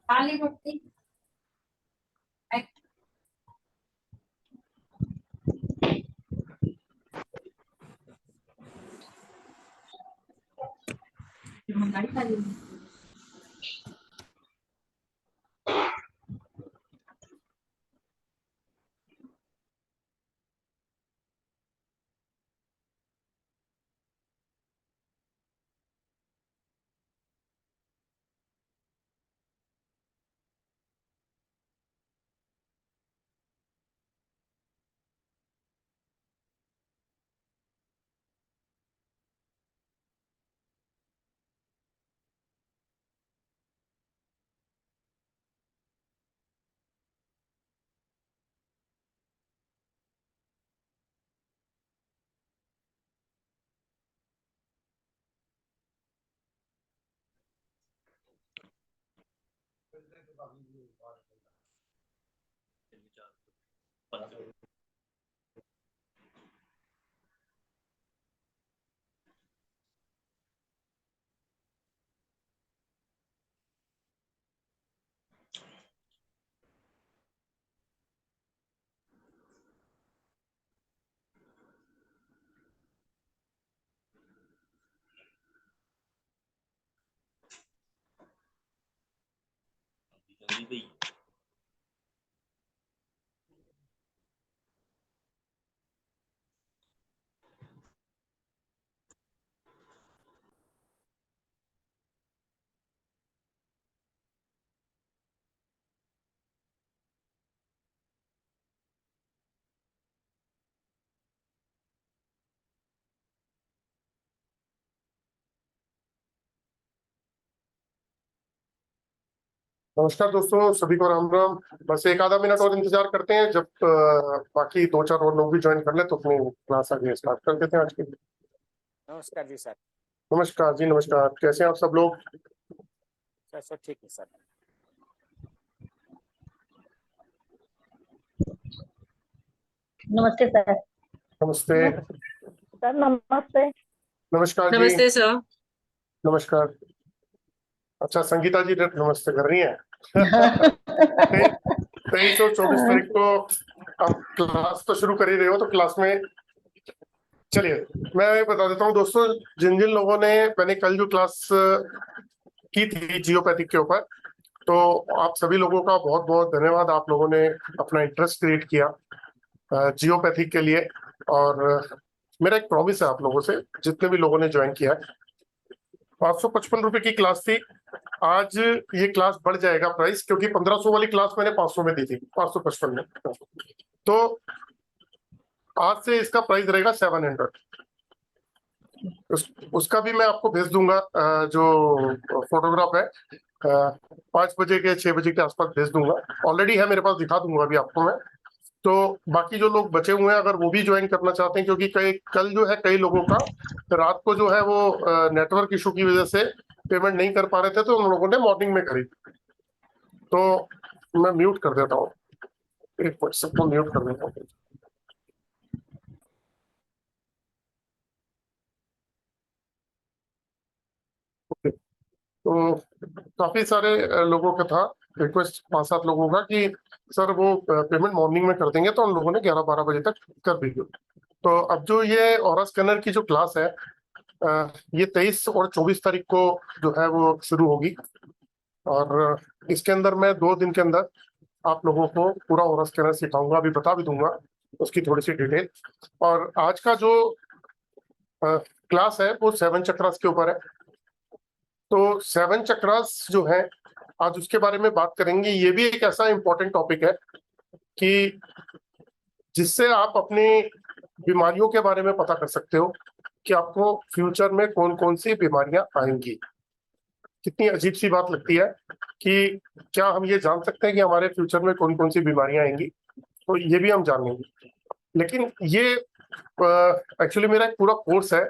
खाली रोटी नमस्कार दोस्तों, सभी को राम राम। बस एक आधा मिनट और इंतजार करते हैं, जब बाकी दो चार और लोग भी ज्वाइन कर ले तो अपनी क्लास आगे स्टार्ट कर देते हैं आज की। नमस्कार जी सर। नमस्कार जी, नमस्कार। कैसे हैं आप सब लोग? सर ठीक है सर। नमस्ते सर। नमस्ते सर नमस्ते। नमस्कार जी। नमस्ते सर। नमस्कार। अच्छा, संगीता जी नमस्ते कर रही हैं। 23 और 24 तारीख को आप क्लास तो शुरू कर ही रहे हो, तो क्लास में चलिए मैं बता देता हूँ दोस्तों, जिन जिन लोगों ने मैंने कल जो क्लास की थी जियोपैथिक के ऊपर, तो आप सभी लोगों का बहुत बहुत धन्यवाद। आप लोगों ने अपना इंटरेस्ट क्रिएट किया जियोपैथिक के लिए। और मेरा एक प्रॉमिस है आप लोगों से, जितने भी लोगों ने ज्वाइन किया है, 555 रुपए की क्लास थी, आज ये क्लास बढ़ जाएगा प्राइस, क्योंकि 1500 वाली क्लास मैंने 500 में दी थी, 555 में। तो आज से इसका प्राइस रहेगा 700। उसका भी मैं आपको भेज दूंगा, जो फोटोग्राफ है 5 बजे के 6 बजे के आसपास भेज दूंगा। ऑलरेडी है मेरे पास, दिखा दूंगा अभी आपको मैं। तो बाकी जो लोग बचे हुए हैं, अगर वो भी ज्वाइन करना चाहते हैं, क्योंकि कल जो है कई लोगों का रात को जो है वो नेटवर्क इशू की वजह से पेमेंट नहीं कर पा रहे थे, तो उन लोगों ने मॉर्निंग में करी। तो मैं म्यूट कर देता हूँ, एक मिनट सबको म्यूट कर देता हूँ। तो काफी सारे लोगों का था रिक्वेस्ट, 5-7 लोगों का कि सर वो पेमेंट मॉर्निंग में कर देंगे, तो उन लोगों ने 11-12 बजे तक कर दी। तो अब जो ये ऑरा स्कैनर की जो क्लास है, ये 23 और 24 तारीख को जो है वो शुरू होगी। और इसके अंदर मैं 2 दिन के अंदर आप लोगों को पूरा ऑरा स्कैनर सिखाऊंगा, अभी बता भी दूंगा उसकी थोड़ी सी डिटेल। और आज का जो क्लास है वो 7 चक्रास के ऊपर है। तो 7 चक्रास जो है आज उसके बारे में बात करेंगे। ये भी एक ऐसा इंपॉर्टेंट टॉपिक है कि जिससे आप अपनी बीमारियों के बारे में पता कर सकते हो कि आपको फ्यूचर में कौन कौन सी बीमारियां आएंगी। कितनी अजीब सी बात लगती है कि क्या हम ये जान सकते हैं कि हमारे फ्यूचर में कौन कौन सी बीमारियां आएंगी, तो ये भी हम जान लेंगे। लेकिन ये एक्चुअली मेरा एक पूरा कोर्स है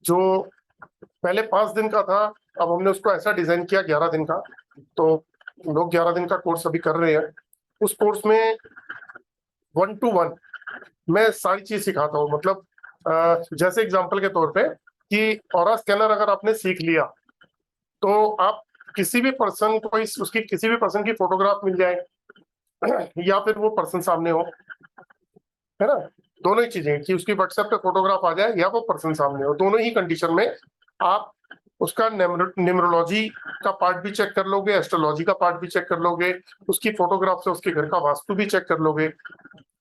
जो पहले 5 दिन का था, अब हमने उसको ऐसा डिजाइन किया 11 दिन का। तो लोग 11 दिन का कोर्स अभी कर रहे हैं। उस कोर्स में 1 to 1 मैं सारी चीज सिखाता हूँ। मतलब जैसे एग्जांपल के तौर पे कि ऑरा स्कैनर अगर आपने सीख लिया तो आप किसी भी पर्सन को उसकी किसी भी पर्सन की फोटोग्राफ मिल जाए या फिर वो पर्सन सामने हो, है ना, दोनों ही चीजें, कि उसकी व्हाट्सएप पे फोटोग्राफ आ जाए या वो पर्सन सामने हो, दोनों ही कंडीशन में आप उसका न्यूमरोलॉजी का पार्ट भी चेक कर लोगे, एस्ट्रोलॉजी का पार्ट भी चेक कर लोगे, उसकी फोटोग्राफ से उसके घर का वास्तु भी चेक कर लोगे,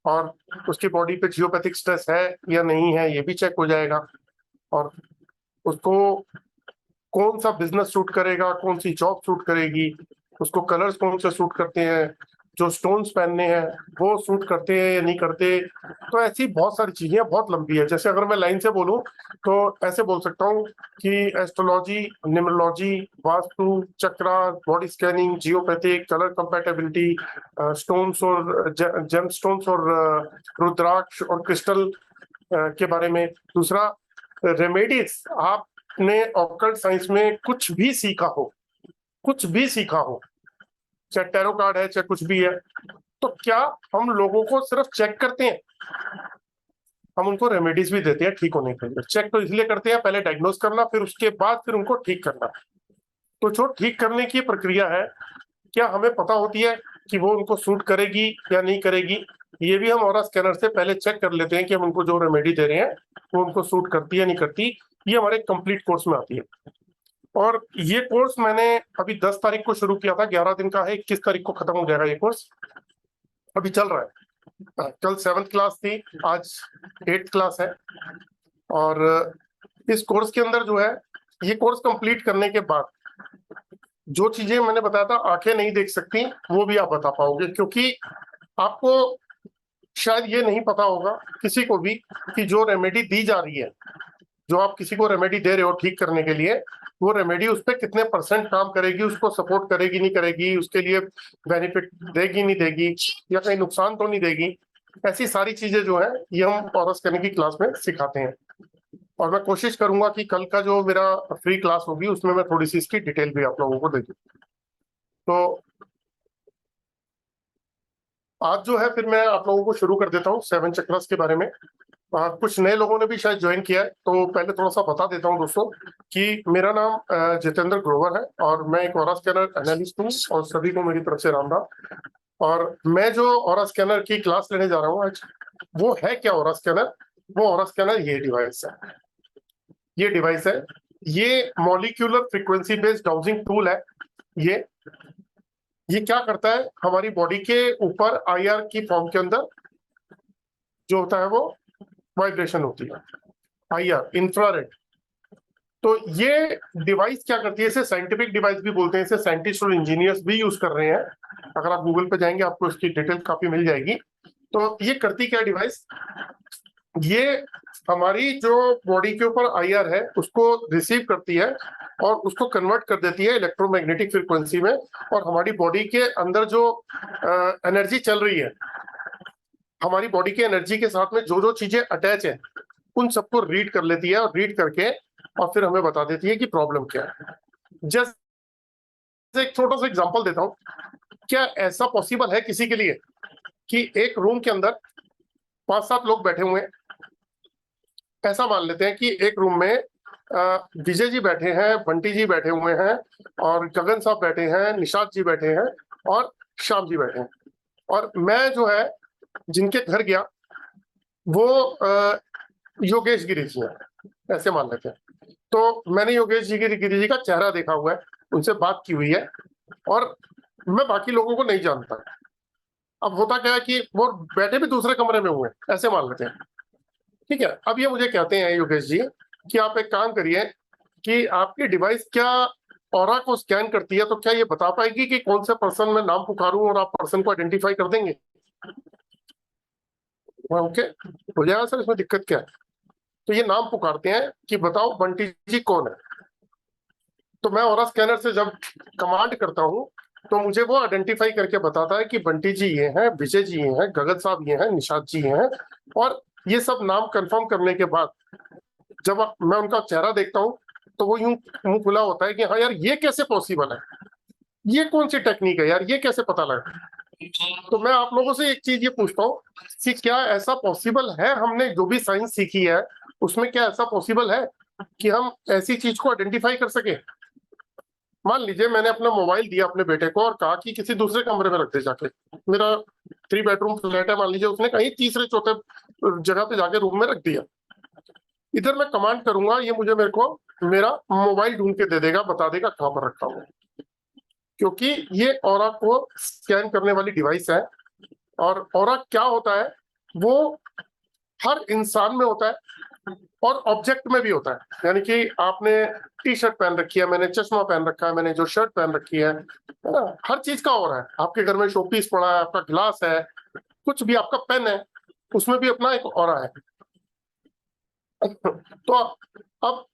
और उसकी बॉडी पे जियोपैथिक स्ट्रेस है या नहीं है ये भी चेक हो जाएगा, और उसको कौन सा बिजनेस सूट करेगा, कौन सी जॉब सूट करेगी, उसको कलर्स कौन से सूट करते हैं, जो स्टोन्स पहनने हैं वो सूट करते हैं या नहीं करते। तो ऐसी बहुत सारी चीजें, बहुत लंबी है। जैसे अगर मैं लाइन से बोलूं तो ऐसे बोल सकता हूँ कि astrology, numerology, vastu, chakra, body scanning, geopathic, colour compatibility, stones और जेम स्टोन्स और रुद्राक्ष और क्रिस्टल के बारे में। दूसरा, रेमेडीज, आपने ऑकल्ट साइंस में कुछ भी सीखा हो, कुछ भी सीखा हो, चाहे टैरो कार्ड है, चाहे कुछ भी है, तो क्या हम लोगों को सिर्फ चेक करते हैं? हम उनको रेमेडीज भी देते हैं ठीक होने के लिए। चेक तो इसलिए करते हैं, पहले डायग्नोज करना, फिर उसके बाद फिर उनको ठीक करना। तो जो ठीक करने की प्रक्रिया है, क्या हमें पता होती है कि वो उनको सूट करेगी या नहीं करेगी? ये भी हम ऑरा स्कैनर से पहले चेक कर लेते हैं कि हम उनको जो रेमेडी दे रहे हैं वो उनको सूट करती है नहीं करती। ये हमारे कंप्लीट कोर्स में आती है। और ये कोर्स मैंने अभी 10 तारीख को शुरू किया था, 11 दिन का है, 21 तारीख को खत्म हो जाएगा ये कोर्स। अभी चल रहा है। कल 7th क्लास थी, आज 8th क्लास है। और इस कोर्स के अंदर जो है, ये कोर्स कंप्लीट करने के बाद जो चीजें मैंने बताया था आंखें नहीं देख सकती, वो भी आप बता पाओगे, क्योंकि आपको शायद ये नहीं पता होगा किसी को भी कि जो रेमेडी दी जा रही है, जो आप किसी को रेमेडी दे रहे हो ठीक करने के लिए, वो रेमेडी उस पर कितने % काम करेगी, उसको सपोर्ट करेगी नहीं करेगी, उसके लिए बेनिफिट देगी नहीं देगी, या कहीं नुकसान तो नहीं देगी। ऐसी सारी चीजें जो है ये हम ऑरा स्कैनिंग की क्लास में सिखाते हैं। और मैं कोशिश करूंगा कि कल का जो मेरा फ्री क्लास होगी उसमें मैं थोड़ी सी इसकी डिटेल भी आप लोगों को दे दूं। तो आज जो है फिर मैं आप लोगों को शुरू कर देता हूँ 7 चक्रस के बारे में। कुछ नए लोगों ने भी शायद ज्वाइन किया है, तो पहले थोड़ा सा बता देता हूँ दोस्तों कि मेरा नाम जितेंद्र ग्रोवर है और मैं एक ऑरा स्कैनर एनालिस्ट हूँ, और सभी को मेरी तरफ से राम राम। और मैं जो ऑरा स्कैनर की क्लास लेने जा रहा हूँ आज, वो है क्या ऑरा स्कैनर? वो ऑरा स्कैनर ये डिवाइस है, ये डिवाइस है, ये molecular frequency based dowsing tool है। ये क्या करता है, हमारी बॉडी के ऊपर IR की फॉर्म के अंदर जो होता है वो वाइब्रेशन होती है, IR, इंफ्रारेड। तो ये डिवाइस क्या करती है, इसे साइंटिफिक डिवाइस भी बोलते हैं, इसे साइंटिस्ट और इंजीनियर्स भी यूज कर रहे हैं। अगर आप गूगल पे जाएंगे आपको इसकी डिटेल काफी मिल जाएगी। तो ये करती क्या डिवाइस, ये हमारी जो बॉडी के ऊपर IR है उसको रिसीव करती है और उसको कन्वर्ट कर देती है इलेक्ट्रोमैग्नेटिक फ्रीक्वेंसी में, और हमारी बॉडी के अंदर जो एनर्जी चल रही है, हमारी बॉडी की एनर्जी के साथ में जो जो चीजें अटैच है उन सबको रीड कर लेती है, और रीड करके और फिर हमें बता देती है कि प्रॉब्लम क्या है। जैसे एक छोटा सा एग्जांपल देता हूँ, क्या ऐसा पॉसिबल है किसी के लिए कि एक रूम के अंदर 5-7 लोग बैठे हुए हैं? ऐसा मान लेते हैं कि एक रूम में विजय जी बैठे हैं, बंटी जी बैठे हुए हैं, और गगन साहब बैठे हैं, निशाद जी बैठे हैं, और श्याम जी बैठे हैं। और मैं जो है जिनके घर गया वो योगेश गिरी जी है, ऐसे मान लेते हैं। तो मैंने योगेश जी गिरी जी का चेहरा देखा हुआ है, उनसे बात की हुई है, और मैं बाकी लोगों को नहीं जानता। अब होता क्या है कि वो बैठे भी दूसरे कमरे में हुए, ऐसे मान लेते हैं, ठीक है। अब ये मुझे कहते हैं योगेश जी कि आप एक काम करिए कि आपकी डिवाइस क्या ऑरा को स्कैन करती है, तो क्या ये बता पाएगी कि कौन से पर्सन में नाम पुकारूं और आप पर्सन को आइडेंटिफाई कर देंगे? ओके, हो जाएगा सर, इसमें दिक्कत क्या है? तो ये नाम पुकारते हैं कि बताओ बंटी जी कौन है। तो मैं ऑरा स्कैनर से जब कमांड करता हूँ तो मुझे वो आइडेंटिफाई करके बताता है कि बंटी जी ये हैं, विजय जी ये हैं, गगन साहब ये हैं, निशात जी ये हैं। और ये सब नाम कंफर्म करने के बाद जब मैं उनका चेहरा देखता हूँ तो वो यूं मुंह खुला होता है कि हाँ यार ये कैसे पॉसिबल है, ये कौन सी टेक्निक है यार, ये कैसे पता लगा। तो मैं आप लोगों से एक चीज ये पूछता हूँ कि क्या ऐसा पॉसिबल है, हमने जो भी साइंस सीखी है उसमें क्या ऐसा पॉसिबल है कि हम ऐसी चीज को आइडेंटिफाई कर सके। मान लीजिए मैंने अपना मोबाइल दिया अपने बेटे को और कहा कि किसी दूसरे कमरे में रख दे जाके, मेरा 3 बेडरूम फ्लैट है मान लीजिए, उसने कहीं तीसरे चौथे जगह पे जाके रूम में रख दिया। इधर मैं कमांड करूंगा, ये मुझे मेरे को मेरा मोबाइल ढूंढ के दे देगा, बता देगा कहाँ पर रखा हुआ, क्योंकि ये ऑरा को स्कैन करने वाली डिवाइस है। और ऑरा क्या होता है, वो हर इंसान में होता है और ऑब्जेक्ट में भी होता है। यानी कि आपने टी शर्ट पहन रखी है, मैंने चश्मा पहन रखा है, मैंने जो शर्ट पहन रखी है ना, हर चीज का ऑरा है। आपके घर में शोपीस पड़ा है, आपका ग्लास है, कुछ भी, आपका पेन है, उसमें भी अपना एक ऑरा है। तो अब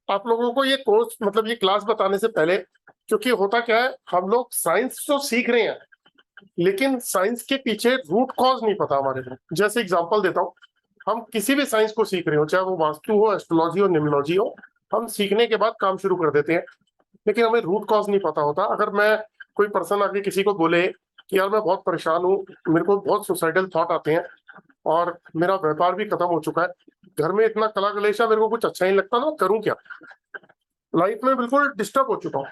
आप लोगों को ये कोर्स मतलब ये क्लास बताने से पहले, क्योंकि होता क्या है, हम लोग साइंस तो सीख रहे हैं लेकिन साइंस के पीछे रूट कॉज नहीं पता हमारे को। जैसे एग्जांपल देता हूँ, हम किसी भी साइंस को सीख रहे हो, चाहे वो वास्तु हो, एस्ट्रोलॉजी हो, न्यूमरोलॉजी हो, हम सीखने के बाद काम शुरू कर देते हैं लेकिन हमें रूट कॉज नहीं पता होता। अगर मैं कोई पर्सन आके किसी को बोले कि यार मैं बहुत परेशान हूँ, मेरे को बहुत सुसाइडल थॉट आते हैं और मेरा व्यापार भी खत्म हो चुका है, घर में इतना कला कलेशा, मेरे को कुछ अच्छा नहीं लगता, तो करूं क्या, लाइफ में बिल्कुल डिस्टर्ब हो चुका हूँ,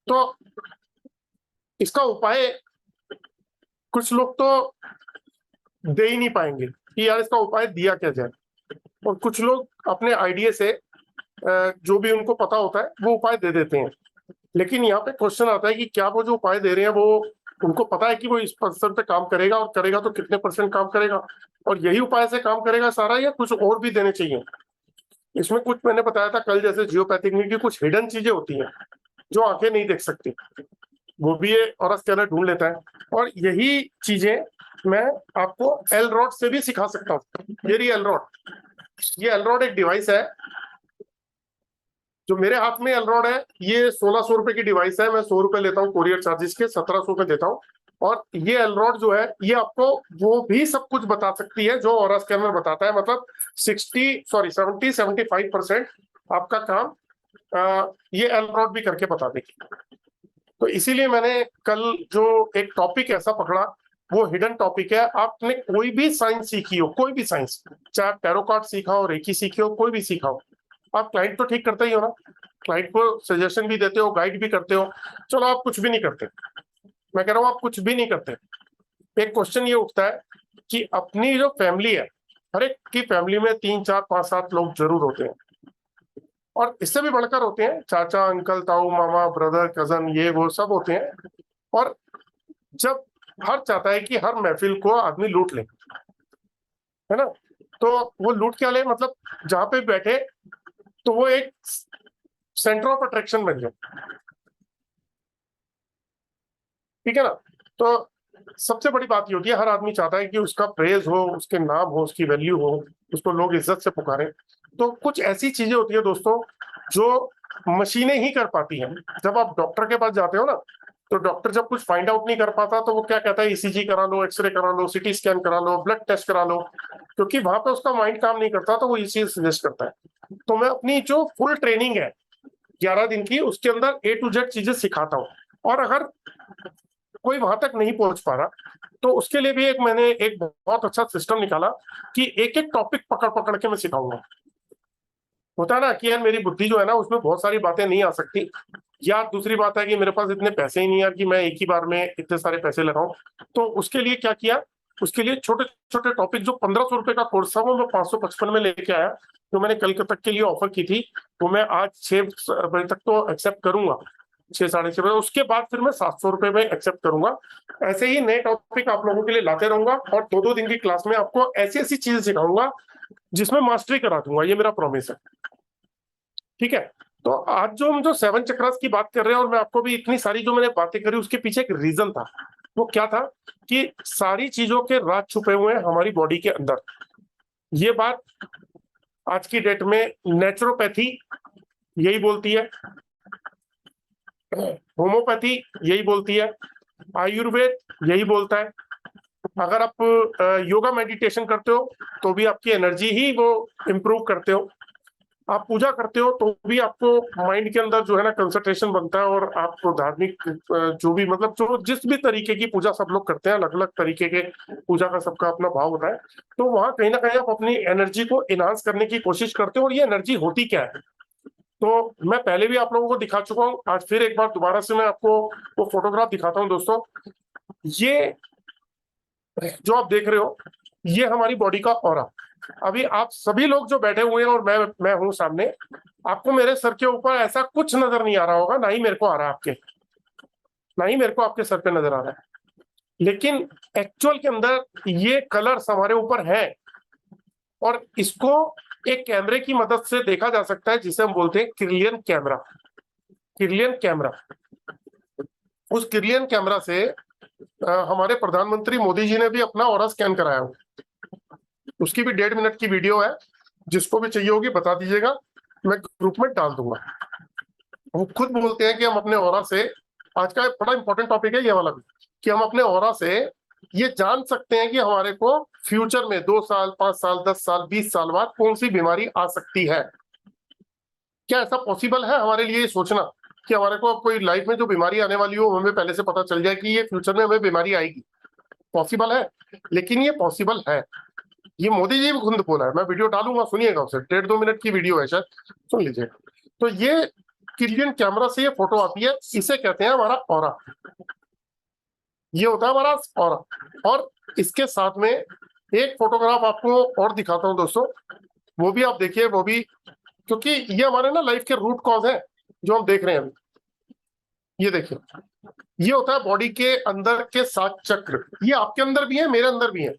तो इसका उपाय कुछ लोग तो दे ही नहीं पाएंगे कि यार इसका उपाय दिया क्या जाए, और कुछ लोग अपने आइडिया से जो भी उनको पता होता है वो उपाय दे देते हैं। लेकिन यहाँ पे क्वेश्चन आता है कि क्या वो जो उपाय दे रहे हैं वो उनको पता है कि वो इस पर्सन पे काम करेगा, और करेगा तो कितने % काम करेगा, और यही उपाय से काम करेगा सारा, या कुछ और भी देने चाहिए। इसमें कुछ मैंने बताया था कल, जैसे जियोपैथिक की कुछ हिडन चीजें होती हैं जो आंखें नहीं देख सकती, वो भी ये ऑरा स्कैनर ढूंढ लेता है। और यही चीजें मैं आपको एल रॉड से भी सिखा सकता हूँ। ये एल रॉड, ये एल रॉड एक डिवाइस है जो मेरे हाथ में एल रॉड है। ये 1600 रुपए की डिवाइस है, मैं 100 रुपए लेता हूँ कोरियर चार्जेस के, 1700 में देता हूँ। और ये एल रॉड जो है ये आपको वो भी सब कुछ बता सकती है जो ऑरा स्कैनर बताता है, मतलब 70-75% आपका काम ये एल रॉड भी करके बता देगी। तो इसीलिए मैंने कल जो एक टॉपिक ऐसा पकड़ा, वो हिडन टॉपिक है। आपने कोई भी साइंस सीखी हो, कोई भी साइंस, चाहे टैरो कार्ड सीखा हो, रेकी सीखी हो, कोई भी सीखा हो, आप क्लाइंट तो ठीक करते ही हो ना, क्लाइंट को सजेशन भी देते हो, गाइड भी करते हो। चलो आप कुछ भी नहीं करते, मैं कह रहा हूँ आप कुछ भी नहीं करते। एक क्वेश्चन ये उठता है कि अपनी जो फैमिली है, हर एक की फैमिली में 3, 4, 5, 7 लोग जरूर होते हैं, और इससे भी बढ़कर होते हैं, चाचा, अंकल, ताऊ, मामा, ब्रदर, कजन, ये वो सब होते हैं। और जब हर चाहता है कि हर महफिल को आदमी लूट ले, है ना, तो वो लूट क्या ले, मतलब जहां पे बैठे तो वो एक सेंटर ऑफ अट्रैक्शन बन जाए, ठीक है ना। तो सबसे बड़ी बात ये होती है, हर आदमी चाहता है कि उसका प्रेज हो, उसके नाम हो, उसकी वैल्यू हो, उसको लोग इज्जत से पुकारें। तो कुछ ऐसी चीजें होती है दोस्तों जो मशीनें ही कर पाती हैं। जब आप डॉक्टर के पास जाते हो ना, तो डॉक्टर जब कुछ फाइंड आउट नहीं कर पाता तो वो क्या कहता है, ईसीजी करा लो, एक्सरे करा लो, सीटी स्कैन करा लो, ब्लड टेस्ट करा लो, क्योंकि वहां पे उसका माइंड काम नहीं करता, तो वो ये चीज सजेस्ट करता है। तो मैं अपनी जो फुल ट्रेनिंग है 11 दिन की, उसके अंदर A to Z चीजें सिखाता हूँ। और अगर कोई वहां तक नहीं पहुंच पा रहा तो उसके लिए भी मैंने एक बहुत अच्छा सिस्टम निकाला कि एक एक टॉपिक पकड़ पकड़ के मैं सिखाऊंगा। होता है ना कि यार मेरी बुद्धि जो है ना उसमें बहुत सारी बातें नहीं आ सकती, या दूसरी बात है कि मेरे पास इतने पैसे ही नहीं है कि मैं एक ही बार में इतने सारे पैसे लगाऊं। तो उसके लिए क्या किया, उसके लिए छोटे छोटे टॉपिक, जो 1500 रुपए का कोर्स था वो मैं 555 में लेके आया, जो मैंने कल तक के लिए ऑफर की थी, वो मैं आज 6 बजे तक तो एक्सेप्ट करूंगा, 6, साढ़े 6 बजे। उसके बाद फिर मैं 700 रुपए में एक्सेप्ट करूंगा। ऐसे ही नए टॉपिक आप लोगों के लिए लाते रहूंगा, और 2-2 दिन की क्लास में आपको ऐसी ऐसी चीजें सिखाऊंगा जिसमें मास्टरी करा दूंगा, ये मेरा प्रॉमिस है, ठीक है। तो आज जो हम 7 चक्रास की बात कर रहे हैं, और मैं आपको भी इतनी सारी जो मैंने बातें करी उसके पीछे एक रीजन था। वो क्या था कि सारी चीजों के राज छुपे हुए हैं हमारी बॉडी के अंदर। ये बात आज की डेट में नेचुरोपैथी यही बोलती है, होम्योपैथी यही बोलती है, आयुर्वेद यही बोलता है। अगर आप योगा मेडिटेशन करते हो तो भी आपकी एनर्जी ही वो इम्प्रूव करते हो। आप पूजा करते हो तो भी आपको माइंड के अंदर जो है ना कंसंट्रेशन बनता है, और आप धार्मिक जो भी मतलब जो जिस भी तरीके की पूजा सब लोग करते हैं, अलग अलग तरीके के पूजा का सबका अपना भाव होता है, तो वहां कहीं ना कहीं आप अपनी एनर्जी को इनहांस करने की कोशिश करते हो। और ये एनर्जी होती क्या है, तो मैं पहले भी आप लोगों को दिखा चुका हूँ, आज फिर एक बार दोबारा से मैं आपको वो फोटोग्राफ दिखाता हूँ दोस्तों। ये जो आप देख रहे हो, ये हमारी बॉडी का ऑरा। अभी आप सभी लोग जो बैठे हुए हैं और मैं हूं सामने, आपको मेरे सर के ऊपर ऐसा कुछ नजर नहीं आ रहा होगा, ना ही मेरे को आ रहा है आपके, ना ही मेरे को आपके सर पे नजर आ रहा है, लेकिन एक्चुअल के अंदर ये कलर्स हमारे ऊपर है, और इसको एक कैमरे की मदद से देखा जा सकता है, जिसे हम बोलते हैं किर्लियन कैमरा। किर्लियन कैमरा, उस किर्लियन कैमरा से हमारे प्रधानमंत्री मोदी जी ने भी अपना ऑरा स्कैन कराया हो। उसकी भी 1.5 मिनट की वीडियो है, जिसको भी चाहिए होगी बता दीजिएगा, मैं ग्रुप में डाल दूंगा। वो खुद बोलते हैं कि हम अपने ऑरा से, आज का बड़ा इंपॉर्टेंट टॉपिक है ये वाला भी, कि हम अपने ऑरा से ये जान सकते हैं कि हमारे को फ्यूचर में 2 साल, 5 साल, 10 साल, 20 साल बाद कौन सी बीमारी आ सकती है। क्या ऐसा पॉसिबल है हमारे लिए ये सोचना कि हमारे को कोई लाइफ में जो बीमारी आने वाली हो हमें पहले से पता चल जाए कि ये फ्यूचर में हमें बीमारी आएगी? पॉसिबल है, लेकिन ये पॉसिबल है। ये मोदी जी भी खुद बोला है, मैं वीडियो डालूंगा, सुनिएगा उसे, 1.5-2 मिनट की वीडियो है शायद, सुन लीजिएगा। तो ये किर्लियन कैमरा से ये फोटो आती है, इसे कहते हैं हमारा ऑरा। ये होता है हमारा ऑरा। और इसके साथ में एक फोटोग्राफ आपको और दिखाता हूं दोस्तों, वो भी आप देखिए, वो भी, क्योंकि ये हमारे ना लाइफ के रूट कॉज है जो हम देख रहे हैं अभी। ये देखिए, ये होता है बॉडी के अंदर के 7 चक्र। ये आपके अंदर भी है, मेरे अंदर भी है।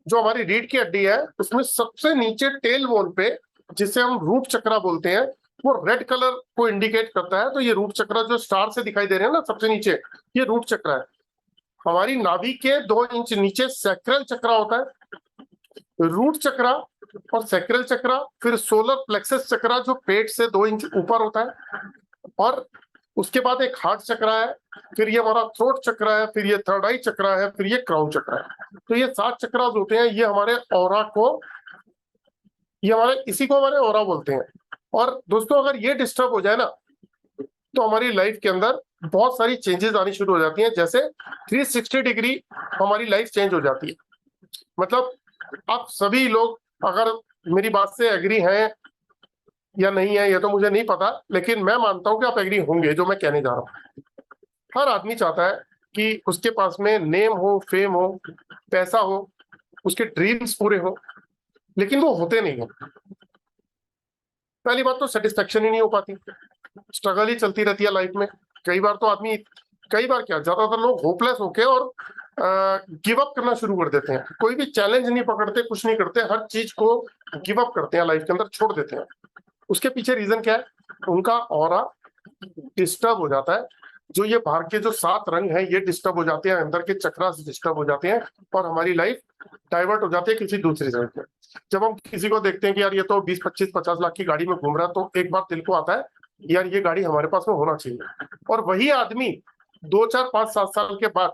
जो हमारी रीढ़ की हड्डी है, उसमें सबसे नीचे टेल बोन पे, जिसे हम रूट चक्रा बोलते हैं, वो रेड कलर को इंडिकेट करता है। तो ये रूट चक्रा जो स्टार से दिखाई दे रहे हैं ना सबसे नीचे, ये रूट चक्रा है। हमारी नाभि के 2 इंच नीचे सैक्रल चक्रा होता है। रूट चक्रा और सैक्रल चक्रा, फिर सोलर प्लेक्सस चक्रा जो पेट से 2 इंच ऊपर होता है, और उसके बाद एक हार्ट चक्रा है, फिर ये हमारा थ्रोट चक्रा है, फिर ये थर्ड आई चक्रा है, फिर ये क्राउन चक्रा है। तो ये 7 चक्रा होते हैं, ये हमारे ऑरा को, ये हमारे, इसी को हमारे ऑरा बोलते हैं। और दोस्तों अगर ये डिस्टर्ब हो जाए ना, तो हमारी लाइफ के अंदर बहुत सारी चेंजेस आनी शुरू हो जाती हैं। जैसे 360 डिग्री हमारी लाइफ चेंज हो जाती है। मतलब आप सभी लोग अगर मेरी बात से एग्री हैं या नहीं है, ये तो मुझे नहीं पता, लेकिन मैं मानता हूं कि आप एग्री होंगे जो मैं कहने जा रहा हूं। हर आदमी चाहता है कि उसके पास में नेम हो, फेम हो, पैसा हो, उसके ड्रीम्स पूरे हो, लेकिन वो होते नहीं है। पहली बात तो सेटिस्फेक्शन ही नहीं हो पाती, स्ट्रगल ही चलती रहती है लाइफ में। कई बार तो आदमी, कई बार क्या, ज्यादातर लोग होपलेस होके और गिव अप करना शुरू कर देते हैं। कोई भी चैलेंज नहीं पकड़ते, कुछ नहीं करते, हर चीज को गिव अप करते हैं, लाइफ के अंदर छोड़ देते हैं। उसके पीछे रीजन क्या है? उनका ऑरा डिस्टर्ब हो जाता है। जो ये बाहर के जो 7 रंग हैं, ये डिस्टर्ब हो जाते हैं, अंदर के चक्रास डिस्टर्ब हो जाते हैं, और हमारी लाइफ डाइवर्ट हो जाती है किसी दूसरी साइड पे। जब हम किसी को देखते हैं कि यार ये तो 20, 25, 50 लाख की गाड़ी में घूम रहा है, तो एक बार दिल को आता है यार ये गाड़ी हमारे पास में होना चाहिए। और वही आदमी 2, 4, 5, 7 साल के बाद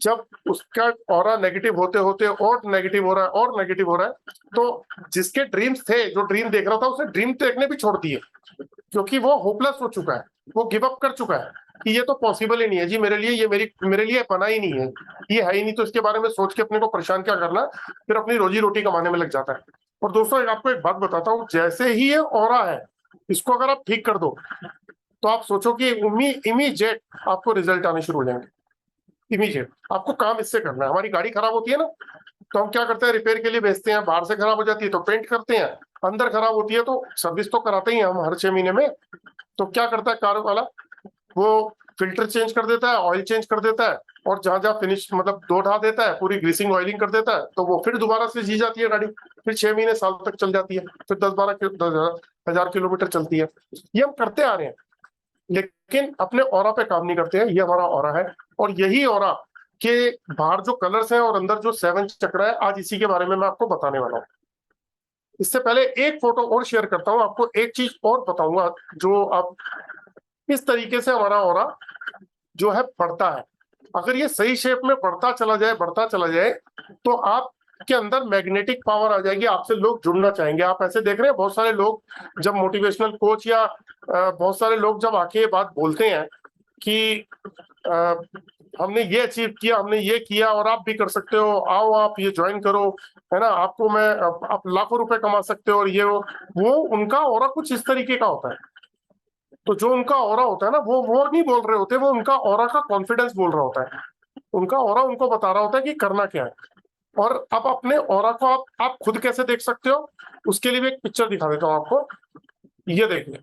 जब उसका ऑरा नेगेटिव होते होते और नेगेटिव हो रहा है और नेगेटिव हो रहा है, तो जिसके ड्रीम्स थे, जो ड्रीम देख रहा था, उसने ड्रीम देखने भी छोड़ दिए, क्योंकि वो होपलेस हो चुका है, वो गिव अप कर चुका है कि ये तो पॉसिबल ही नहीं है जी मेरे लिए, ये मेरे लिए बना ही नहीं है, ये है ही नहीं। तो इसके बारे में सोच के अपने को परेशान क्या करना, फिर अपनी रोजी रोटी कमाने में लग जाता है। और दोस्तों आपको एक बात बताता हूँ, जैसे ही ये ऑरा है, इसको अगर आप ठीक कर दो, तो आप सोचो कि इमीडिएट आपको रिजल्ट आने शुरू हो जाएंगे। इमीडिएट आपको काम इससे करना है। हमारी गाड़ी खराब होती है ना, तो हम क्या करते हैं, रिपेयर के लिए भेजते हैं, बाहर से खराब हो जाती है तो पेंट करते हैं, अंदर खराब होती है तो सर्विस तो कराते ही हैं हम हर 6 महीने में। तो क्या करता है कार वाला, वो फिल्टर चेंज कर देता है, ऑयल चेंज कर देता है, और जहां जहां फिनिश मतलब धो ढा देता है, पूरी ग्रीसिंग ऑयलिंग कर देता है, तो वो फिर दोबारा से जी जाती है गाड़ी, फिर 6 महीने साल तक चल जाती है, फिर 10-12 हजार किलोमीटर चलती है। ये हम करते आ रहे हैं, लेकिन अपने ऑरा पे काम नहीं करते हैं। ये हमारा ऑरा है, और यही ऑरा के बाहर जो कलर्स हैं और अंदर जो 7 चक्र है, आज इसी के बारे में मैं आपको बताने वाला हूँ। इससे पहले एक फोटो और शेयर करता हूँ, आपको एक चीज और बताऊंगा जो आप इस तरीके से हमारा ऑरा जो है बढ़ता है। अगर ये सही शेप में बढ़ता चला जाए तो आप के अंदर मैग्नेटिक पावर आ जाएगी, आपसे लोग जुड़ना चाहेंगे। आप ऐसे देख रहे हैं बहुत सारे लोग जब मोटिवेशनल कोच या बहुत सारे लोग जब आके ये बात बोलते हैं कि हमने ये अचीव किया, हमने ये किया और आप भी कर सकते हो, आओ आप ये ज्वाइन करो, है ना, आपको मैं आप लाखों रुपए कमा सकते हो और ये वो उनका ऑरा कुछ इस तरीके का होता है। तो जो उनका ऑरा होता है ना, वो नहीं बोल रहे होते, वो उनका ऑरा का कॉन्फिडेंस बोल रहा होता है। उनका ऑरा उनको बता रहा होता है कि करना क्या है। और अब अपने ऑरा को आप खुद कैसे देख सकते हो, उसके लिए भी एक पिक्चर दिखा देता हूँ आपको। ये देखिए,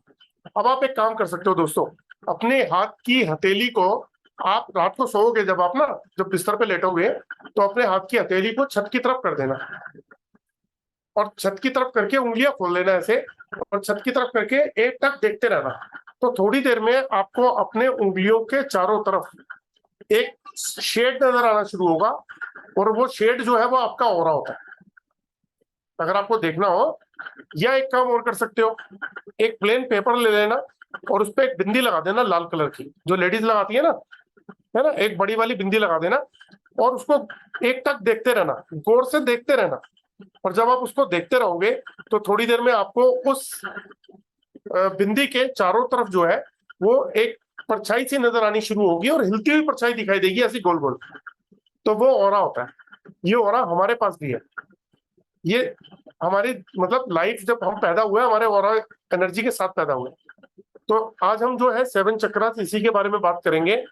अब आप एक काम कर सकते हो दोस्तों, अपने हाथ की हथेली को, आप रात को सोओगे जब आप ना, जब बिस्तर पे लेटोगे, तो अपने हाथ की हथेली को छत की तरफ कर देना और छत की तरफ करके उंगलियां खोल लेना ऐसे, और छत की तरफ करके एक टक देखते रहना। तो थोड़ी देर में आपको अपने उंगलियों के चारों तरफ एक शेड नजर आना शुरू होगा, और वो शेड जो है वो आपका ऑरा होता है। अगर आपको देखना हो, या एक काम और कर सकते हो, एक प्लेन पेपर ले लेना और उस पर एक बिंदी लगा देना लाल कलर की, जो लेडीज लगाती है ना, एक बड़ी वाली बिंदी लगा देना और उसको एक टक देखते रहना, गौर से देखते रहना। और जब आप उसको देखते रहोगे तो थोड़ी देर में आपको उस बिंदी के चारों तरफ जो है वो एक परछाई सी नजर आनी शुरू होगी, और हिलती हुई परछाई दिखाई देगी ऐसी गोल गोल। तो वो ऑरा होता है। ये ऑरा हमारे पास भी है। ये हमारी मतलब लाइफ, जब हम पैदा हुए हमारे ऑरा एनर्जी के साथ पैदा हुए। तो आज हम जो है 7 चक्रा इसी के बारे में बात करेंगे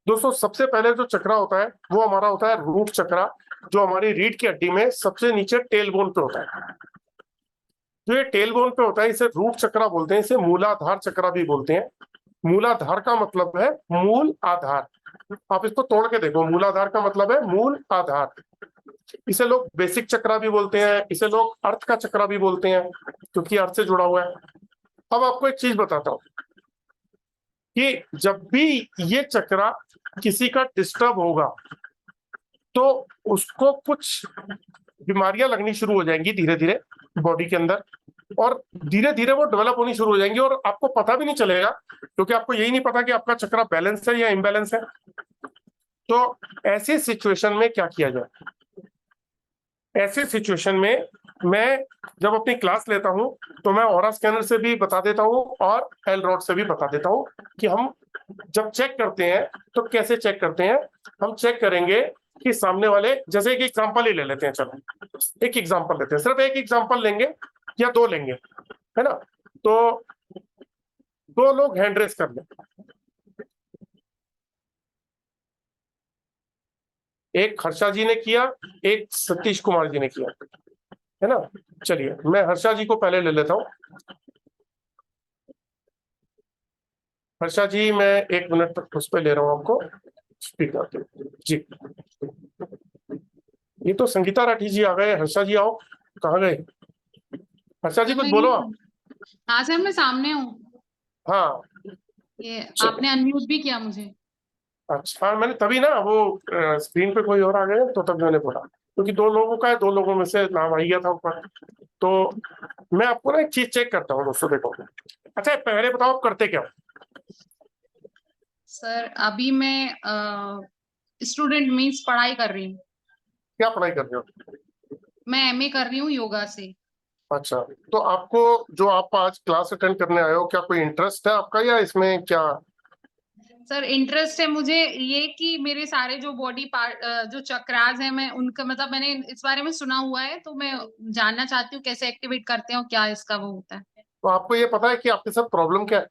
दोस्तों। सबसे पहले जो चक्रा होता है वो हमारा होता है रूट चक्रा, जो हमारी रीढ़ की हड्डी में सबसे नीचे टेल बोन पे होता है। जो ये टेल बोन पे होता है इसे रूट चक्रा बोलते हैं, इसे मूलाधार चक्रा भी बोलते हैं। मूलाधार का मतलब है मूल आधार। आप इसको तोड़ के देखो, मूलाधार का मतलब है मूल आधार। इसे लोग बेसिक चक्रा भी बोलते हैं, इसे लोग अर्थ का चक्रा भी बोलते हैं, क्योंकि अर्थ से जुड़ा हुआ है। अब आपको एक चीज बताता हूं कि जब भी ये चक्रा किसी का डिस्टर्ब होगा तो उसको कुछ बीमारियां लगनी शुरू हो जाएंगी धीरे धीरे बॉडी के अंदर, और धीरे धीरे वो डेवलप होनी शुरू हो जाएंगी और आपको पता भी नहीं चलेगा, क्योंकि आपको यही नहीं पता कि आपका चक्रा बैलेंस है या इम्बैलेंस है। तो ऐसे सिचुएशन में क्या किया जाए? ऐसे सिचुएशन में मैं जब अपनी क्लास लेता हूं तो मैं ऑरा स्कैनर से भी बता देता हूं और एल रॉड से भी बता देता हूं कि हम जब चेक करते हैं तो कैसे चेक करते हैं। हम चेक करेंगे कि सामने वाले, जैसे एक एग्जांपल ही ले लेते हैं, चलो एक एग्जांपल लेते हैं, सिर्फ एक एग्जांपल लेंगे या 2 लेंगे, है ना। तो 2 लोग हैंड रेस कर लें, एक हर्षा जी ने किया, एक सतीश कुमार जी ने किया, है ना। चलिए मैं हर्षा जी को पहले ले लेता हूं। हर्षा जी, मैं 1 मिनट तक उस पर ले रहा हूं आपको स्पीकर पे जी। ये तो संगीता राठी जी आ गए। हर्षा जी आओ, कहाँ गए? हर्षा जी कुछ बोलो आप। हाँ सर, मैं सामने हूँ। हाँ ये चलो। आपने अनम्यूट भी किया मुझे। अच्छा, हाँ, मैंने तभी ना वो स्क्रीन पे कोई और आ गया तो तभी मैंने बोला, क्योंकि 2 लोगों का है, 2 लोगों में से नाम आ गया था ऊपर। तो मैं आपको ना एक चीज चेक करता हूँ दोस्तों, देखो। अच्छा पहले बताओ आप करते क्या हो? सर अभी मैं स्टूडेंट मीन्स पढ़ाई कर रही हूँ। क्या पढ़ाई कर रहे हो? मैं एमए कर रही हूँ योगा से। अच्छा, तो आपको जो आप आज क्लास अटेंड करने आए हो, क्या कोई इंटरेस्ट है आपका या इसमें क्या? सर इंटरेस्ट है मुझे ये कि मेरे सारे जो बॉडी पार्ट जो चक्रास हैं, मैं उनका मतलब मैंने इस बारे में सुना हुआ है, तो मैं जानना चाहती हूँ कैसे एक्टिवेट करते हैं और क्या इसका वो होता है। तो आपको ये पता है कि आपके साथ प्रॉब्लम क्या है?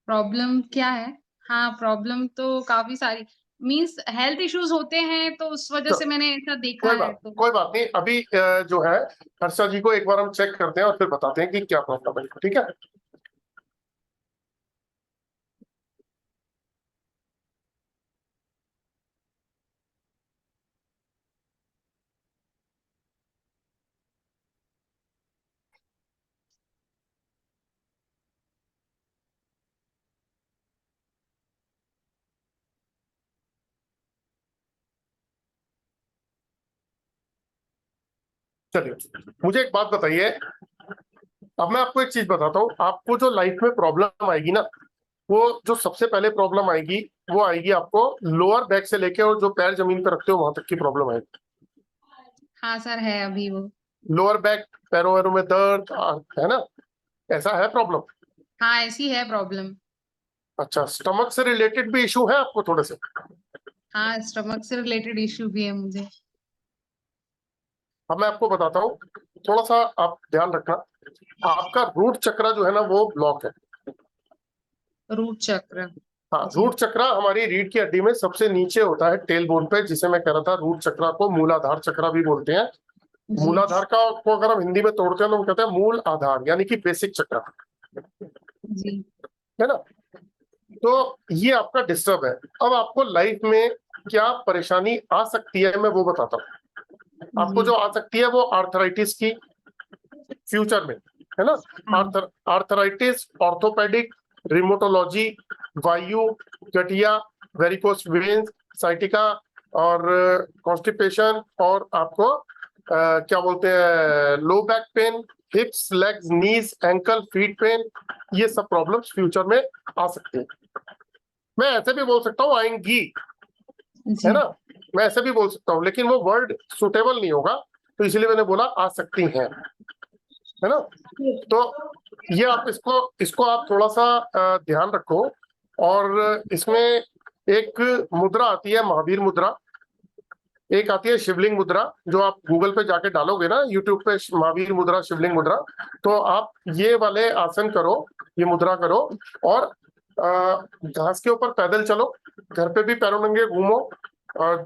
प्रॉब्लम क्या है? हाँ, प्रॉब्लम तो काफी सारी मीन्स हेल्थ इश्यूज होते हैं, तो उस वजह तो से मैंने ऐसा देखा है। तो कोई बात नहीं, अभी जो है हर्षा जी को एक बार हम चेक करते हैं और फिर बताते हैं कि क्या प्रॉब्लम है, ठीक है। चलिए मुझे एक बात बताइए। अब मैं आपको एक चीज बताता हूँ, आपको जो लाइफ में प्रॉब्लम आएगी ना, वो जो सबसे पहले प्रॉब्लम आएगी वो आएगी आपको लोअर बैक से लेके और जो पैर जमीन पर रखते हो वहां तक की प्रॉब्लम आएगी। हाँ सर, है अभी वो। लोअर बैक, पैरों वैरों में दर्द है ना, ऐसा है प्रॉब्लम? हाँ, ऐसी है प्रॉब्लम। अच्छा, स्टमक से रिलेटेड भी इशू है आपको थोड़े से? हाँ, स्टमक से रिलेटेड इश्यू भी है मुझे। अब मैं आपको बताता हूँ, थोड़ा सा आप ध्यान रखना। आपका रूट चक्र जो है ना वो ब्लॉक है। रूट चक्र। हाँ, जी। रूट चक्र हमारी रीढ़ की हड्डी में सबसे नीचे होता है, टेल बोन पे, जिसे मैं कह रहा था रूट चक्र को मूलाधार चक्र भी बोलते हैं। जी। मूलाधार का को अगर हम हिंदी में तोड़ते हैं तो हम कहते हैं मूल आधार, यानी कि बेसिक चक्र, जी। है ना। तो ये आपका डिस्टर्ब है। अब आपको लाइफ में क्या परेशानी आ सकती है मैं वो बताता हूँ। आपको जी। जो आ सकती है वो आर्थराइटिस की, फ्यूचर में, है ना। हाँ। आर्थराइटिस, ऑर्थोपेडिक, रिमोटोलॉजी, वायु, गठिया, वेरिकोस वेन्स, साइटिका और कॉन्स्टिपेशन, और आपको क्या बोलते हैं, low back pain, hips, legs, knees, ankle, feet pain, ये सब प्रॉब्लम्स फ्यूचर में आ सकती हैं। मैं ऐसे भी बोल सकता हूँ आएंगी, जी। है ना, मैं ऐसे भी बोल सकता हूँ, लेकिन वो वर्ड सुटेबल नहीं होगा, तो इसलिए मैंने बोला आ सकती हैं, है ना। तो ये आप इसको इसको आप थोड़ा सा ध्यान रखो। और इसमें एक मुद्रा आती है महावीर मुद्रा, एक आती है शिवलिंग मुद्रा, जो आप गूगल पे जाके डालोगे ना, यूट्यूब पे महावीर मुद्रा, शिवलिंग मुद्रा, तो आप ये वाले आसन करो, ये मुद्रा करो, और घास के ऊपर पैदल चलो, घर पे भी पैरों नंगे घूमो, और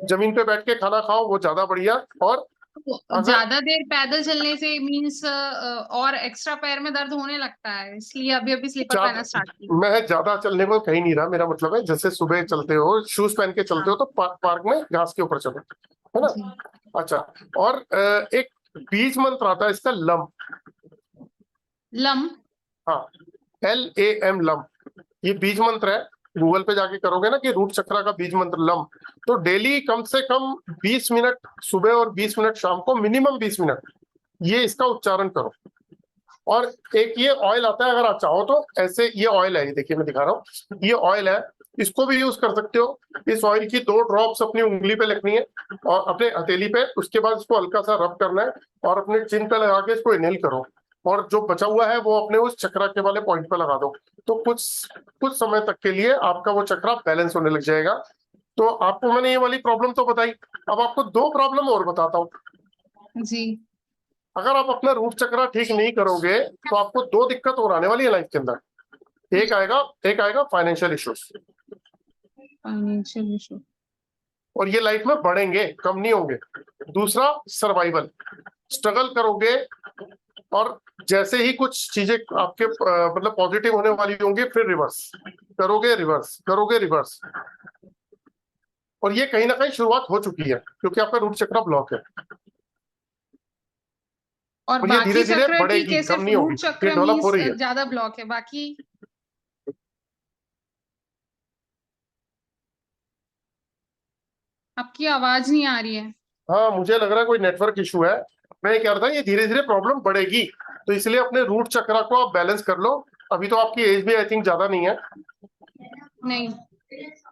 जमीन पे बैठ के खाना खाओ, वो ज्यादा बढ़िया। और अगर ज्यादा देर पैदल चलने से मीन्स और एक्स्ट्रा पैर में दर्द होने लगता है, इसलिए अभी अभी स्लीपर पहनना स्टार्ट की। मैं ज्यादा चलने को कहीं नहीं रहा, मेरा मतलब है जैसे सुबह चलते हो, शूज पहन के चलते हो, तो पार्क में घास के ऊपर चलो, है ना। जी। अच्छा, और एक बीज मंत्र आता है इसका, लम। लम। हाँ, LAM, लम, ये बीज मंत्र है। गूगल पे जाके करोगे ना कि रूट चक्र का बीज मंत्र लम, तो डेली कम से कम 20 मिनट सुबह और 20 मिनट शाम को, मिनिमम 20 मिनट ये इसका उच्चारण करो। और एक ये ऑयल आता है, अगर आप चाहो तो ऐसे, ये ऑयल है, ये देखिए मैं दिखा रहा हूँ, ये ऑयल है, इसको भी यूज कर सकते हो। इस ऑयल की 2 ड्रॉप्स अपनी उंगली पे लगनी है और अपने हथेली पे, उसके बाद इसको हल्का सा रब करना है और अपने चिन पे लगा के इसको इनहेल करो, और जो बचा हुआ है वो अपने उस चक्र के वाले पॉइंट पे लगा दो। तो कुछ समय तक के लिए आपका वो चक्र बैलेंस होने लग जाएगा। तो आपको मैंने ये वाली प्रॉब्लम तो बताई, अब आपको 2 प्रॉब्लम और बताता हूँ। जी। अगर आप अपना रूट चक्र ठीक नहीं करोगे तो आपको 2 दिक्कत और आने वाली है लाइफ के अंदर। एक आएगा फाइनेंशियल इश्यूज, फाइनेंशियल इशू। और ये लाइफ में बढ़ेंगे, कम नहीं होंगे। दूसरा, सर्वाइवल, स्ट्रगल करोगे, और जैसे ही कुछ चीजें आपके मतलब पॉजिटिव होने वाली होंगी, फिर रिवर्स करोगे, रिवर्स करोगे, रिवर्स। और ये कहीं ना कहीं शुरुआत हो चुकी है, क्योंकि आपका रूट चक्र ब्लॉक है, और और ये धीरे बाकी धीरे चक्र ठीक बढ़ेगी, है, कम सिर्फ नहीं होगी, रूट ये चक्र डेवलप हो मीन्स रही है। ज्यादा ब्लॉक है, बाकी आपकी आवाज नहीं आ रही है। हाँ, मुझे लग रहा है कोई नेटवर्क इशू है। मैं ये कह रहा था ये धीरे धीरे प्रॉब्लम बढ़ेगी, तो इसलिए अपने रूट चक्र को आप बैलेंस कर लो। अभी तो आपकी एज भी आई थिंक ज्यादा नहीं है। नहीं,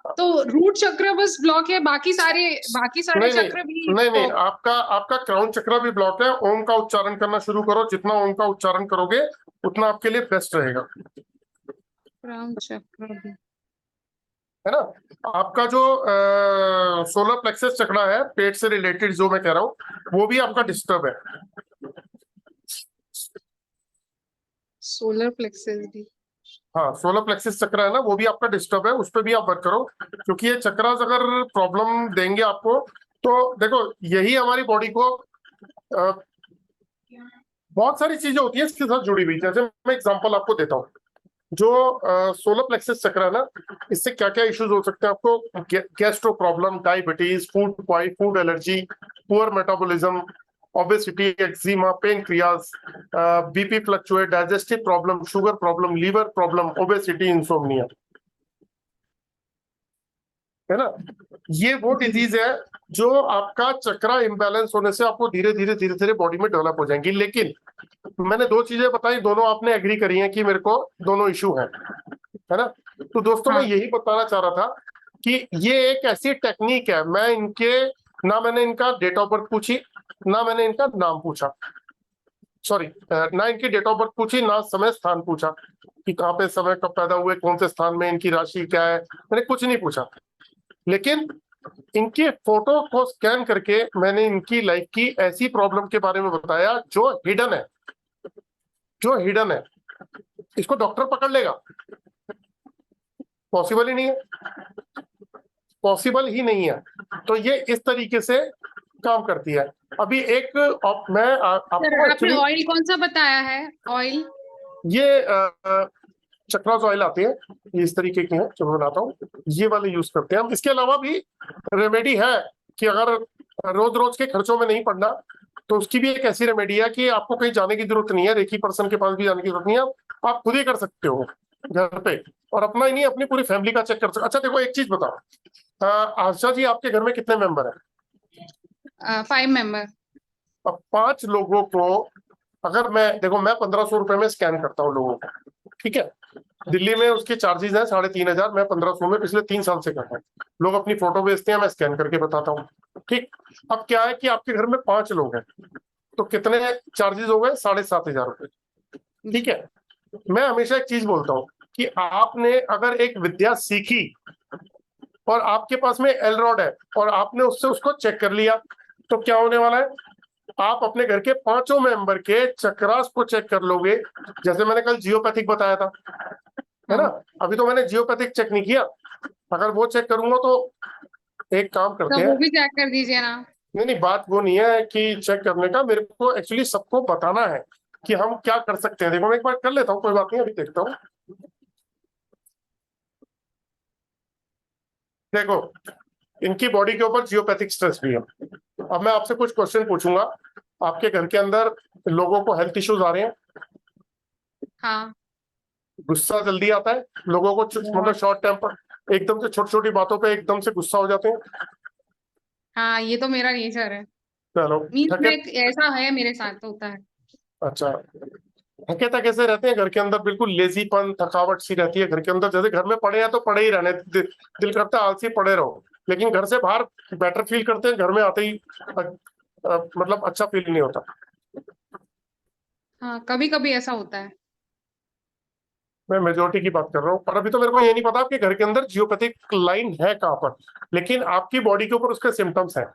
तो रूट चक्र बस ब्लॉक है, बाकी सारे नहीं नहीं चक्र भी नहीं नहीं, आपका आपका क्राउन चक्र भी ब्लॉक है। ओम का उच्चारण करना शुरू करो, जितना ओम का उच्चारण करोगे उतना आपके लिए बेस्ट रहेगा, क्राउन चक्र भी। है ना। आपका जो सोलर प्लेक्सस चक्र है, पेट से रिलेटेड जो मैं कह रहा हूँ, वो भी आपका डिस्टर्ब है। सोलर प्लेक्सस भी। हाँ, सोलर प्लेक्सिस चक्र है ना, वो भी आपका डिस्टर्ब है, उस पर भी आप वर्क करो, क्योंकि ये चक्रास अगर प्रॉब्लम देंगे आपको, तो देखो यही हमारी बॉडी को बहुत सारी चीजें होती है इसके साथ जुड़ी हुई। जैसे मैं एग्जांपल आपको देता हूँ, जो सोलर प्लेक्सिस चक्र है ना, इससे क्या क्या इश्यूज हो सकते हैं आपको, gastro problem, diabetes, food allergy, poor metabolism, obesity, eczema, pancreas, BP fluctuate, digestive problem, sugar problem, liver problem, obesity, insomnia, है ना। ये वो डिजीज है जो आपका चक्रा इम्बैलेंस होने से आपको धीरे धीरे बॉडी में डेवलप हो जाएंगी। लेकिन मैंने 2 चीजें बताई, दोनों आपने एग्री करी हैं कि मेरे को दोनों इशू हैं। है ना। तो दोस्तों मैं हाँ। यही बताना चाह रहा था कि ये एक ऐसी टेक्निक है, मैं इनके ना मैंने इनका डेट ऑफ बर्थ पूछी, ना मैंने इनका नाम पूछा, सॉरी ना इनकी डेट ऑफ बर्थ पूछी, ना समय स्थान पूछा कि कहाँ पे समय कब पैदा हुए, कौन से स्थान में, इनकी राशि क्या है, मैंने कुछ नहीं पूछा। लेकिन इनके फोटो को स्कैन करके मैंने इनकी लाइफ की ऐसी प्रॉब्लम के बारे में बताया जो हिडन है, जो हिडन है। इसको डॉक्टर पकड़ लेगा? पॉसिबल ही नहीं है, पॉसिबल ही नहीं है। तो ये इस तरीके से काम करती है। अभी एक मैं सर आपको आपने एक्चुअली ऑयल कौन सा बताया है? ऑयल? ये चक्रास ऑयल आते हैं, ये इस तरीके के हैं जो मैं बनाता हूँ, ये वाले यूज करते हैं हम। इसके अलावा भी रेमेडी है कि अगर रोज रोज के खर्चों में नहीं पड़ना तो उसकी भी एक ऐसी रेमेडी है कि आपको कहीं जाने की जरूरत नहीं है, रेकी पर्सन के पास भी जाने की जरूरत नहीं है, आप खुद ही कर सकते हो घर पे, और अपना ही नहीं अपनी पूरी फैमिली का चेक कर सकते। अच्छा देखो एक चीज बताओ, आशा जी आपके घर में कितने मेंबर हैं? 5 मेंबर। अब 5 लोगों को अगर मैं देखो, मैं 1500 रुपए में स्कैन करता हूँ लोगों को, ठीक है। दिल्ली में उसके चार्जेस हैं 3500, मैं 1500 में पिछले 3 साल से कर रहा हूँ। लोग अपनी फोटो भेजते हैं, मैं स्कैन करके बताता हूँ, ठीक। अब क्या है कि आपके घर में 5 लोग हैं, तो कितने चार्जेस हो गए? 7500 रुपए, ठीक है। मैं हमेशा एक चीज बोलता हूँ कि आपने अगर एक विद्या सीखी और आपके पास में एलरॉड है और आपने उससे उसको चेक कर लिया, तो क्या होने वाला है? आप अपने घर के 5 मेंबर के चक्रास को चेक कर लोगे, जैसे मैंने कल जियोपैथिक बताया था, है ना। हाँ। अभी तो मैंने जियोपैथिक चेक नहीं किया, अगर वो चेक करूंगा तो एक काम करते तो हैं। वो भी चेक कर दीजिए ना। नहीं नहीं, बात वो नहीं है कि चेक करने का, मेरे को एक्चुअली सबको बताना है कि हम क्या कर सकते हैं। देखो मैं एक बार कर लेता हूँ, कोई बात नहीं, अभी देखता हूँ। देखो इनकी बॉडी के ऊपर जियोपैथिक स्ट्रेस भी है। अब मैं आपसे कुछ क्वेश्चन पूछूंगा, आपके घर के अंदर लोगों को हेल्थ इश्यूज आ रहे हैं? हाँ। गुस्सा जल्दी आता है लोगों को, मतलब बहुत। शॉर्ट टेम्पर, एकदम से छोटी छोटी बातों पे एकदम से गुस्सा हो जाते हैं? हाँ, ये तो मेरा नेचर है। चलो मीन्स थके, मैं ऐसा है, मेरे साथ होता है। अच्छा थके थके से रहते हैं घर के अंदर, बिल्कुल लेजीपन थकावट सी रहती है घर के अंदर, जैसे घर में पड़े हैं तो पड़े ही रहने, दिल करता है आलसी पड़े रहो, लेकिन घर से बाहर बेटर फील करते हैं, घर में आते ही मतलब अच्छा फील नहीं होता। हाँ, कभी कभी ऐसा होता है। मैं मेजोरिटी की बात कर रहा हूँ, पर अभी तो मेरे को ये नहीं पता आपके घर के अंदर जियोपैथिक लाइन है कहाँ पर, लेकिन आपकी बॉडी के ऊपर उसके सिम्टम्स हैं।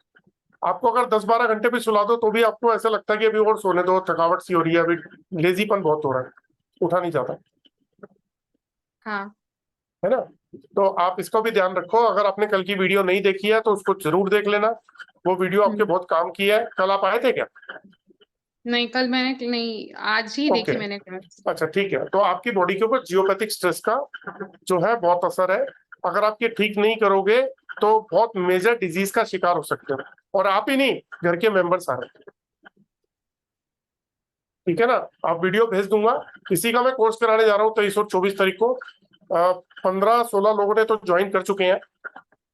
आपको अगर 10-12 घंटे भी सुला दो तो भी आपको ऐसा लगता है कि अभी और सोने दो, थकावट सी हो रही है, अभी लेजीपन बहुत हो रहा है, उठा नहीं जाता, हाँ। है ना। तो आप इसको भी ध्यान रखो, अगर आपने कल की वीडियो नहीं देखी है तो उसको जरूर देख लेना, वो वीडियो आपके बहुत काम की है। कल आप आए थे क्या? नहीं, कल मैंने नहीं, आज ही ओके, देखी मैंने क्लास। अच्छा ठीक है। तो आपकी बॉडी के ऊपर जियोपैथिक स्ट्रेस का जो है बहुत असर है, अगर आप ये ठीक नहीं करोगे तो बहुत मेजर डिजीज का शिकार हो सकते हो, और आप ही नहीं, घर के मेंबर सारे, ठीक है ना। आप वीडियो भेज दूंगा, इसी का मैं कोर्स कराने जा रहा हूँ 23 और 24 तारीख को। 15-16 लोगों ने तो ज्वाइन कर चुके हैं,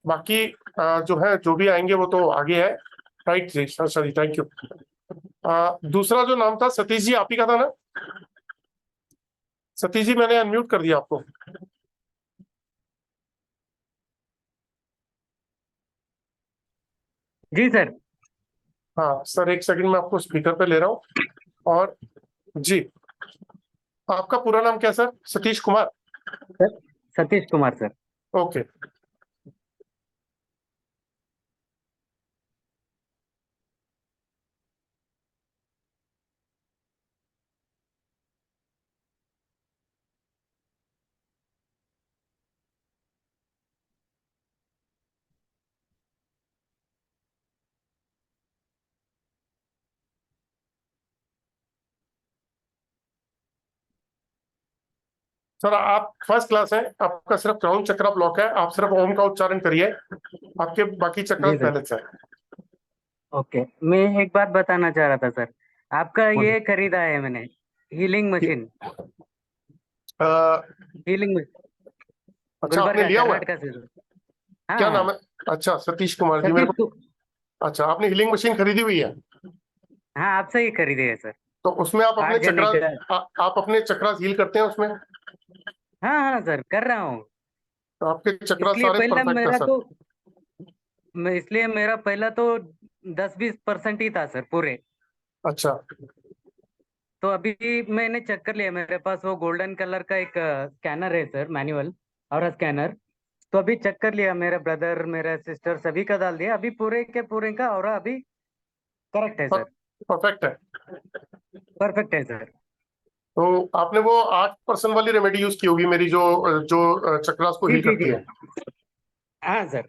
बाकी जो है जो भी आएंगे वो तो आगे है। राइट जी, अच्छा जी, थैंक यू। दूसरा जो नाम था सतीश जी, आप ही का था ना? सतीश जी मैंने अनम्यूट कर दिया आपको। जी सर। हाँ सर, एक सेकंड में आपको स्पीकर पे ले रहा हूँ। और जी, आपका पूरा नाम क्या sir? Satish Kumar? Sir Satish Kumar sir. Okay. Sir आप फर्स्ट क्लास हैं, आपका सिर्फ क्राउन चक्रा ब्लॉक है, आप सिर्फ ओम का उच्चारण करिए, आपके बाकी चक्रा जी सर। बैलेंस है। ओके, मैं एक बात बताना चाह रहा था सर। आपका बोलिए। ये खरीदा है मैंने, हीलिंग मशीन। अ, हीलिंग मशीन अच्छा आपने गुलबर्गा लिया हुआ है? कर्नाटका से सर। हाँ क्या नाम हाँ। है? अच्छा सतीश कुमार जी, मेरे सतीश को। कु- अच्छा, आपने हीलिंग मशीन खरीदी हुई है, हाँ, आपसे ही खरीदे है सर। तो उसमें आप अपने 8 जने चक्रा, का। आप अपने चक्रा हील करते हैं उसमें? हाँ हाँ सर, कर रहा हूँ। तो आपके चक्रा इसलिए सारे पहला परफेक्ट है मेरा सर। तो इसलिए मेरा पहला तो 10-20% ही था सर पूरे। अच्छा। तो अभी मैंने चेक कर लिया, मेरे पास वो गोल्डन कलर का एक स्कैनर है सर, मैनुअल और स्कैनर। तो अभी चेक कर लिया, मेरे ब्रदर मेरे सिस्टर सभी का डाल दिया, अभी पूरे के पूरे का और अभी करेक्ट है सर, परफेक्ट है। परफेक्ट है सर। तो आपने वो 8% वाली रेमेडी यूज की होगी मेरी, जो जो चक्रास को जी हील जी करती जी। है। हाँ सर।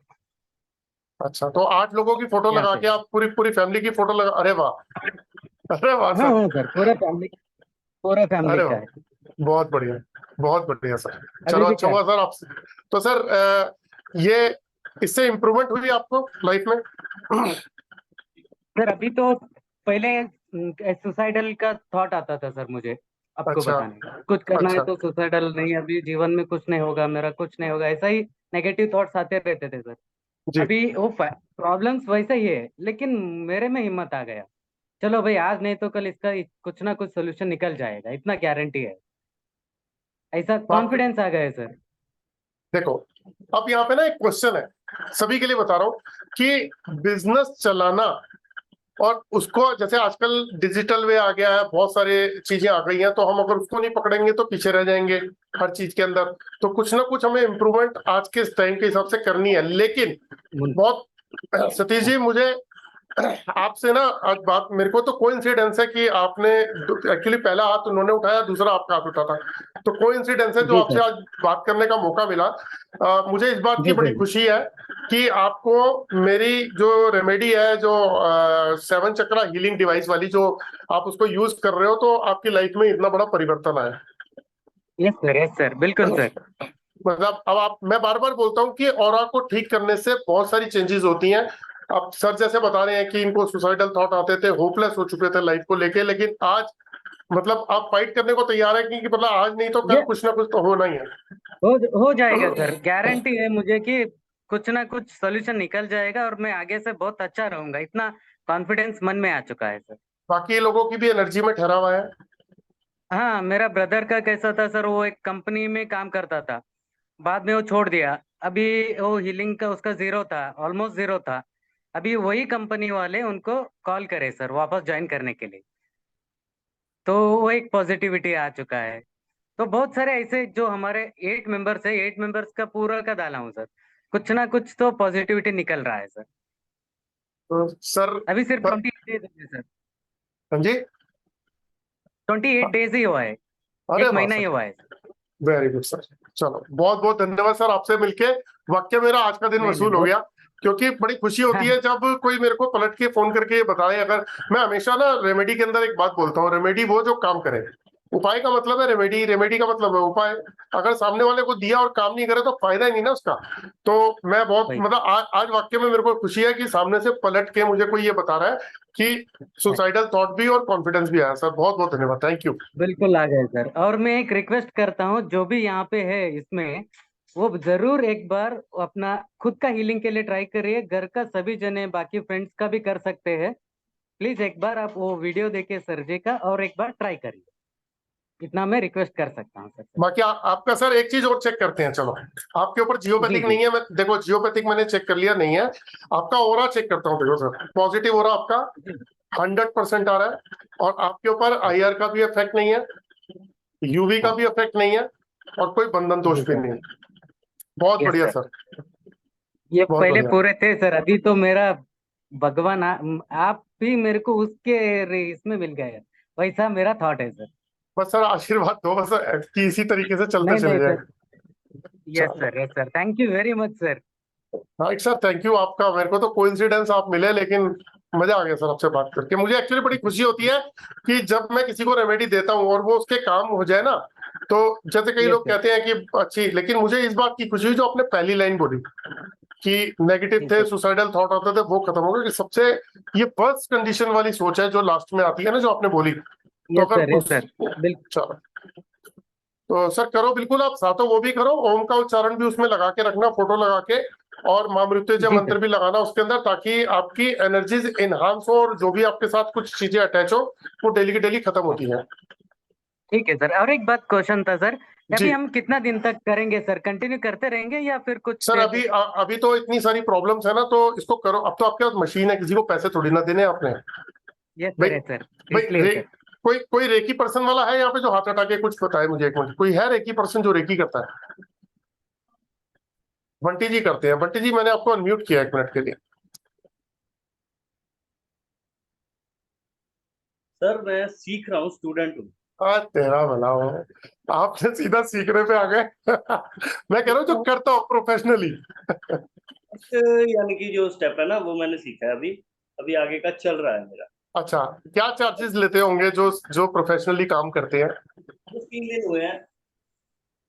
अच्छा, तो 8 लोगों की फोटो यहाँ लगा पे के आप पूरी पूरी फैमिली की फोटो लगा, अरे वाह, अरे वाह हाँ सर, हाँ सर, पूरा फैमिली अरे का वाह, है। बहुत बढ़िया, बहुत बढ़िया सर। अभी चलो भी अच्छा कर हुआ सर आपसे। तो सर ये इससे इम्प्रूवमेंट हुई आपको लाइफ में? सर, अभी तो पहले सुसाइडल का थॉट आता था सर मुझे, आपको अच्छा। बताने कुछ करना है अच्छा। तो सुसाइडल नहीं, अभी जीवन में कुछ नहीं होगा, मेरा कुछ नहीं होगा, ऐसा ही नेगेटिव थॉट्स आते रहते थे सर। जी। अभी वो प्रॉब्लम्स वैसा ही है, लेकिन मेरे में हिम्मत आ गया। चलो भाई, आज नहीं तो कल इसका कुछ ना कुछ सोल्यूशन निकल जाएगा, इतना गारंटी है, ऐसा बाकी कॉन्फिडेंस आ गया सर। देखो, अब यहाँ पे ना एक क्वेश्चन है, सभी के लिए बता रहा हूँ कि बिजनेस चलाना और उसको, जैसे आजकल डिजिटल वे आ गया है, बहुत सारी चीजें आ गई हैं, तो हम अगर उसको नहीं पकड़ेंगे तो पीछे रह जाएंगे हर चीज के अंदर। तो कुछ ना कुछ हमें इम्प्रूवमेंट आज के टाइम के हिसाब से करनी है। लेकिन बहुत सतीश जी, मुझे आपसे ना आज बात, मेरे को तो कोइंसिडेंस है कि आपने एक्चुअली पहला हाथ उन्होंने उठाया, दूसरा आपका हाथ उठा था, तो कोइंसिडेंस है जो जी आपसे सर। आज बात करने का मौका मिला। मुझे इस बात की जी बड़ी सर। खुशी है कि आपको मेरी जो रेमेडी है, जो 7 चक्रा हीलिंग डिवाइस वाली, जो आप उसको यूज कर रहे हो, तो आपकी लाइफ में इतना बड़ा परिवर्तन आया। यस सर, बिल्कुल सर। मतलब अब आप, मैं बार बार बोलता हूँ कि ऑरा को ठीक करने से बहुत सारी चेंजेस होती हैं। अब सर जैसे बता रहे हैं कि इनको सुसाइडल थॉट आते थे, होपलेस हो चुके थे लाइफ को लेके, लेकिन आज मतलब आप फाइट करने को तैयार है, क्योंकि मतलब आज नहीं तो कल ये कुछ ना कुछ तो होना ही है। हो हो जाएगा सर, गारंटी है मुझे कि कुछ ना कुछ सोल्यूशन निकल जाएगा और मैं आगे से बहुत अच्छा रहूंगा, इतना कॉन्फिडेंस मन में आ चुका है सर। बाकी लोगों की भी एनर्जी में ठहरा हुआ है। हाँ, मेरा ब्रदर का कैसा था सर, वो एक कंपनी में काम करता था, बाद में वो छोड़ दिया। अभी वो हीलिंग का उसका जीरो था, ऑलमोस्ट जीरो था। अभी वही कंपनी वाले उनको कॉल करे सर वापस ज्वाइन करने के लिए, तो वो एक पॉजिटिविटी आ चुका है। तो बहुत सारे ऐसे जो हमारे 8 मेंबर्स है, 8 मेंबर्स का पूरा का डाला हूँ सर, कुछ ना कुछ तो पॉजिटिविटी निकल रहा है सर। तो सर, अभी सिर्फ सर 28 डेज है सर, हाँ जी। 28 डेज ही हुआ है, अरे एक वाह महीना ही सर, हुआ है। Very good sir. चलो बहुत बहुत धन्यवाद सर, आपसे मिलके वाकई मेरा आज का दिन नहीं नहीं, वसूल हो बहुत गया। क्योंकि बड़ी खुशी होती है जब कोई मेरे को पलट के फोन करके ये बताए। अगर मैं हमेशा ना रेमेडी के अंदर एक बात बोलता हूँ, रेमेडी वो जो काम करे, उपाय का मतलब है रेमेडी, रेमेडी का मतलब है उपाय। अगर सामने वाले को दिया और काम नहीं करे तो फायदा ही नहीं ना उसका। तो मैं बहुत भाई, मतलब आज वाकई में मेरे को खुशी है कि सामने से पलट के मुझे कोई ये बता रहा है कि सुसाइडल थॉट भी और कॉन्फिडेंस भी आया। सर बहुत बहुत धन्यवाद, थैंक यू। बिल्कुल आ गए सर। और मैं एक रिक्वेस्ट करता हूँ, जो भी यहाँ पे है इसमें, वो जरूर एक बार अपना खुद का हीलिंग के लिए ट्राई करिए, घर का सभी जने बाकी फ्रेंड्स का भी कर सकते हैं। प्लीज एक बार आप वो वीडियो देखे सर जी का और एक बार ट्राई करिए, इतना मैं रिक्वेस्ट कर सकता हूँ सर। बाकी आपका सर एक चीज और चेक करते हैं, चलो। आपके ऊपर जी जियोपैथिक जी। नहीं है, मैं देखो जियोपैथिक मैंने चेक कर लिया, नहीं है। आपका ओरा चेक करता हूँ, देखो सर, पॉजिटिव ओरा आपका जी 100% आ रहा है। और आपके ऊपर आईआर का भी इफेक्ट नहीं है, यूवी का हाँ। भी इफेक्ट नहीं है, और कोई बंधन दोष जी भी सर। नहीं है। बहुत यस बढ़िया सर, सर, ये बहुत पहले बढ़िया। पूरे थे सर, अभी तो मेरा भगवान आप भी मेरे को उसके इसमें मिल गए, वैसा मेरा थॉट है सर। बस सर आशीर्वाद दो बस, कि इसी तरीके से चलते नहीं चले नहीं जाए। सर। यस चलो, sir, yes sir, thank you very much sir. हाँ सर, थैंक यू आपका। मेरे को तो कोइंसिडेंस आप मिले, लेकिन मजा आ गया सर आपसे बात करके। मुझे एक्चुअली बड़ी खुशी होती है कि जब मैं किसी को रेमेडी देता हूँ और वो उसके काम हो जाए ना, तो जैसे कई यस लोग सर। कहते हैं कि अच्छी, लेकिन मुझे इस बात की खुशी हुई जो आपने पहली लाइन बोली कि नेगेटिव जी थे, सर। सुसाइडल थॉट आते थे, वो खत्म हो गए। कि सबसे ये फर्स्ट कंडीशन वाली सोच है जो लास्ट में आती है ना, जो आपने बोली, तो यस अगर सर, यस उस, सर, बिल्कुल। चलो, तो सर करो बिल्कुल, आप साथों वो भी करो, ओम का उच्चारण भी उसमें लगा के रखना, फोटो लगा के, और मां मृत्युंजय जी मंत्र सर। भी लगाना उसके अंदर, ताकि आपकी एनर्जीज इनहांस हो और जो भी आपके साथ कुछ चीजें अटैच हो वो डेली की डेली खत्म हाँ, होती है। ठीक है सर। और एक बात क्वेश्चन था सर, अभी जी हम कितना दिन तक करेंगे सर, कंटिन्यू करते रहेंगे या फिर कुछ सर, अभी अभी तो इतनी सारी प्रॉब्लम्स है ना, तो इसको करो। अब तो आपके पास मशीन है, किसी को पैसे थोड़ी ना देने हैं आपने। यस भाई सर, यस सर, भाई इसलिए सर। कोई कोई रेकी पर्सन वाला है यहाँ पे जो हाथ हटा के कुछ बताए मुझे? एक मिनट, कोई है रेकी पर्सन जो रेकी करता है? बंटी जी करते हैं। बंटी जी, मैंने आपको अनम्यूट किया 1 मिनट के लिए। सर मैं सीख रहा हूँ, स्टूडेंट हूँ। आज तेरा भला हो, आपने सीधा सीखने पे आ गए। मैं कह रहा हूँ जो करता हूँ प्रोफेशनली। यानी कि जो स्टेप है ना वो मैंने सीखा है, अभी अभी आगे का चल रहा है मेरा। अच्छा, क्या चार्जेस लेते होंगे जो जो प्रोफेशनली काम करते हैं? तो 3 दिन हुए हैं,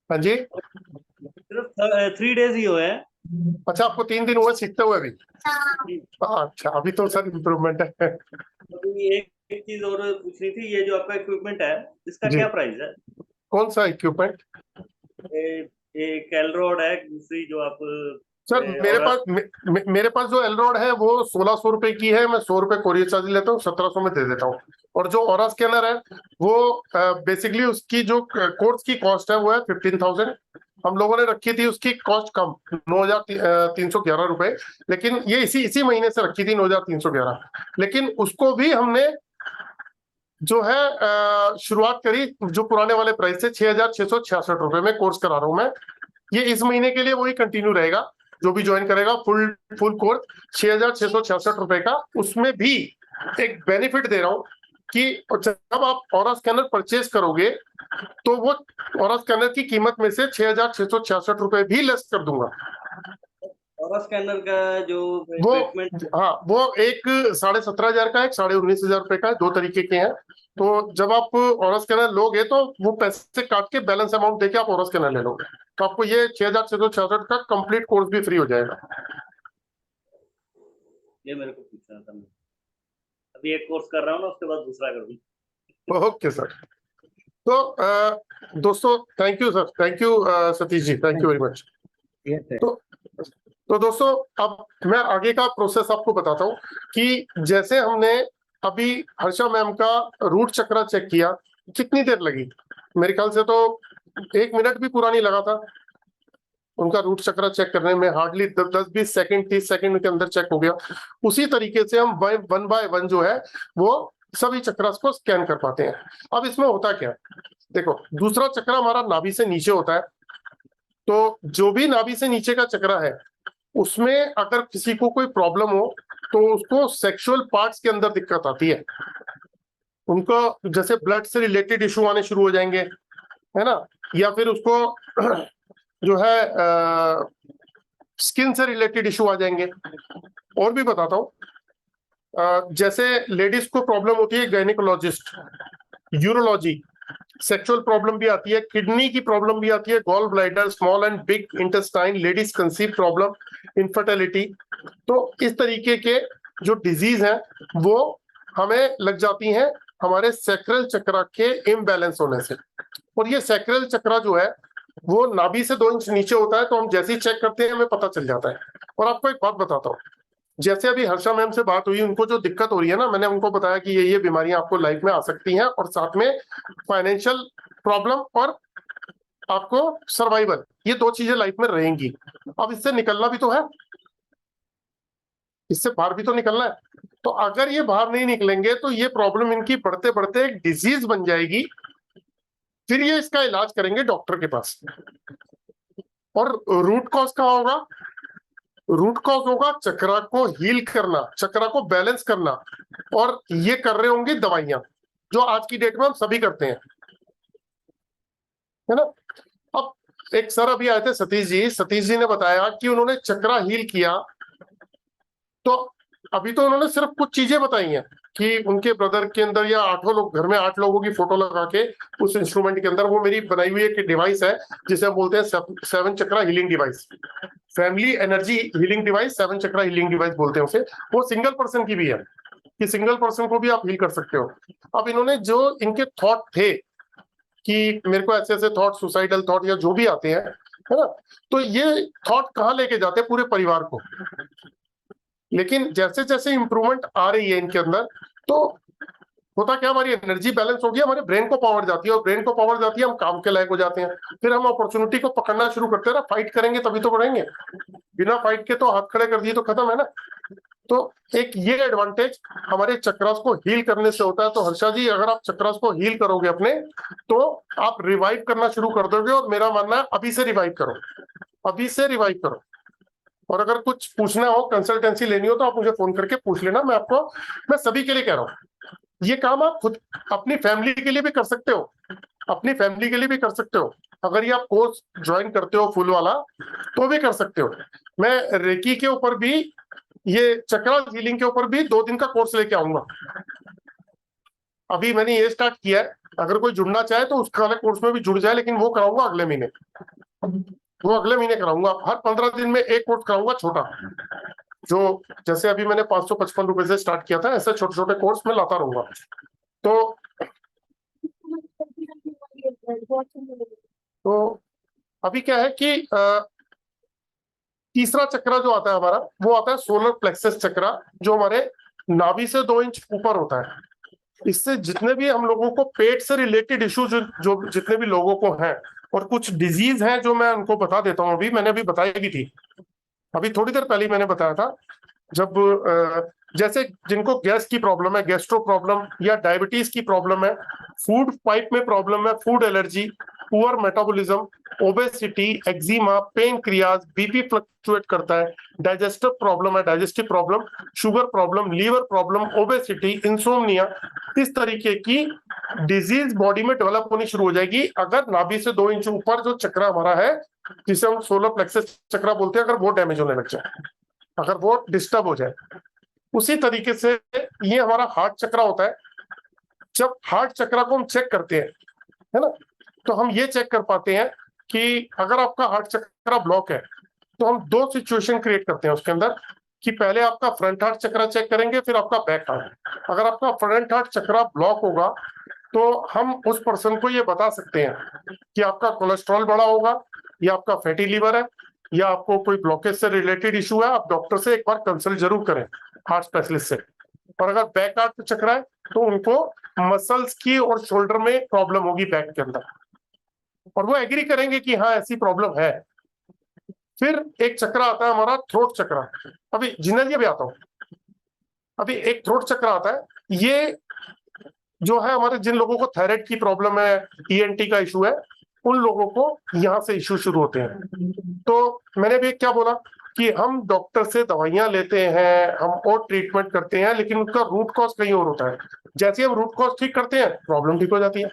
हाँ जी। सिर्फ 3 डेज ही हुए हैं। अच्छा, आपको 3 दिन हुए सीखते हुए अभी? अच्छा, अभी तो सर इम्प्रूवमेंट है। अभी एक चीज और पूछनी थी, ये जो आपका इक्विपमेंट है इसका जी। क्या प्राइस है? कौन सा इक्विपमेंट? एक एलरोड है, दूसरी जो आप सर मेरे पास जो एलरोड है वो 1600 रुपए की है। मैं 100 रुपए कोरियर चार्ज लेता हूँ, 1700 में दे देता हूँ। और जो ऑरा स्कैनर है वो बेसिकली उसकी जो कोर्स की कॉस्ट है वो है 15,000। हम लोगों ने रखी थी उसकी कॉस्ट कम, 9,311 रुपए, लेकिन ये इसी महीने से रखी थी 9,311। लेकिन उसको भी हमने जो है शुरुआत करी जो पुराने वाले प्राइस से 6,666 रुपए में कोर्स करा रहा हूं मैं। ये इस महीने के लिए वही कंटिन्यू रहेगा। जो भी ज्वाइन करेगा फुल कोर्स 6,666 रुपए का। उसमें भी एक बेनिफिट दे रहा हूं कि जब आप ऑरा स्कैनर परचेज करोगे तो वो ऑरा स्कैनर की कीमत में से 6,666 रुपए भी लेस कर दूंगा। और स्कैनर का जो वो इक्विपमेंट, हाँ, वो एक 17,500 का है, एक 19,500 रुपए का है। 2 तरीके के हैं। तो जब आप ऑरा स्कैनर लोगे तो वो पैसे काट के बैलेंस अमाउंट देके आप ऑरा स्कैनर ले लोगे, तो आपको ये 6,666 का कंप्लीट कोर्स भी फ्री हो जाएगा। ये मेरे को पूछना था। मैं अभी एक कोर्स कर रहा हूँ ना, उसके बाद दूसरा करूँ। Okay sir. तो दोस्तों, thank you sir, thank you Satish ji, thank you very much. Yes sir. तो दोस्तों, अब मैं आगे का प्रोसेस आपको बताता हूँ कि जैसे हमने अभी हर्षा मैम का रूट चक्रा चेक किया, कितनी देर लगी? मेरे ख्याल से तो 1 मिनट भी पूरा नहीं लगा था उनका रूट चक्रा चेक करने में। हार्डली 10-20 सेकंड 30 सेकंड के अंदर चेक हो गया। उसी तरीके से हम 1 बाय 1 जो है वो सभी चक्रास को स्कैन कर पाते हैं। अब इसमें होता क्या है, देखो, दूसरा चक्रा हमारा नाभि से नीचे होता है। तो जो भी नाभि से नीचे का चक्रा है उसमें अगर किसी को कोई प्रॉब्लम हो तो उसको सेक्सुअल पार्ट्स के अंदर दिक्कत आती है। उनको जैसे ब्लड से रिलेटेड इशू आने शुरू हो जाएंगे, है ना, या फिर उसको जो है स्किन से रिलेटेड इशू आ जाएंगे। और भी बताता हूँ, जैसे लेडीज को प्रॉब्लम होती है गायनिकोलॉजिस्ट, यूरोलॉजी, सेक्सुअल प्रॉब्लम भी आती है, किडनी की प्रॉब्लम भी आती है, gall bladder, small and big intestine, ladies conceive problem, infertility. तो इस तरीके के जो डिजीज हैं वो हमें लग जाती हैं हमारे सैक्रल चक्रा के इम्बैलेंस होने से। और ये सैक्रल चक्रा जो है वो नाभि से 2 इंच नीचे होता है, तो हम जैसे ही चेक करते हैं हमें पता चल जाता है। और आपको एक बात बताता हूँ, जैसे अभी हर्षा मैम से बात हुई, उनको जो दिक्कत हो रही है ना, मैंने उनको बताया कि ये बीमारियां आपको लाइफ में आ सकती हैं, और साथ में फाइनेंशियल प्रॉब्लम और आपको सर्वाइवल, ये 2 चीजें लाइफ में रहेंगी। अब इससे निकलना भी तो है, इससे बाहर भी तो निकलना है। तो अगर ये बाहर नहीं निकलेंगे तो ये प्रॉब्लम इनकी बढ़ते बढ़ते एक डिजीज बन जाएगी। फिर ये इसका इलाज करेंगे डॉक्टर के पास। और रूट कॉज कहाँ होगा? रूट कॉज होगा चक्रा को हील करना, चक्रा को बैलेंस करना। और ये कर रहे होंगे दवाइयां, जो आज की डेट में हम सभी करते हैं, है ना। अब एक सर अभी आए थे, सतीश जी ने बताया कि उन्होंने चक्रा हील किया। तो अभी तो उन्होंने सिर्फ कुछ चीजें बताई हैं कि उनके ब्रदर के अंदर, या 8 लोग, घर में 8 लोगों की फोटो लगा के उस इंस्ट्रूमेंट के अंदर, वो मेरी बनाई हुई एक डिवाइस है जिसे हम बोलते हैं 7 chakra healing device, family energy healing device, 7 chakra healing device बोलते हैं उसे। वो सिंगल पर्सन की भी है कि सिंगल पर्सन को भी आप हील कर सकते हो। अब इन्होंने जो इनके थॉट थे कि मेरे को ऐसे ऐसे थॉट, सुसाइडल थॉट या जो भी आते हैं, है ना, तो ये थॉट कहाँ लेके जाते हैं? पूरे परिवार को। लेकिन जैसे जैसे इंप्रूवमेंट आ रही है इनके अंदर, तो होता क्या, हमारी एनर्जी बैलेंस होगी, हमारे ब्रेन को पावर जाती है, और ब्रेन को पावर जाती है, हम काम के लायक हो जाते हैं, फिर हम अपॉर्चुनिटी को पकड़ना शुरू करते हैं ना, फाइट करेंगे तभी तो बढ़ेंगे, बिना फाइट के तो हाथ खड़े कर दिए तो खत्म है ना। तो एक ये एडवांटेज हमारे चक्रास को हील करने से होता है। तो हर्षा जी, अगर आप चक्रास को हील करोगे अपने, तो आप रिवाइव करना शुरू कर दोगे, और मेरा मानना है अभी से रिवाइव करो, अभी से रिवाइव करो। और अगर कुछ पूछना हो, कंसल्टेंसी लेनी हो, तो आप मुझे फोन करके पूछ लेना। मैं सभी के लिए कह रहा हूँ, ये काम आप खुद अपनी फैमिली के लिए भी कर सकते हो, अपनी फैमिली के लिए भी कर सकते हो। अगर ये आप कोर्स ज्वाइन करते हो फुल वाला, तो भी कर सकते हो। मैं रेकी के ऊपर भी, ये चक्रा हीलिंग के ऊपर भी 2 दिन का कोर्स लेके आऊंगा। अभी मैंने ये स्टार्ट किया है, अगर कोई जुड़ना चाहे तो उस वाले कोर्स में भी जुड़ जाए, लेकिन वो कराऊंगा अगले महीने, वो अगले महीने कराऊंगा। हर 15 दिन में एक कोर्स कराऊंगा छोटा, जो जैसे अभी मैंने 555 रुपए से स्टार्ट किया था, ऐसे छोटे छोटे कोर्स में लाता रहूंगा। तो अभी क्या है कि तीसरा चक्रा जो आता है हमारा, वो आता है सोलर प्लेक्सस चक्रा, जो हमारे नाभि से 2 इंच ऊपर होता है। इससे जितने भी हम लोगों को पेट से रिलेटेड इश्यूज जो जितने भी लोगों को हैं, और कुछ डिजीज हैं जो मैं उनको बता देता हूँ, अभी मैंने अभी बताई भी थी, अभी थोड़ी देर पहले मैंने बताया था। जब जैसे जिनको गैस की प्रॉब्लम है, गैस्ट्रो प्रॉब्लम, या डायबिटीज की प्रॉब्लम है, फूड पाइप में प्रॉब्लम है, food allergy, poor metabolism, obesity, eczema, pancreas, BP fluctuate करता है, डाइजेस्टिव प्रॉब्लम है, digestive problem, sugar problem, liver problem, obesity, insomnia, इस तरीके की डिजीज बॉडी में डेवलप होनी शुरू हो जाएगी अगर नाभि से 2 इंच ऊपर जो चक्रा हमारा है, जिसे हम सोलर प्लेक्सस चक्रा बोलते हैं, अगर वो डैमेज होने लग जाए, अगर वो डिस्टर्ब हो जाए। उसी तरीके से ये हमारा हार्ट चक्रा होता है। जब हार्ट चक्रा को हम चेक करते हैं, है ना, तो हम ये चेक कर पाते हैं कि अगर आपका हार्ट चक्रा ब्लॉक है, तो हम 2 सिचुएशन क्रिएट करते हैं उसके अंदर, कि पहले आपका फ्रंट हार्ट चक्रा चेक करेंगे, फिर आपका बैक हार्ट। अगर आपका फ्रंट हार्ट चक्रा ब्लॉक होगा, तो हम उस पर्सन को ये बता सकते हैं कि आपका कोलेस्ट्रॉल बढ़ा होगा, या आपका फैटी लीवर है, या आपको कोई ब्लॉकेज से रिलेटेड इशू है। आप डॉक्टर से एक बार कंसल्ट जरूर करें, हार्ट स्पेशलिस्ट से। और अगर बैक हार्ट चक्रा है, तो उनको मसल्स की और शोल्डर में प्रॉब्लम होगी, बैक के अंदर, और वो एग्री करेंगे कि हाँ ऐसी प्रॉब्लम है। फिर एक चक्रा आता है हमारा थ्रोट चक्रा। अभी जिन्हें भी आता हूँ, अभी एक थ्रोट चक्रा आता है। ये जो है हमारे जिन लोगों को थायराइड की प्रॉब्लम है, ईएनटी का इशू है, उन लोगों को यहाँ से इशू शुरू होते हैं। तो मैंने भी क्या बोला कि हम डॉक्टर से दवाइयां लेते हैं, हम और ट्रीटमेंट करते हैं, लेकिन उसका रूट कॉज कहीं और होता है। जैसे हम रूट कॉज ठीक करते हैं, प्रॉब्लम ठीक हो जाती है।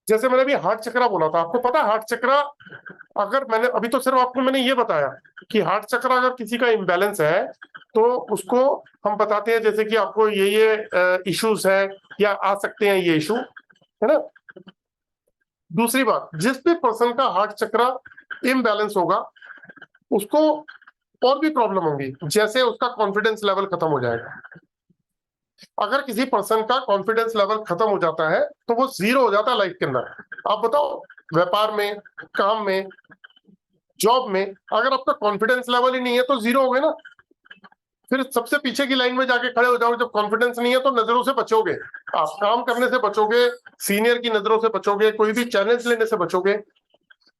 जैसे मैंने अभी हार्ट चक्रा बोला था, आपको पता है हार्ट चक्रा, अगर मैंने अभी तो सिर्फ आपको मैंने ये बताया कि हार्ट चक्रा अगर किसी का इम्बैलेंस है, तो उसको हम बताते हैं जैसे कि आपको ये इश्यूज है, या आ सकते हैं ये इशू, है ना। दूसरी बात, जिस भी पर्सन का हार्ट चक्रा इम्बैलेंस होगा, उसको और भी प्रॉब्लम होगी। जैसे उसका कॉन्फिडेंस लेवल खत्म हो जाएगा। अगर किसी पर्सन का कॉन्फिडेंस लेवल खत्म हो जाता है, तो वो जीरो हो जाता है लाइफ के अंदर। आप बताओ, व्यापार में, काम में, जॉब में, अगर आपका कॉन्फिडेंस लेवल ही नहीं है, तो जीरो हो गए ना। फिर सबसे पीछे की लाइन में जाके खड़े हो जाओगे। जब कॉन्फिडेंस नहीं है, तो नजरों से बचोगे, आप काम करने से बचोगे, सीनियर की नजरों से बचोगे, कोई भी चैलेंज लेने से बचोगे।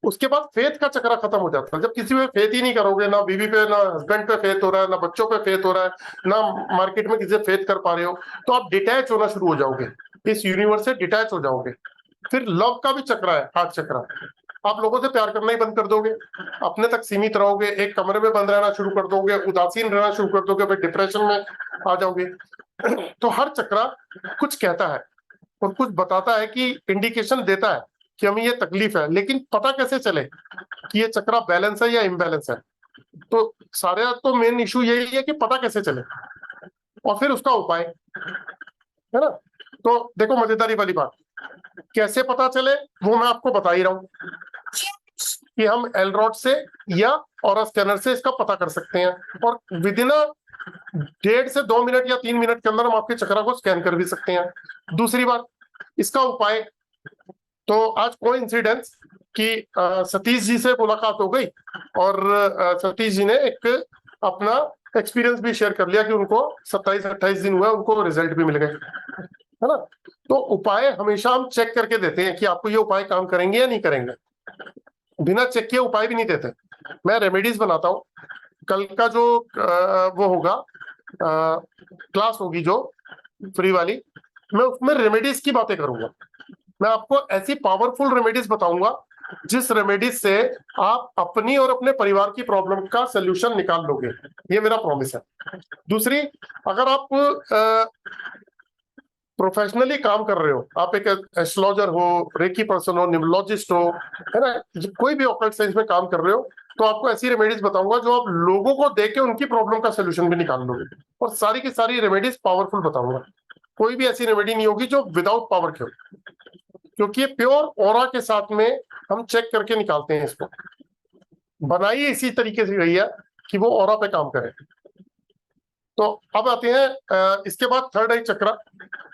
उसके बाद फेथ का चक्रा खत्म हो जाता है। जब किसी पे फेथ ही नहीं करोगे, ना बीवी पे, ना हस्बैंड पे फेथ हो रहा है, ना बच्चों पे फेथ हो रहा है, ना मार्केट में किसी से फेथ कर पा रहे हो, तो आप डिटैच होना शुरू हो जाओगे, इस यूनिवर्स से डिटैच हो जाओगे। फिर लव का भी चक्रा है, हार्ट चक्रा। आप लोगों से प्यार करना ही बंद कर दोगे, अपने तक सीमित रहोगे, एक कमरे में बंद रहना शुरू कर दोगे, उदासीन रहना शुरू कर दोगे, फिर डिप्रेशन में आ जाओगे। तो हर चक्रा कुछ कहता है और कुछ बताता है, कि इंडिकेशन देता है कि हमें ये तकलीफ है, लेकिन पता कैसे चले कि ये चक्रा बैलेंस है या इम्बैलेंस है। तो सारे तो मेन इशू यही है कि पता कैसे चले, और फिर उसका उपाय, है ना। तो देखो, मजेदारी वाली बात, कैसे पता चले वो मैं आपको बता ही रहा हूं, कि हम एलरॉड से या ऑरा स्कैनर से इसका पता कर सकते हैं, और विद इन 1.5 से 2 मिनट या 3 मिनट के अंदर हम आपके चक्रा को स्कैन कर भी सकते हैं। दूसरी बात, इसका उपाय, तो आज कोइंसिडेंस कि सतीश जी से मुलाकात हो गई, और सतीश जी ने एक अपना एक्सपीरियंस भी शेयर कर लिया कि उनको 27-28 दिन हुआ, उनको रिजल्ट भी मिल गए, है ना। तो उपाय हमेशा हम चेक करके देते हैं कि आपको ये उपाय काम करेंगे या नहीं करेंगे, बिना चेक किए उपाय भी नहीं देते। मैं रेमेडीज बनाता हूँ। कल का जो वो होगा क्लास होगी जो फ्री वाली, मैं उसमें रेमेडीज की बातें करूंगा। मैं आपको ऐसी पावरफुल रेमेडीज बताऊंगा जिस रेमेडीज से आप अपनी और अपने परिवार की प्रॉब्लम का सोल्यूशन निकाल लोगे, ये मेरा प्रॉमिस है। दूसरी, अगर आप प्रोफेशनली काम कर रहे हो, आप एक एस्ट्रोलॉजर हो, रेकी पर्सन हो, न्यूमरोलॉजिस्ट हो, है ना, कोई भी ऑकल्ट साइंस में काम कर रहे हो, तो आपको ऐसी रेमेडीज बताऊंगा जो आप लोगों को देख के उनकी प्रॉब्लम का सोल्यूशन भी निकाल लोगे। और सारी की सारी रेमेडीज पावरफुल बताऊंगा। कोई भी ऐसी रेमेडी नहीं होगी जो विदाउट पावर की हो, क्योंकि ये प्योर ऑरा के साथ में हम चेक करके निकालते हैं इसको। बनाई इसी तरीके से गई है कि वो ऑरा पे काम करे। तो अब आते हैं इसके बाद थर्ड आई चक्रा।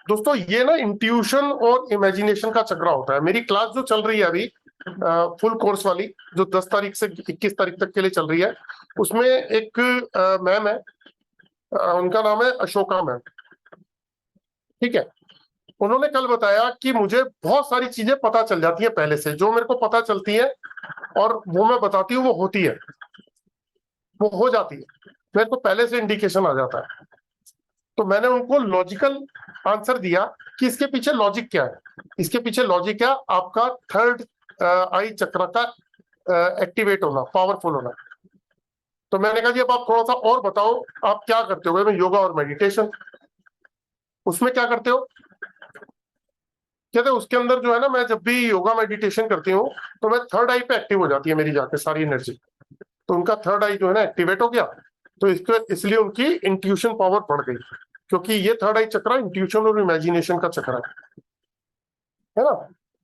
दोस्तों ये ना इंट्यूशन और इमेजिनेशन का चक्रा होता है। मेरी क्लास जो चल रही है अभी फुल कोर्स वाली, जो 10 तारीख से 21 तारीख तक के लिए चल रही है, उसमें एक मैम है, उनका नाम है अशोका मैम, ठीक है। उन्होंने कल बताया कि मुझे बहुत सारी चीजें पता चल जाती है पहले से, जो मेरे को पता चलती है और वो मैं बताती हूँ वो होती है, वो हो जाती है, मेरे को पहले से इंडिकेशन आ जाता है। तो मैंने उनको लॉजिकल आंसर दिया कि इसके पीछे लॉजिक क्या है। इसके पीछे लॉजिक क्या, आपका थर्ड आई चक्र का एक्टिवेट होना, पावरफुल होना। तो मैंने कहा जी अब आप थोड़ा सा और बताओ आप क्या करते हो। मैं योगा और मेडिटेशन। उसमें क्या करते हो, कहते उसके अंदर जो है ना, मैं जब भी योगा मेडिटेशन करती हूँ तो मैं थर्ड आई पे एक्टिव हो जाती है मेरी जाके सारी एनर्जी। तो उनका थर्ड आई जो है ना एक्टिवेट हो गया, तो इसको इसलिए उनकी इंट्यूशन पावर बढ़ गई, क्योंकि ये थर्ड आई चक्र इंट्यूशन और इमेजिनेशन का चक्र है ना।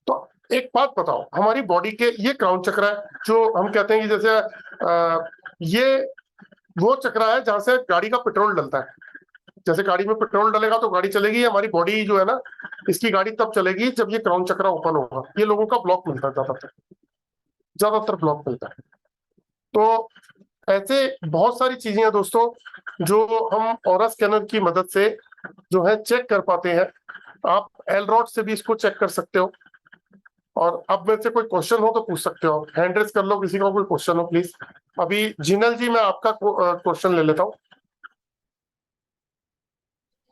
तो एक बात बताओ, हमारी बॉडी के ये क्राउन चक्र है जो हम कहते हैं कि जैसे ये वो चक्र है जहां से गाड़ी का पेट्रोल डलता है। जैसे गाड़ी में पेट्रोल डलेगा तो गाड़ी चलेगी, हमारी बॉडी जो है ना, इसकी गाड़ी तब चलेगी जब ये क्राउन चक्र ओपन होगा। ये लोगों का ब्लॉक मिलता है, ज्यादातर ब्लॉक मिलता है। तो ऐसे बहुत सारी चीजें हैं दोस्तों जो हम ऑरा स्कैनर की मदद से जो है चेक कर पाते हैं। आप एलरॉड से भी इसको चेक कर सकते हो। और अब मेरे से कोई क्वेश्चन हो तो पूछ सकते हो, हैंड रेज कर लो किसी का कोई क्वेश्चन हो प्लीज। अभी जिनल जी मैं आपका क्वेश्चन ले लेता हूँ।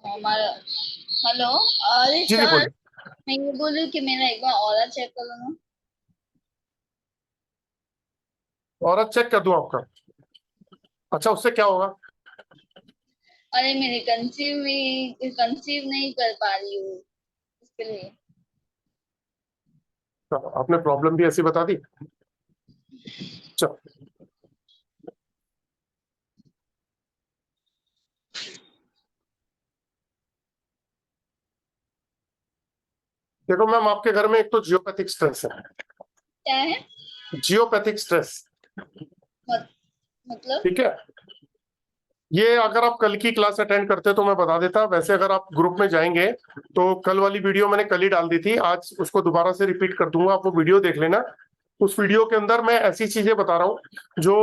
हमारा हेलो, अरे जी सर बोलिए। मैं ये बोल रही हूँ कि मेरा एक बार ऑरा चेक कर लो ना। और चेक कर दूं आपका? अच्छा, उससे क्या होगा? अरे मेरे कंसीव नहीं कर पा रही हूँ, इसके लिए। तो आपने प्रॉब्लम भी ऐसी बता दी। चलो देखो मैम, आपके घर में एक तो जियोपैथिक स्ट्रेस है। क्या है? जियोपैथिक स्ट्रेस, मतलब? ठीक है। ये अगर आप कल की क्लास अटेंड करते तो मैं बता देता, वैसे अगर आप ग्रुप में जाएंगे तो कल वाली वीडियो मैंने कल ही डाल दी थी, आज उसको दोबारा से रिपीट कर दूंगा, आप वो वीडियो देख लेना। उस वीडियो के अंदर मैं ऐसी चीजें बता रहा हूँ जो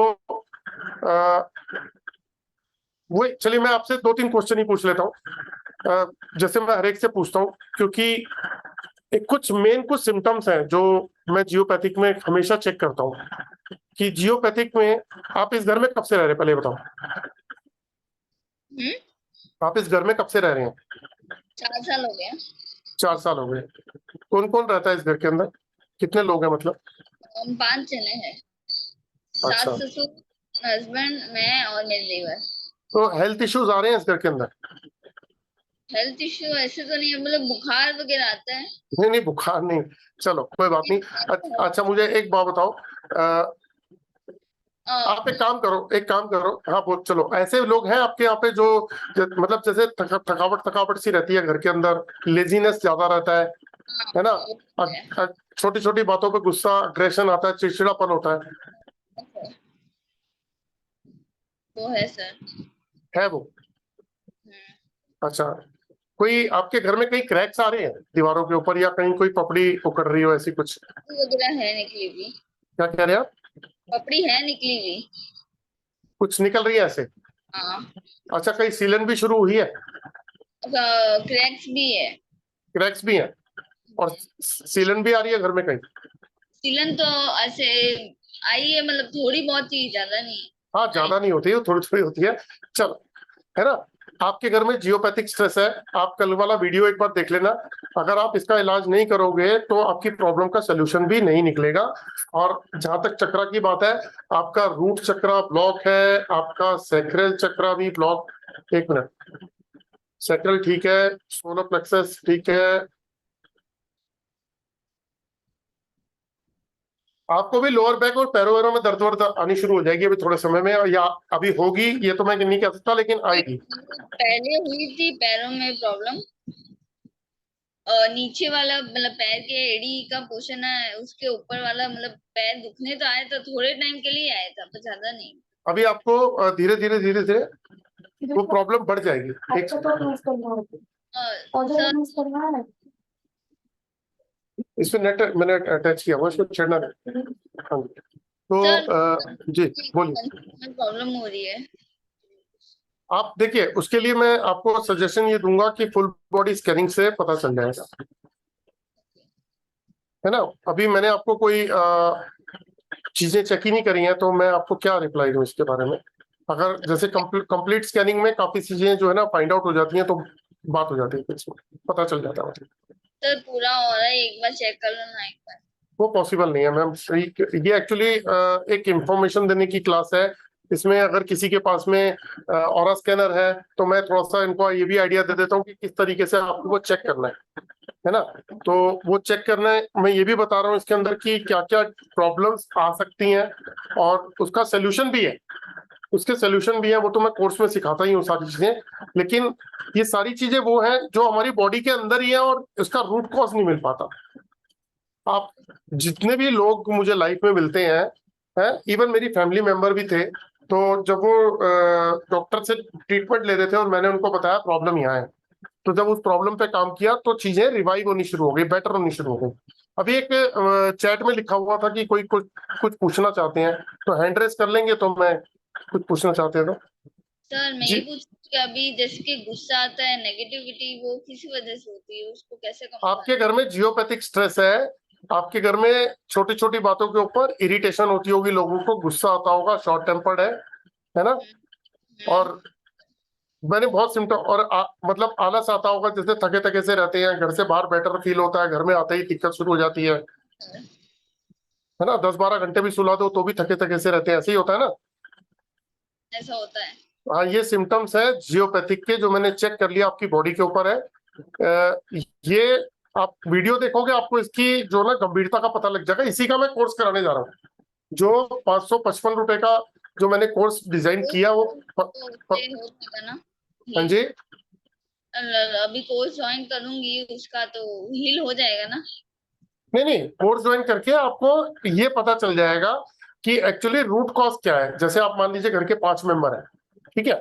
वो, चलिए मैं आपसे 2-3 क्वेश्चन ही पूछ लेता हूँ, जैसे मैं हर एक से पूछता हूँ, क्योंकि एक कुछ सिम्टम्स हैं जो मैं जियोपैथिक में हमेशा चेक करता हूँ कि जियोपैथिक में। आप इस घर में कब से रह रहे हैं पहले बताओ? आप इस घर में कब से रह रहे हैं? 4 साल हो गया। 4 साल हो गए। कौन कौन रहता है इस घर के अंदर, कितने लोग हैं मतलब? हम 5 जने हैं, अच्छा, सास ससुर, हस्बैंड, मैं और मेरे देवर। तो हेल्थ इश्यूज आ रहे हैं इस घर के अंदर? हेल्थ इश्यू ऐसे तो नहीं है, मतलब बुखार वगैरह आता है। नहीं नहीं, बुखार नहीं, चलो कोई बात नहीं। अच्छा मुझे एक बात बताओ, आप एक काम करो, हाँ वो चलो, ऐसे लोग हैं आपके यहाँ पे जो मतलब जैसे थकावट सी रहती है घर के अंदर, लेजीनेस ज्यादा रहता है ना, छोटी छोटी बातों पे गुस्सा, अग्रेशन आता है, चिड़चिड़ापन होता है? वो है सर। है वो? अच्छा, कोई आपके घर में कहीं क्रैक्स आ रहे हैं दीवारों के ऊपर, या कहीं कोई पपड़ी उकड़ रही हो, ऐसी कुछ? वगैरह है निकली हुई। क्या कह रहे हैं आप? पपड़ी है निकली हुई। कुछ निकल रही है ऐसे? हाँ, अच्छा, कहीं सीलन भी शुरू हुई है? क्रैक्स भी है। क्रैक्स भी हैं? और सीलन भी आ रही है घर में कहीं? सीलन तो ऐसे आई है, मतलब थोड़ी बहुत ही, ज्यादा नहीं। हाँ, ज्यादा नहीं होती है, थोड़ी थोड़ी होती है। चलो, है ना। आपके घर में जियोपैथिक स्ट्रेस है, आप कल वाला वीडियो एक बार देख लेना। अगर आप इसका इलाज नहीं करोगे तो आपकी प्रॉब्लम का सोल्यूशन भी नहीं निकलेगा। और जहां तक चक्रा की बात है, आपका रूट चक्रा ब्लॉक है, आपका सैक्रल चक्रा भी ब्लॉक। एक मिनट, सैक्रल ठीक है, सोलर प्लेक्सस ठीक है। आपको भी लोअर बैक और पैरों वैरों में दर्द वर्द आनी शुरू हो जाएगी अभी थोड़े समय में, या अभी होगी ये तो मैं नहीं कह सकता, लेकिन आएगी। पहले हुई थी पैरों में प्रॉब्लम। नीचे वाला मतलब पैर के एड़ी का पोर्शन है, उसके ऊपर वाला मतलब पैर दुखने तो आया था, थोड़े टाइम के लिए आया था, पर ज्यादा नहीं। अभी आपको धीरे धीरे धीरे धीरे वो प्रॉब्लम बढ़ जाएगी। एक सर, इसमें नेट मैंने अटैच किया हुआ, इसको छेड़ना नहीं। हाँ जी, तो सर जी बोलिए। प्रॉब्लम हो रही है। आप देखिए, उसके लिए मैं आपको सजेशन ये दूंगा कि फुल बॉडी स्कैनिंग से पता चल जाएगा, है ना। अभी मैंने आपको कोई चीजें चेक ही नहीं करी हैं, तो मैं आपको क्या रिप्लाई दूं इसके बारे में। अगर जैसे कंप्लीट स्कैनिंग में काफी चीजें जो है ना फाइंड आउट हो जाती हैं, तो बात हो जाती है, फिर इसमें पता चल जाता है मतलब। सर पूरा हो रहा है, एक बार चेक कर लो ना, एक बार। वो पॉसिबल नहीं है मैम। ये एक्चुअली एक इंफॉर्मेशन देने की क्लास है। इसमें अगर किसी के पास में ऑरा स्कैनर है तो मैं थोड़ा सा इनको ये भी आइडिया दे देता हूँ कि किस तरीके से आपको वो चेक करना है ना। तो वो चेक करना है, मैं ये भी बता रहा हूँ इसके अंदर की क्या क्या प्रॉब्लम्स आ सकती हैं, और उसका सोल्यूशन भी है। उसके सोल्यूशन भी है, वो तो मैं कोर्स में सिखाता ही हूँ सारी चीजें। लेकिन ये सारी चीजें वो हैं जो हमारी बॉडी के अंदर ही है, और उसका रूट कॉज नहीं मिल पाता। आप जितने भी लोग मुझे लाइफ में मिलते हैं, इवन मेरी फैमिली मेंबर भी थे, तो जब वो डॉक्टर से ट्रीटमेंट ले रहे थे और मैंने उनको बताया प्रॉब्लम यहाँ है, तो जब उस प्रॉब्लम पे काम किया तो चीजें रिवाइव होनी शुरू हो गई, बेटर होनी शुरू हो गई। अभी एक चैट में लिखा हुआ था कि कोई कुछ कुछ पूछना चाहते हैं, तो हैंड रेस कर लेंगे, तो मैं कुछ पूछना चाहते हैं तो। सर मैं जी, ये पूछ कि अभी जैसे कि गुस्सा आता है, नेगेटिविटी, वो किस वजह से होती है, उसको कैसे कम आपके घर में जियोपैथिक स्ट्रेस है, आपके घर में छोटी छोटी बातों के ऊपर इरिटेशन होती होगी, लोगों को गुस्सा आता होगा, शॉर्ट टेम्पर्ड है ना। और मैंने बहुत सिम्टम, और मतलब आलस आता होगा, जैसे थके थके से रहते हैं, घर से बाहर बेटर फील होता है, घर में आते ही दिक्कत शुरू हो जाती है ना। 10-12 घंटे भी सुला दो तो भी थके थके से रहते हैं, ऐसे ही होता है ना। ऐसा होता है? हाँ, ये सिम्टम्स है जियोपैथिक के, जो मैंने चेक कर लिया आपकी बॉडी के ऊपर है। ये आप वीडियो देखोगे, आपको इसकी जो ना गंभीरता का पता लग जाएगा। इसी का मैं कोर्स कराने जा रहा हूँ, जो 555 रुपए का जो मैंने कोर्स डिजाइन किया वो तो उससे हो जाएगा ना? हाँ जी। अभी कोर्स ज्वाइन करूंगी उसका, तो हील हो जाएगा ना? नहीं नहीं, कोर्स ज्वाइन करके आपको ये पता चल जाएगा कि एक्चुअली रूट कॉज क्या है। जैसे आप मान लीजिए घर के 5 मेंबर हैं, ठीक है।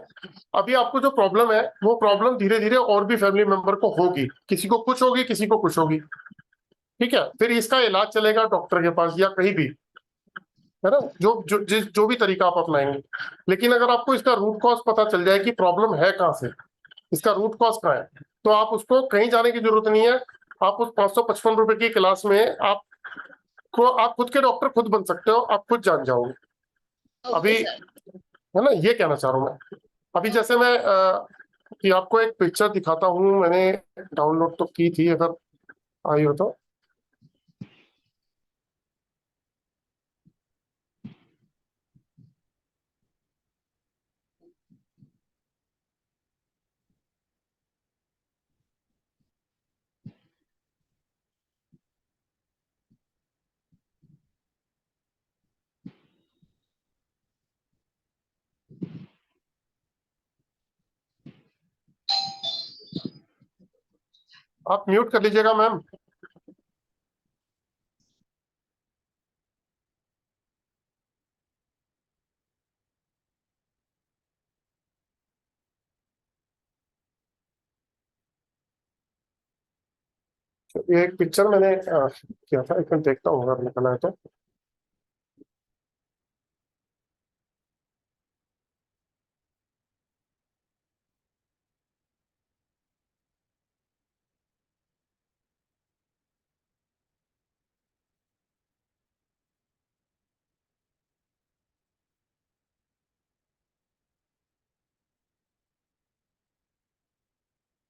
अभी आपको जो प्रॉब्लम है, वो प्रॉब्लम धीरे धीरे और भी फैमिली मेंबर को होगी, किसी को कुछ होगी, किसी को कुछ होगी, ठीक है। फिर इसका इलाज चलेगा डॉक्टर के पास या कहीं भी, है ना, जो भी तरीका आप अपनाएंगे। लेकिन अगर आपको इसका रूट कॉज पता चल जाए कि प्रॉब्लम है कहाँ से, इसका रूट कॉज कहाँ है, तो आप उसको कहीं जाने की जरूरत नहीं है। आप उस 555 रुपए की क्लास में आप खुद के डॉक्टर खुद बन सकते हो, आप खुद जान जाओगे। अभी, ओके सर। है ना, ये कहना चाह रहा हूँ मैं। अभी जैसे मैं कि आपको एक पिक्चर दिखाता हूँ, मैंने डाउनलोड तो की थी, अगर आई हो तो। आप म्यूट कर लीजिएगा मैम। ये एक पिक्चर मैंने किया था, एक मिनट देखता हूँ अगर निकला है तो।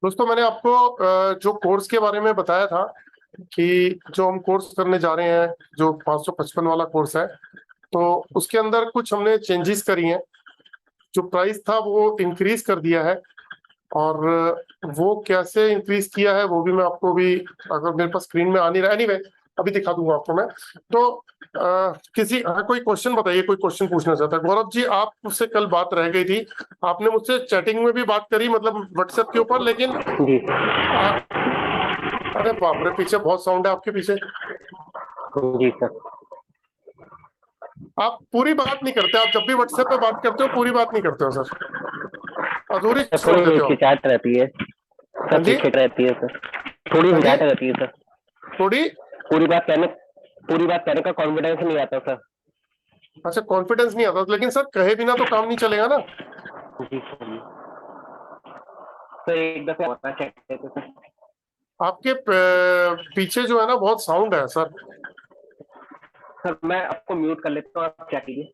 दोस्तों मैंने आपको जो कोर्स के बारे में बताया था कि जो हम कोर्स करने जा रहे हैं, जो 555 वाला कोर्स है, तो उसके अंदर कुछ हमने चेंजेस करी हैं। जो प्राइस था वो इंक्रीज कर दिया है, और वो कैसे इंक्रीज किया है वो भी मैं आपको भी, अगर मेरे पास स्क्रीन में आ नहीं रहा, एनीवे अभी दिखा दूंगा आपको मैं। तो कोई क्वेश्चन बताइए, कोई क्वेश्चन पूछना चाहता है? गौरव जी, आप मुझसे कल बात रह गई थी, आपने मुझसे चैटिंग में भी बात करी, मतलब व्हाट्सएप के ऊपर, लेकिन जी अरे बाप रे, पीछे बहुत साउंड है आपके पीछे। जी सर। आप पूरी बात नहीं करते, आप जब भी व्हाट्सएप पे बात करते हो पूरी बात नहीं करते हो सर, अधूरी सर छोड़ थोड़ी देते हो आप। हिचकिचाहट रहती है सर, हाँ जी, हिचकिचाहट रहती है सर, थोड़ी हाँ जी, हिचकिचाहट रहती है सर। थोड़ी। पूरी बात कहने का कॉन्फिडेंस नहीं आता सर। अच्छा, कॉन्फिडेंस नहीं आता, लेकिन सर कहे बिना तो काम नहीं चलेगा ना। जी सर। सर एक दफे और चेक करते सर। आपके पीछे जो है ना बहुत साउंड है सर। सर मैं आपको म्यूट कर लेता हूँ, आप क्या कीजिए।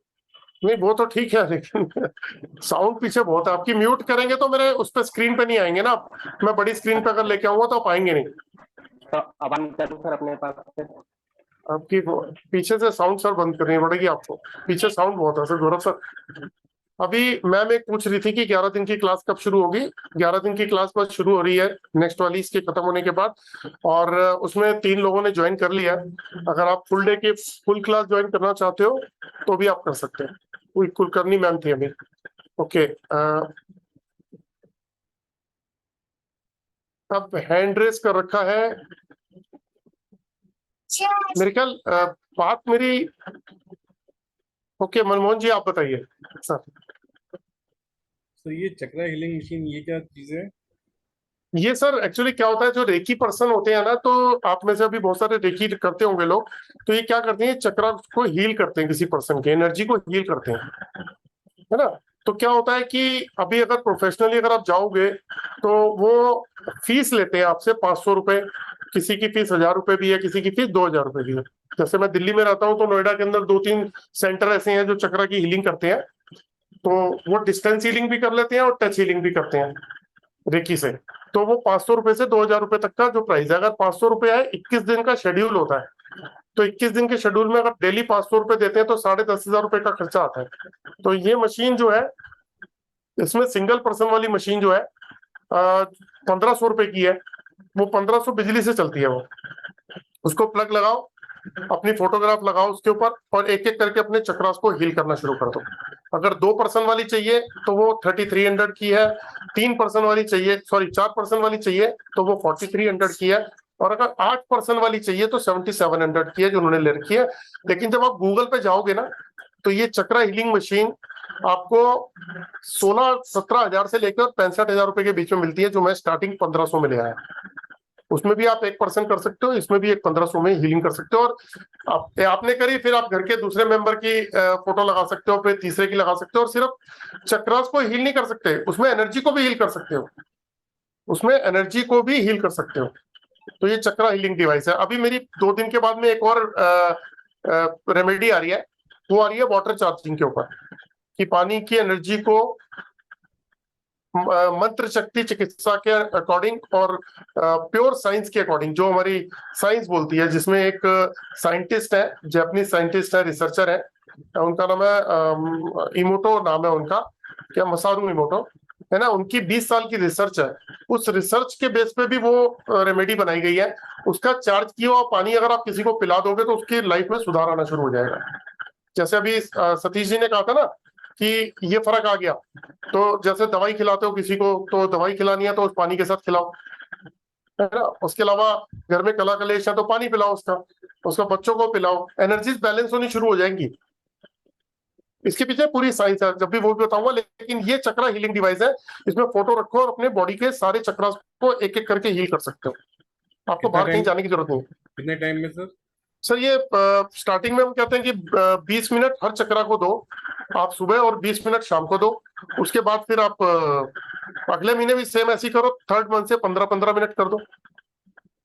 नहीं वो तो ठीक है, लेकिन साउंड पीछे बहुत है। आपकी म्यूट करेंगे तो मेरे उस पर स्क्रीन पे नहीं आएंगे ना। मैं बड़ी स्क्रीन पे अगर लेके आऊंगा तो आप आएंगे नहीं। तो अब हम करूँ सर अपने पास से। आपकी पीछे से साउंड सर बंद करनी पड़ेगी आपको, पीछे साउंड बहुत है सर। गौरव सर, अभी मैम एक पूछ रही थी कि 11 दिन की क्लास कब शुरू होगी। 11 दिन की क्लास बस शुरू हो रही है नेक्स्ट वाली, इसके खत्म होने के बाद, और उसमें 3 लोगों ने ज्वाइन कर लिया। अगर आप फुल डे की फुल क्लास ज्वाइन करना चाहते हो तो भी आप कर सकते हैं। कोई कुलकर्णी मैम थी अभी। ओके, अब हैंड रेस कर रखा है मेरे ख्याल, बात मेरी। ओके मनमोहन जी, आप बताइए सर। तो ये चक्रा हीलिंग मशीन ये क्या चीज है? ये सर एक्चुअली क्या होता है, जो रेकी पर्सन होते हैं ना, तो आप में से अभी बहुत सारे रेकी करते होंगे लोग, तो ये क्या करते हैं, चक्रा को हील करते हैं, किसी पर्सन के एनर्जी को हील करते हैं, है ना। तो क्या होता है कि अभी अगर प्रोफेशनली अगर आप जाओगे तो वो फीस लेते हैं आपसे 500 रुपए, किसी की फीस 1000 रुपए भी है, किसी की फीस 2000 रुपए भी है। जैसे मैं दिल्ली में रहता हूँ तो नोएडा के अंदर 2-3 सेंटर ऐसे हैं जो चक्रा की हीलिंग करते हैं। तो वो डिस्टेंस हीलिंग भी कर लेते हैं और टच हीलिंग भी करते हैं रेकी से। तो वो 500 रुपए से 2000 रुपए तक का जो प्राइस है। अगर 500 रुपए है, 21 दिन का शेड्यूल होता है, तो 21 दिन के शेड्यूल में अगर डेली 500 रुपए देते हैं तो 10,500 रुपए का खर्चा आता है। तो ये मशीन जो है, इसमें सिंगल पर्सन वाली मशीन जो है 1500 रुपए की है। वो 1500 बिजली से चलती है। वो उसको प्लग लगाओ, अपनी फोटोग्राफ लगाओ उसके ऊपर, और एक एक करके अपने चक्रास को हील करना शुरू कर दो। अगर 2 पर्सन वाली चाहिए तो वो 3300 की है। 3 पर्सन वाली चाहिए, सॉरी 4 पर्सन वाली चाहिए तो वो 4300 की है। और अगर 8 पर्सन वाली चाहिए तो 7700 की है, जो उन्होंने ले रखी है। लेकिन जब आप गूगल पे जाओगे ना, तो ये चक्रा हीलिंग मशीन आपको 16-17 हजार से लेकर 65,000 रुपए के बीच में मिलती है, जो मैं स्टार्टिंग 1500 में ले आया। उसमें भी आप 1% कर सकते हो, इसमें भी 1500 में हीलिंग कर सकते हो। और आपने करी, फिर आप घर के दूसरे मेंबर की फोटो लगा सकते हो, फिर तीसरे की लगा सकते हो। और सिर्फ चक्रास को हील नहीं कर सकते, उसमें एनर्जी को भी हील कर सकते हो, उसमें एनर्जी को भी हील कर सकते हो। तो ये चक्रा हीलिंग डिवाइस है। अभी मेरी 2 दिन के बाद में एक और रेमेडी आ रही है, वो आ रही है वाटर चार्जिंग के ऊपर, कि पानी की एनर्जी को मंत्र शक्ति चिकित्सा के अकॉर्डिंग और प्योर साइंस के अकॉर्डिंग, जो हमारी साइंस बोलती है, जिसमें एक साइंटिस्ट है, जापानीज साइंटिस्ट है, रिसर्चर है, उनका नाम है इमोटो, नाम है उनका, क्या, मसारू इमोटो, है ना। उनकी 20 साल की रिसर्च है। उस रिसर्च के बेस पे भी वो रेमेडी बनाई गई है। उसका चार्ज किया हुआ पानी अगर आप किसी को पिला दोगे तो उसकी लाइफ में सुधार आना शुरू हो जाएगा। जैसे अभी सतीश जी ने कहा था ना कि ये फर्क आ गया, तो जैसे दवाई खिलाते हो किसी को, तो दवाई खिलानी है तो उस पानी के साथ खिलाओ, है ना। उसके अलावा घर में कला कलेश है तो पानी पिलाओ उसका बच्चों को पिलाओ, एनर्जीज बैलेंस होनी शुरू हो जाएंगी। इसके पीछे पूरी साइंस है, जब भी वो भी बताऊंगा। लेकिन ये चक्रा हीलिंग डिवाइस है, इसमें फोटो रखो और अपने बॉडी के सारे चक्रास को एक एक करके हील कर सकते हो। आपको बाहर कहीं जाने की जरूरत नहीं। कितने टाइम में सर? सर ये स्टार्टिंग में हम कहते हैं कि 20 मिनट हर चक्रा को दो, आप सुबह, और 20 मिनट शाम को दो। उसके बाद फिर आप अगले महीने भी सेम ऐसी करो, 3rd मंथ से 15-15 मिनट कर दो।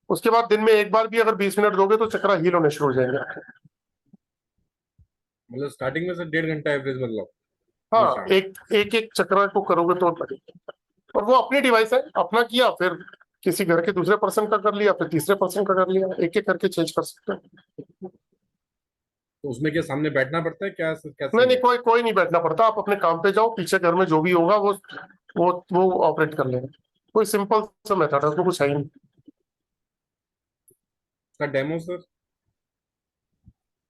उसके बाद दिन में एक बार भी अगर 20 मिनट दोगे तो चक्रा हील होने शुरू हो जाएंगे। मतलब स्टार्टिंग में सर 1.5 घंटा एवरेज मतलब? हाँ, एक एक चक्रा को करोगे तो और वो अपनी डिवाइस है, अपना किया, फिर किसी घर के दूसरे पर्सन का कर लिया, फिर तीसरे पर्सन का कर लिया, एक एक करके चेंज कर सकते हैं। तो उसमें क्या सामने बैठना पड़ता है, क्या क्या नहीं सीन नहीं, है? कोई कोई नहीं बैठना पड़ता, आप अपने काम पे जाओ, पीछे घर में जो भी होगा वो ऑपरेट कर लेगा। कोई सिंपल सा मेथड है, उसमें कुछ है ही नहीं। इसका डेमो सर?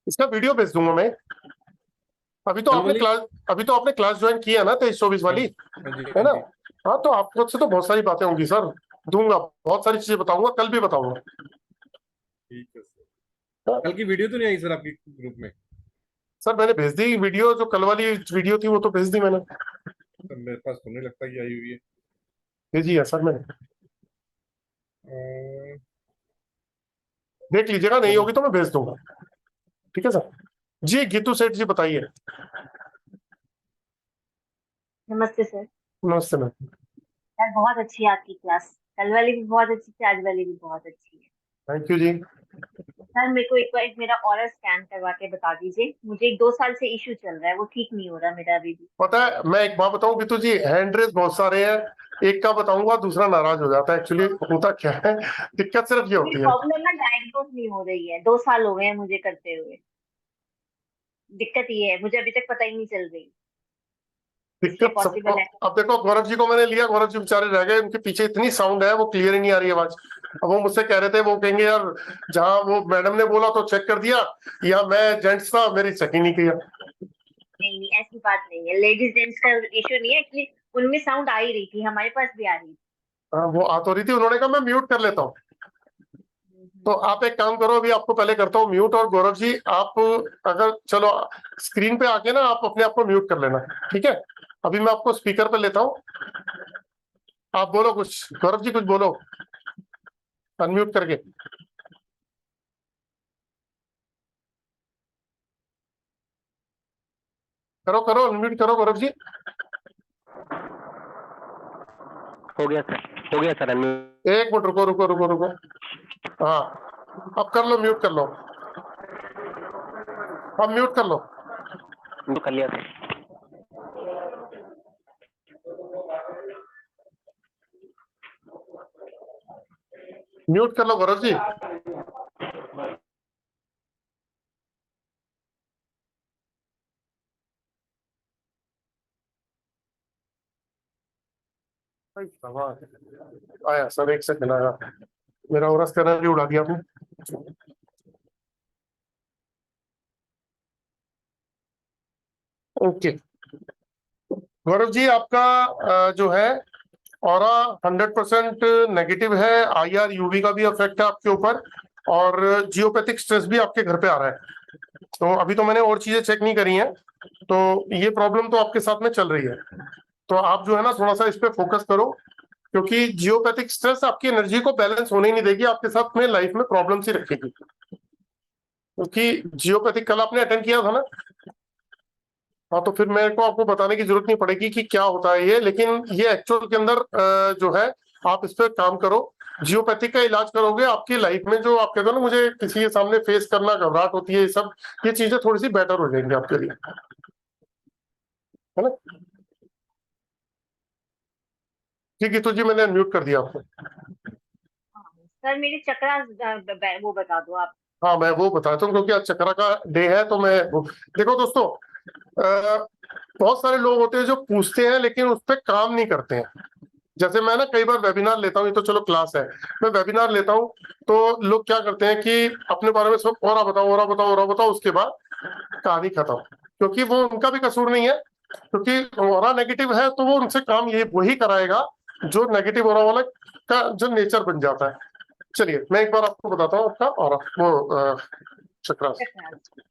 इसका वीडियो भेज दूंगा मैं। अभी तो कल आपने वाली? क्लास अभी तो आपने क्लास ज्वाइन की है ना 23-24 हाँ वाली, हाँ जी, है हाँ ना? जी। हाँ, तो आपको से तो बहुत सारी बातें होंगी सर, दूंगा, बहुत सारी चीजें बताऊंगा, कल भी बताऊंगा। ठीक है सर। हाँ, कल की वीडियो तो नहीं आई सर आपके ग्रुप में? सर मैंने भेज दी वीडियो, जो कल वाली वीडियो थी वो तो भेज दी मैंने। सर मेरे पास तो नहीं लगता कि आई हुई है। भेजी है सर मैंने, अ, देख लीजिएगा, नहीं चलो। होगी तो मैं भेज दूंगा। ठीक है सर। जी गीतू सेठ जी बताइए। नमस्ते सर। नमस्ते मैम। यार बहुत अच्छी है आपकी क्लास। कल वाली भी बहुत अच्छी थी, आज वाली भी बहुत अच्छी है। Thank you ji. सर मेरे को एक बार मेरा ऑरल स्कैन करवा के बता दीजिए। मुझे 2 साल से इशू चल रहा है, वो ठीक नहीं हो रहा मेरा अभी भी। पता है, मैं एक बात बताऊं गीतू जी, हैंड रेस बहुत सारे हैं, एक का बताऊंगा दूसरा नाराज हो जाता है, एक्चुअली होता क्या है, दिक्कत सिर्फ ये मेरी होती है। प्रॉब्लम ना डायग्नोज नहीं हो रही है, 2 साल हो गए हैं मुझे करते हुए। दिक्कत ये है, मुझे अभी तक पता ही नहीं चल रही। इसलिए दिक्कत सबको। पॉसिबल है। अब देखो गौरव जी को मैंने लिया, गौरव जी बेचारे रह गए, उनके पीछे इतनी साउंड है, वो क्लियर ही नहीं आ रही आवाज। अब वो मुझसे कह रहे थे, वो कहेंगे यार जहां वो मैडम ने बोला तो चेक कर दिया, या मैं जेंट्स था मेरी चेक ही नहीं किया। नहीं नहीं, ऐसी बात नहीं है, लेडीज जेंट्स का इशू नहीं है एक्चुअली। उनमें साउंड आ ही रही थी, हमारे पास भी आ रही हाँ, वो आ तो रही थी, उन्होंने कहा मैं म्यूट कर लेता हूँ। तो थी। आप एक काम करो, अभी आपको पहले करता हूँ म्यूट, और गौरव जी आप अगर चलो स्क्रीन पे आके ना आप अपने आप को म्यूट कर लेना, ठीक है? अभी मैं आपको स्पीकर पे लेता हूँ, आप बोलो कुछ, गौरव जी कुछ बोलो अनम्यूट करके। करो करो, अनम्यूट करो गौरव जी। हो गया सर, हो गया सर अनम्यूट। एक मिनट, रुको रुको रुको रुको। हाँ, अब कर लो, म्यूट कर लो, अब म्यूट कर लो। कर लिया सर। म्यूट कर लो गौरव जी। आया सर, एक सेकंड आया, मेरा और स्कैनर भी उड़ा दिया आपने। ओके, गौरव जी आपका जो है ऑरा 100% नेगेटिव है, आईआर यूवी का भी इफेक्ट है आपके ऊपर, और जियोपैथिक स्ट्रेस भी आपके घर पे आ रहा है। तो अभी तो मैंने और चीजें चेक नहीं करी हैं, तो ये प्रॉब्लम तो आपके साथ में चल रही है। तो आप जो है ना थोड़ा सा इस पे फोकस करो, क्योंकि जियोपैथिक स्ट्रेस आपकी एनर्जी को बैलेंस होने ही नहीं देगी, आपके साथ में लाइफ में प्रॉब्लम ही रखेगी। क्योंकि जियोपैथिक कल आपने अटेंड किया था ना? हाँ, तो फिर मेरे को आपको बताने की जरूरत नहीं पड़ेगी कि क्या होता है ये, लेकिन ये एक्चुअल के अंदर जो है, आप इस पे काम करो, जियोपैथिक का इलाज करोगे, आपकी लाइफ में जो आप कहते हो ना मुझे किसी के सामने फेस करना घबराहट होती है, ये सब ये चीजें थोड़ी सी बेटर हो जाएंगी आपके लिए, है ना? ठीक है, तो जी मैंने म्यूट कर दिया आपको। हाँ, सर मेरे चक्रा वो बता दो आप। हाँ, मैं वो बताता हूँ, क्योंकि आज चक्रा का डे है, तो मैं देखो दोस्तों, बहुत सारे लोग होते हैं जो पूछते हैं लेकिन उस पर काम नहीं करते हैं। जैसे मैं ना कई बार वेबिनार लेता हूँ, ये तो चलो क्लास है, मैं वेबिनार लेता हूँ, तो लोग क्या करते हैं कि अपने बारे में सब और बताओ और बताओ और बताओ, उसके बाद कहानी खत्म। क्योंकि वो उनका भी कसूर नहीं है, क्योंकि ओरा नेगेटिव है, तो वो उनसे काम ये वही कराएगा जो नेगेटिव ओरा वाला का जो नेचर बन जाता है। चलिए मैं एक बार आपको बताता हूँ आपका और वो चक्रास। चक्रा।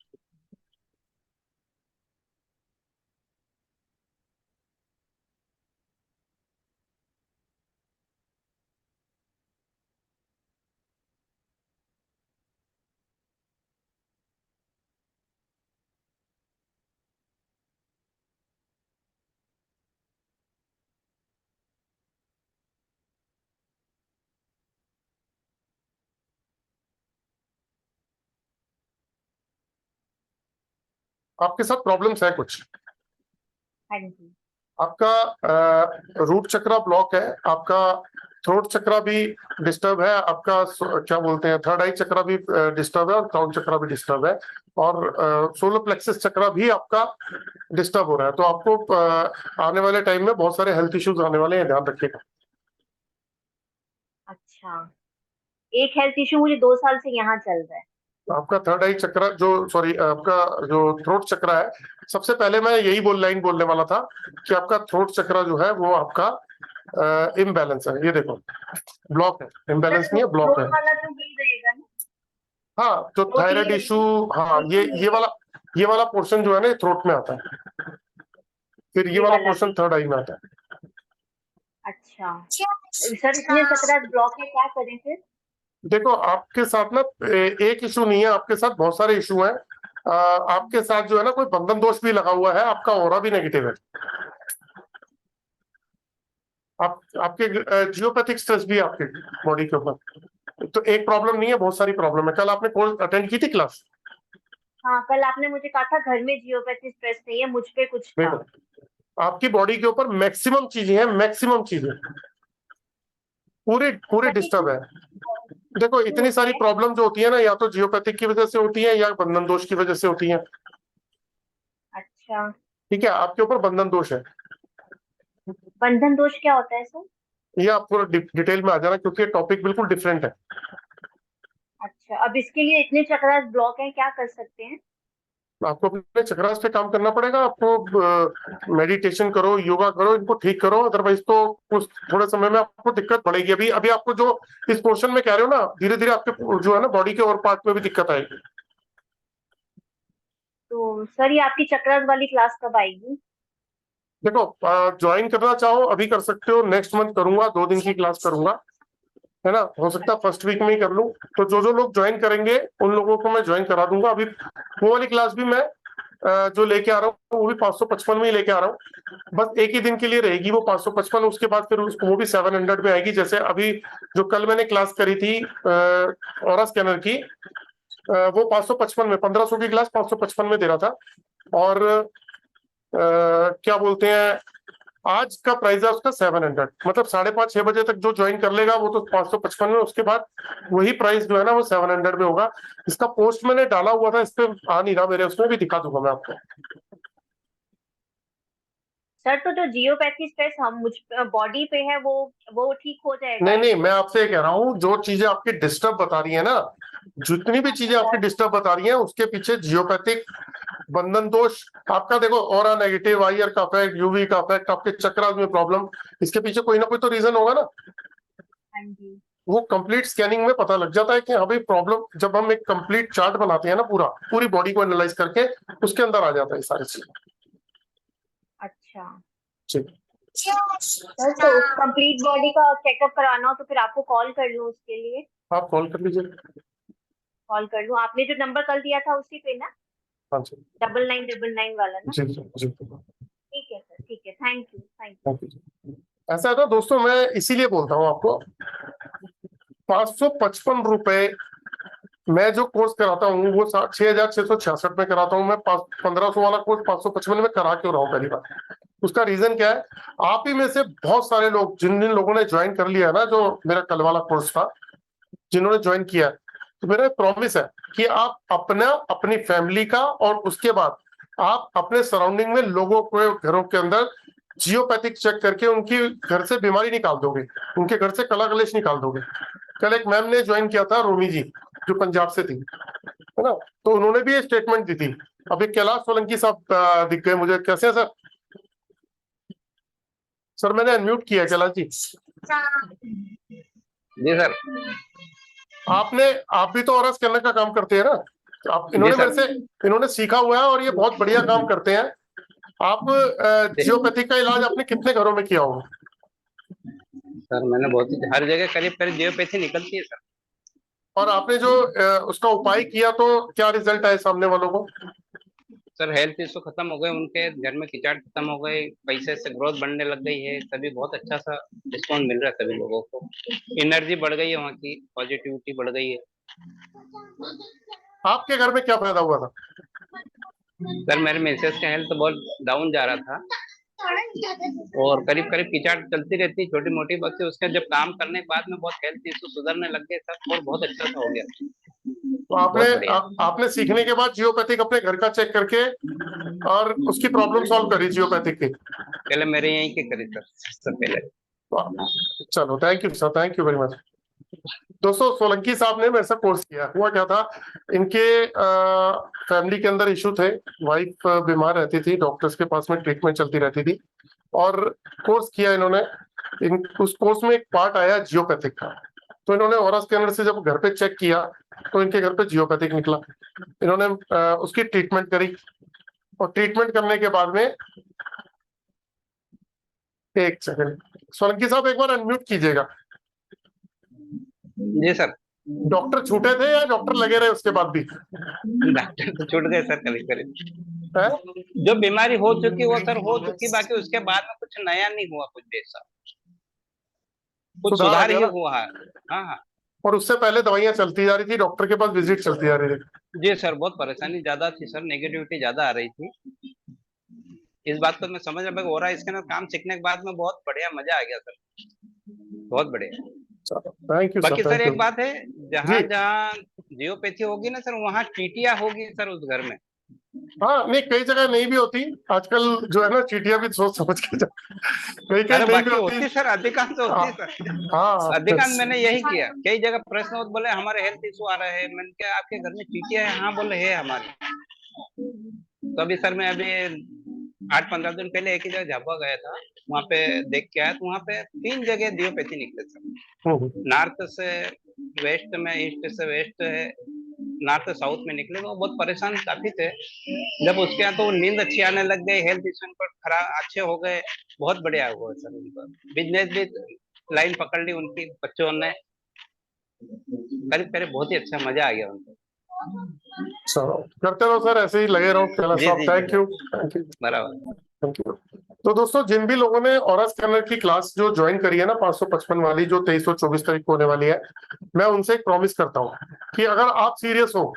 आपके साथ प्रॉब्लम्स है कुछ? हाँ जी। आपका रूट चक्रा ब्लॉक है, आपका थ्रोट चक्रा भी डिस्टर्ब है, आपका क्या बोलते हैं थर्ड आई चक्रा भी डिस्टर्ब है, और क्राउन चक्रा भी डिस्टर्ब है, और सोलर प्लेक्सस चक्रा भी आपका डिस्टर्ब हो रहा है। तो आपको आने वाले टाइम में बहुत सारे हेल्थ इश्यूज आने वाले हैं, ध्यान रखिएगा। अच्छा, एक हेल्थ इशू मुझे 2 साल से यहाँ चल रहा है। आपका थर्ड आई चक्रा जो सॉरी आपका जो थ्रोट चक्रा है, सबसे पहले मैं यही लाइन बोलने वाला था कि आपका थ्रोट चक्रा जो है वो आपका इम्बैलेंस है। ये देखो ब्लॉक है, इम्बैलेंस नहीं है, ब्लॉक है। वाला तो यही रहेगा ना? हाँ, जो थ्रोट थायराइड ये इशू, हाँ ये वाला पोर्शन जो है ना थ्रोट में आता है, फिर ये वाला पोर्शन थर्ड आई में आता है। अच्छा सर, इतने चक्रास ब्लॉक है, क्या करें फिर? देखो आपके साथ ना एक इशू नहीं है, आपके साथ बहुत सारे इशू हैं। आपके साथ जो है ना कोई बंधन दोष भी लगा हुआ है, आपका ऑरा भी नेगेटिव है, आपके जियोपैथिक स्ट्रेस भी है आपके बॉडी के ऊपर। तो एक प्रॉब्लम नहीं है, बहुत सारी प्रॉब्लम है। कल आपने कोर्स अटेंड की थी क्लास? हाँ, कल आपने मुझे कहा था घर में जियोपैथी स्ट्रेस नहीं है, मुझ पे कुछ था। देखो आपकी बॉडी के ऊपर मैक्सिमम चीजें हैं, मैक्सिमम चीजें पूरे डिस्टर्ब है। देखो इतनी सारी प्रॉब्लम जो होती है ना, या तो जियोपैथिक की वजह से होती है या बंधन दोष की वजह से होती है। अच्छा, ठीक है, आपके ऊपर बंधन दोष है। बंधन दोष क्या होता है सर? ये आप पूरा डिटेल में आ जाना, क्योंकि टॉपिक बिल्कुल डिफरेंट है। अच्छा, अब इसके लिए इतने चक्रास ब्लॉक हैं, क्या कर सकते हैं? आपको अपने चक्रास पे काम करना पड़ेगा, आपको मेडिटेशन करो, योगा करो, इनको ठीक करो, अदरवाइज तो कुछ थोड़े समय में आपको दिक्कत पड़ेगी। अभी अभी आपको जो इस पोर्शन में कह रहे हो ना, धीरे धीरे आपके जो है ना बॉडी के और पार्ट में भी दिक्कत आएगी। तो सर, ये आपकी चक्रास वाली क्लास कब आएगी? देखो ज्वाइन करना चाहो अभी कर सकते हो, नेक्स्ट मंथ करूंगा, 2 दिन की क्लास करूंगा, है ना। हो सकता है फर्स्ट वीक में ही कर लूं। तो जो लोग ज्वाइन करेंगे उन लोगों को मैं ज्वाइन करा दूंगा। अभी वो वाली क्लास भी मैं जो लेके आ रहा हूँ वो भी 555 में ही लेके आ रहा हूँ। बस एक ही दिन के लिए रहेगी वो 555, उसके बाद फिर वो भी 700 में आएगी। जैसे अभी जो कल मैंने क्लास करी थी ऑरा स्कैनर की, वो 555 में, 1500 की क्लास 555 में दे रहा था। और क्या बोलते हैं, आज का प्राइस है उसका 700, मतलब 5:30-6 बजे तक जो ज्वाइन कर लेगा वो तो 555 में, उसके बाद वही प्राइस जो है ना वो 700 में होगा। इसका पोस्ट मैंने डाला हुआ था, इस पे आ नहीं रहा मेरे, उसमें भी दिखा दूंगा मैं आपको। सर, तो जो जियोपैथी स्ट्रेस हम मुझ बॉडी पे है, वो ठीक हो जाएगा? नहीं नहीं, मैं आपसे ये कह रहा हूँ जो चीजें आपकी डिस्टर्ब बता रही है ना, जितनी भी चीजें आपकी डिस्टर्ब बता रही हैं उसके पीछे जियोपैथिक बंधन दोष, आपका देखो ऑरा नेगेटिव, आईआर का इफेक्ट, यूवी का इफेक्ट, आपके चक्रास में प्रॉब्लम, इसके पीछे कोई ना कोई तो रीजन होगा ना। हाँ जी। वो कंप्लीट स्कैनिंग में पता लग जाता है कि हाँ भाई प्रॉब्लम, जब हम एक कंप्लीट चार्ट बनाते हैं ना पूरी बॉडी को एनालाइज करके, उसके अंदर आ जाता है सारी चीज। अच्छा ठीक, सर, तो कंप्लीट बॉडी का चेकअप कराना हो तो फिर आपको कॉल कर लूँ उसके लिए? आप कॉल कर लीजिए। कॉल कर लूँ? आपने जो नंबर कल दिया था उसी पे ना, हाँ जी 9999 वाला ना? जी जी जी, ठीक है सर, ठीक है, थैंक यू। Thank you. ऐसा है ना दोस्तों, मैं इसीलिए बोलता हूँ आपको, 555 रुपए मैं जो कोर्स कराता हूँ वो 6666 में कराता हूँ। मैं 1500 वाला कोर्स 555 में करा क्यों रहा हूँ? पहली बात, उसका रीजन क्या है, आप ही में से बहुत सारे लोग, जिन जिन लोगों ने ज्वाइन कर लिया है ना, जो मेरा कल वाला कोर्स था, जिन्होंने ज्वाइन किया, तो मेरा प्रॉमिस है कि आप अपनी फैमिली का, और उसके बाद आप अपने सराउंडिंग में लोगों को घरों के अंदर जियोपैथिक चेक करके उनकी घर से बीमारी निकाल दोगे, उनके घर से कला कलेश निकाल दोगे। कल एक मैम ने ज्वाइन किया था, रोमी जी, जो पंजाब से थी, है ना, तो उन्होंने भी ये स्टेटमेंट दी थी। अभी कैलाश सोलंकी साहब दिख गए मुझे, कैसे हैं सर? सर मैंने अनम्यूट किया कैलाश जी। जी सर। आप भी तो ऑरा स्कैनर का काम करते हैं ना, आप इन्होंने मेरे से इन्होंने सीखा हुआ है और ये बहुत बढ़िया काम करते हैं। आप जियोपैथिक का इलाज आपने कितने घरों में किया होगा? सर मैंने बहुत ही हर जगह करीब करीब जियोपैथी निकलती है सर। और आपने जो उसका उपाय किया तो क्या रिजल्ट आए सामने वालों को? सर हेल्थ इशू खत्म हो गए, उनके घर में किचाड़ खत्म हो गए, पैसे से ग्रोथ बढ़ने लग गई है, सभी बहुत अच्छा सा रिस्पॉन्स मिल रहा है सभी लोगों को। एनर्जी बढ़ गई है, वहाँ की पॉजिटिविटी बढ़ गई है। आपके घर में क्या फायदा हुआ था? सर मेरे मिसेस का हेल्थ बहुत डाउन जा रहा था, और करीब करीब कीचड़ चलती रहती छोटी मोटी, बाकी उसके जब काम करने के बाद में बहुत हेल्थ इशू सुधरने लग गए सब, और बहुत अच्छा सा हो गया। तो आपने बहुत बढ़िया। आपने सीखने के बाद जियोपैथिक अपने घर का चेक करके और उसकी प्रॉब्लम सॉल्व करी जियोपैथिक की? पहले मेरे यहीं की करी सर, सबसे पहले। चलो, thank you sir, thank you very much. दोस्तों, सोलंकी साहब ने मेरे से कोर्स किया। हुआ क्या था, इनके फैमिली के अंदर इशू थे, वाइफ बीमार रहती थी, डॉक्टर्स के पास में ट्रीटमेंट चलती रहती थी, और कोर्स किया इन्होंने। उस कोर्स में एक पार्ट आया जियोपैथिक का, तो इन्होंने ऑरा स्कैनर से जब घर पे चेक किया तो इनके घर पे जियोपैथिक निकला। इन्होंने उसकी ट्रीटमेंट करी, और ट्रीटमेंट करने के बाद में, एक सेकंड सोलंकी साहब एक बार अनम्यूट कीजिएगा। जी सर। डॉक्टर छूटे थे या डॉक्टर लगे रहे उसके बाद भी? डॉक्टर तो छूट गए सर करीब करीब। है? जो बीमारी हो चुकी वो सर हो चुकी, बाकी उसके बाद में कुछ नया नहीं हुआ, कुछ भी ऐसा, कुछ सुधार आ सुधार गया ही ना? हुआ है। हाँ हाँ। और उससे पहले दवाइयां चलती जा रही थी, डॉक्टर के पास विजिट चलती जा रही थी। जी सर, बहुत परेशानी ज्यादा थी सर, नेगेटिविटी ज्यादा आ रही थी। इस बात को मैं समझ रहा हो रहा है, इसके अंदर काम सीखने के बाद में बहुत बढ़िया मजा आ गया सर, बहुत बढ़िया। थैंक यू सर, बाकी सर थैंक एक यू बात है, जहाँ जी। जहाँ जियोपैथी होगी ना सर, वहाँ चीटियां होगी सर उस घर में। हाँ, नहीं, कई जगह नहीं भी होती आजकल, जो है ना, चीटियां भी सोच समझ के कहीं कहीं अरे नहीं भी बाकी होती। होती सर, अधिकांश होती हाँ, सर। हाँ, अधिकांश मैंने यही किया, कई जगह प्रश्न होते, बोले हमारे हेल्थ इशू आ रहे हैं, मैंने क्या आपके घर में चीटियां है? हाँ बोले है हमारे। तो अभी सर मैं अभी 8-15 दिन पहले एक ही जगह झाबुआ गया था, वहाँ पे देख के आया, तो वहाँ पे 3 जगह जियोपैथी निकले सर। नॉर्थ से वेस्ट में, ईस्ट से वेस्ट है, नॉर्थ से साउथ में निकले, तो बहुत परेशान काफी थे। जब उसके यहाँ तो नींद अच्छी आने लग गई, हेल्थ इश्यू पर खराब अच्छे हो गए, बहुत बढ़िया हुआ सर उनका। बिजनेस भी लाइन पकड़ ली उनकी, बच्चों ने करीब करीब बहुत ही अच्छा, मजा आ गया उनको। चलो, करते रहो सर, ऐसे ही लगे रहो। कैलाश जी साहब, जी जी thank you, sir, thank you, बराबर। Thank you. तो दोस्तों, जिन भी लोगों ने ऑरा स्कैनर की क्लास जो ज्वाइन करी है ना, 555 वाली, जो 23 और 24 तारीख को होने वाली है, मैं उनसे एक प्रॉमिस करता हूँ कि अगर आप सीरियस हो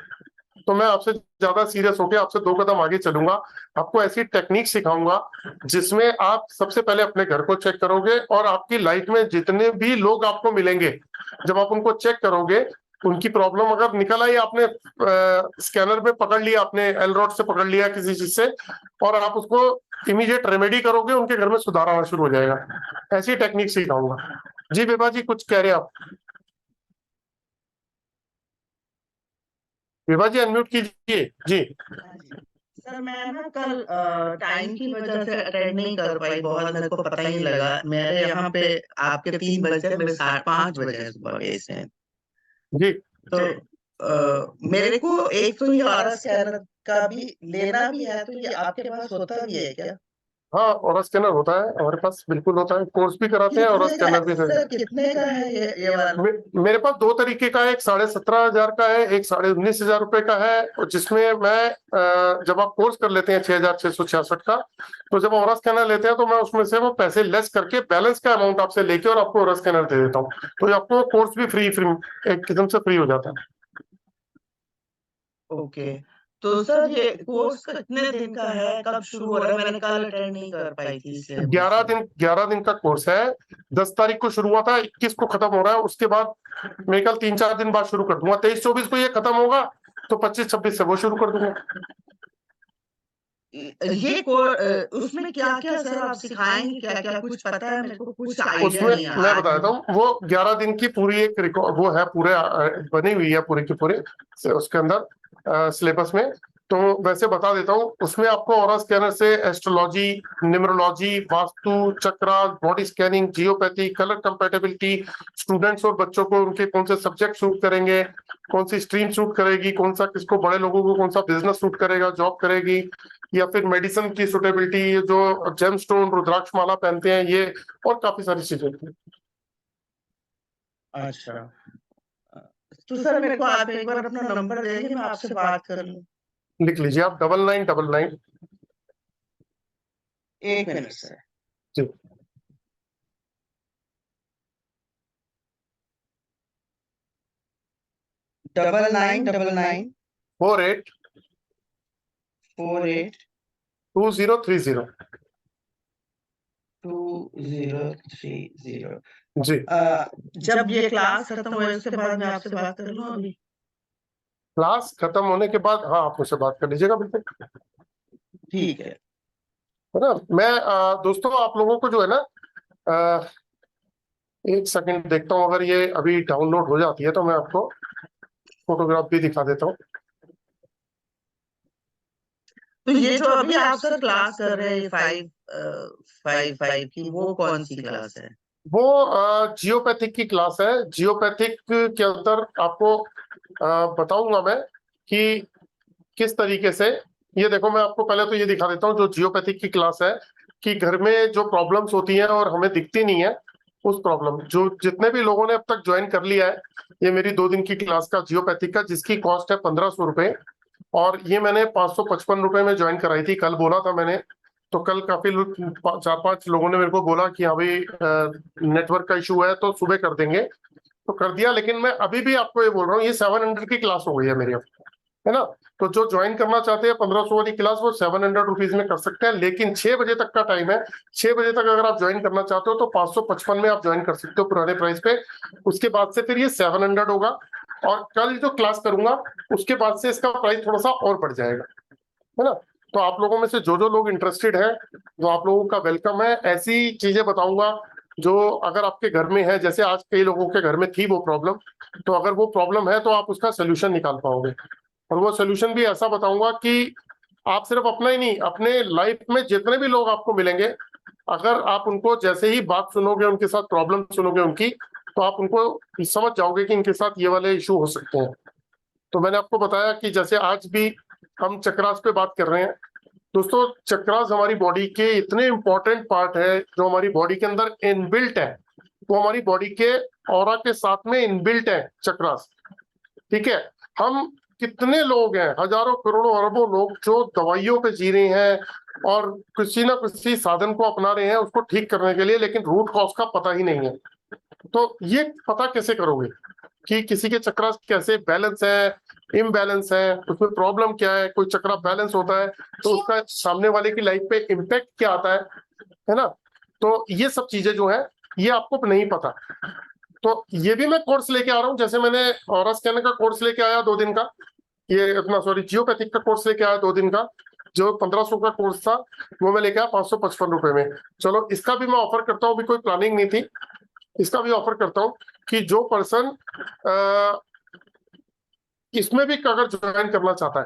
तो मैं आपसे ज्यादा सीरियस होकर आपसे 2 कदम आगे चलूंगा। आपको ऐसी टेक्निक सिखाऊंगा जिसमें आप सबसे पहले अपने घर को चेक करोगे, और आपकी लाइफ में जितने भी लोग आपको मिलेंगे, जब आप उनको चेक करोगे, उनकी प्रॉब्लम अगर निकल आई, आपने स्कैनर में पकड़ लिया, आपने एल रॉड से पकड़ लिया किसी चीज से, और आप उसको इमीडिएट रेमेडी करोगे, उनके घर में सुधार आना शुरू हो जाएगा। ऐसी टेक्निक सिखाऊंगा। जी विभा जी, कुछ कह रहे हैं आप? विभा जी, अनम्यूट कीजिए जी। सर मैं ना कल टाइम की वजह से अटेंड नहीं कर पाई, बहुत मेरे को पता ही नहीं लगा। मेरे यहाँ पे आपके 3 बजे, मेरे 5:30 सुबह के से। जी, तो मेरे को एक तो ये आर स्कैनर का भी लेना भी है, तो ये आपके पास होता भी है क्या? हाँ, और स्कैनर होता है हमारे पास, बिल्कुल होता है, कोर्स भी कराते हैं और कितने का स्कैनर भी है देते सर, कितने का है ये वाला? हैं। मेरे पास 2 तरीके का है, एक 17,500 का है, एक 19,500 रुपए का है, और जिसमें मैं जब आप कोर्स कर लेते हैं 6,666 का, तो जब और स्कैनर लेते हैं तो मैं उसमें से वो पैसे लेस करके बैलेंस का अमाउंट आपसे लेके और आपको और स्कैनर दे देता हूँ, तो आपको कोर्स भी फ्री फ्री एक किस्म से फ्री हो जाता है। ओके, तो सर ये कोर्स कितने दिन का है, कब शुरू हो रहा है? मैंने कल अटेंड नहीं कर पाई थी इसलिए पूछ 11 रहा हूँ। दिन 11 दिन का कोर्स है। 10 तारीख को शुरू हुआ था, 21 को खत्म हो रहा है। उसके बाद मैं कल 3-4 दिन बाद शुरू कर दूंगा। 23-24 को ये खत्म होगा, तो 25-26 से वो शुरू कर दूंगा। उसमें क्या क्या सर आप सिखाएंगे, क्या क्या कुछ पता है मेरे को? कुछ आइडिया उसमें नहीं है मैं आज। बताता हूँ, वो 11 दिन की पूरी एक रिकॉर्ड वो है, पूरे बनी हुई है पूरी की पूरी उसके अंदर सिलेबस में। तो वैसे बता देता हूँ, उसमें आपको ऑरा स्कैनर से astrology, numerology, vastu, chakra, body scanning, geopathy, colour compatibility, students और बच्चों को उनके कौन से सब्जेक्ट सूट करेंगे, कौन सी स्ट्रीम सूट करेगी, कौन सा किसको, बड़े लोगों को कौन सा बिजनेस सूट करेगा, जॉब करेगी, या फिर मेडिसिन की सुटेबिलिटी, जो जेमस्टोन रुद्राक्ष माला पहनते हैं ये, और काफी सारी चीजें। अच्छा, तो सर मेरे को आप एक बार अपना नंबर देंगे, मैं आपसे बात कर लूँ? लिख लीजिए आप, 9999। 1 मिनट सर। जी, 9999 48 48 2030। 2030। जी। जब ये क्लास खत्म हो उसके बाद मैं आपसे बात कर लूँ अभी? क्लास खत्म होने के बाद हाँ, आप मुझसे बात कर लीजिएगा, बिल्कुल, ठीक है। है ना। मैं दोस्तों आप लोगों को जो है ना, एक सेकंड देखता हूँ, अगर ये अभी डाउनलोड हो जाती है तो मैं आपको फोटोग्राफ भी दिखा देता हूँ। तो ये जो अभी आप सर क्लास कर रहे हैं 555 की, वो कौन सी क्लास है? वो जियोपैथिक की क्लास है। जियोपैथिक के अंदर आपको बताऊंगा मैं कि किस तरीके से, ये देखो मैं आपको पहले तो ये दिखा देता हूँ। जो जियोपैथिक की क्लास है कि घर में जो प्रॉब्लम्स होती हैं और हमें दिखती नहीं है, उस प्रॉब्लम जो जितने भी लोगों ने अब तक ज्वाइन कर लिया है, ये मेरी 2 दिन की क्लास का जियोपैथिक का, जिसकी कॉस्ट है 1500 रुपए, और ये मैंने 555 रुपए में ज्वाइन कराई थी। कल बोला था मैंने, तो कल काफी 4-5 लोगों ने मेरे को बोला कि हाँ भाई नेटवर्क का इशू है तो सुबह कर देंगे, तो कर दिया। लेकिन मैं अभी भी आपको ये बोल रहा हूँ, ये 700 की क्लास हो गई है मेरी अब, है ना। तो जो ज्वाइन करना चाहते हैं 1500 वाली क्लास, वो 700 रुपीज में कर सकते हैं, लेकिन 6 बजे तक का टाइम है। 6 बजे तक अगर आप ज्वाइन करना चाहते हो तो 555 में आप ज्वाइन कर सकते हो पुराने प्राइस पे। उसके बाद से फिर ये 700 होगा, और कल जो क्लास करूंगा उसके बाद से इसका प्राइस थोड़ा सा और बढ़ जाएगा, है ना। तो आप लोगों में से जो जो लोग इंटरेस्टेड है, जो आप लोगों का वेलकम है। ऐसी चीजें बताऊंगा जो अगर आपके घर में है, जैसे आज कई लोगों के घर में थी वो प्रॉब्लम, तो अगर वो प्रॉब्लम है तो आप उसका सोल्यूशन निकाल पाओगे। और वो सोल्यूशन भी ऐसा बताऊंगा कि आप सिर्फ अपना ही नहीं, अपने लाइफ में जितने भी लोग आपको मिलेंगे, अगर आप उनको जैसे ही बात सुनोगे, उनके साथ प्रॉब्लम सुनोगे उनकी, तो आप उनको समझ जाओगे कि इनके साथ ये वाले इशू हो सकते हैं। तो मैंने आपको बताया कि जैसे आज भी हम चक्रास पे बात कर रहे हैं दोस्तों। चक्रास हमारी बॉडी के इतने इंपॉर्टेंट पार्ट है, जो हमारी बॉडी के अंदर इनबिल्ट है, वो हमारी बॉडी के ऑरा के साथ में इनबिल्ट है चक्रास, ठीक है। हम कितने लोग हैं, हजारों करोड़ों अरबों लोग जो दवाइयों पे जी रहे हैं और किसी ना किसी साधन को अपना रहे हैं उसको ठीक करने के लिए, लेकिन रूट कॉज का पता ही नहीं है। तो ये पता कैसे करोगे कि किसी के चक्रा कैसे बैलेंस है, इम्बैलेंस है, उसमें प्रॉब्लम क्या है। कोई चक्रा बैलेंस होता है तो उसका सामने वाले की लाइफ पे इम्पैक्ट क्या आता है ना। तो ये सब चीजें जो है ये आपको नहीं पता। तो ये भी मैं कोर्स लेके आ रहा हूँ, जैसे मैंने ऑरा स्कैनर का कोर्स लेके आया 2 दिन का, ये अपना जियोपैथिक का कोर्स लेके आया 2 दिन का। जो 1500 का कोर्स था वो मैं लेके आया 555 रुपए में। चलो इसका भी मैं ऑफर करता हूँ, अभी कोई प्लानिंग नहीं थी, इसका भी ऑफर करता हूँ कि जो पर्सन इसमें भी अगर ज्वाइन करना चाहता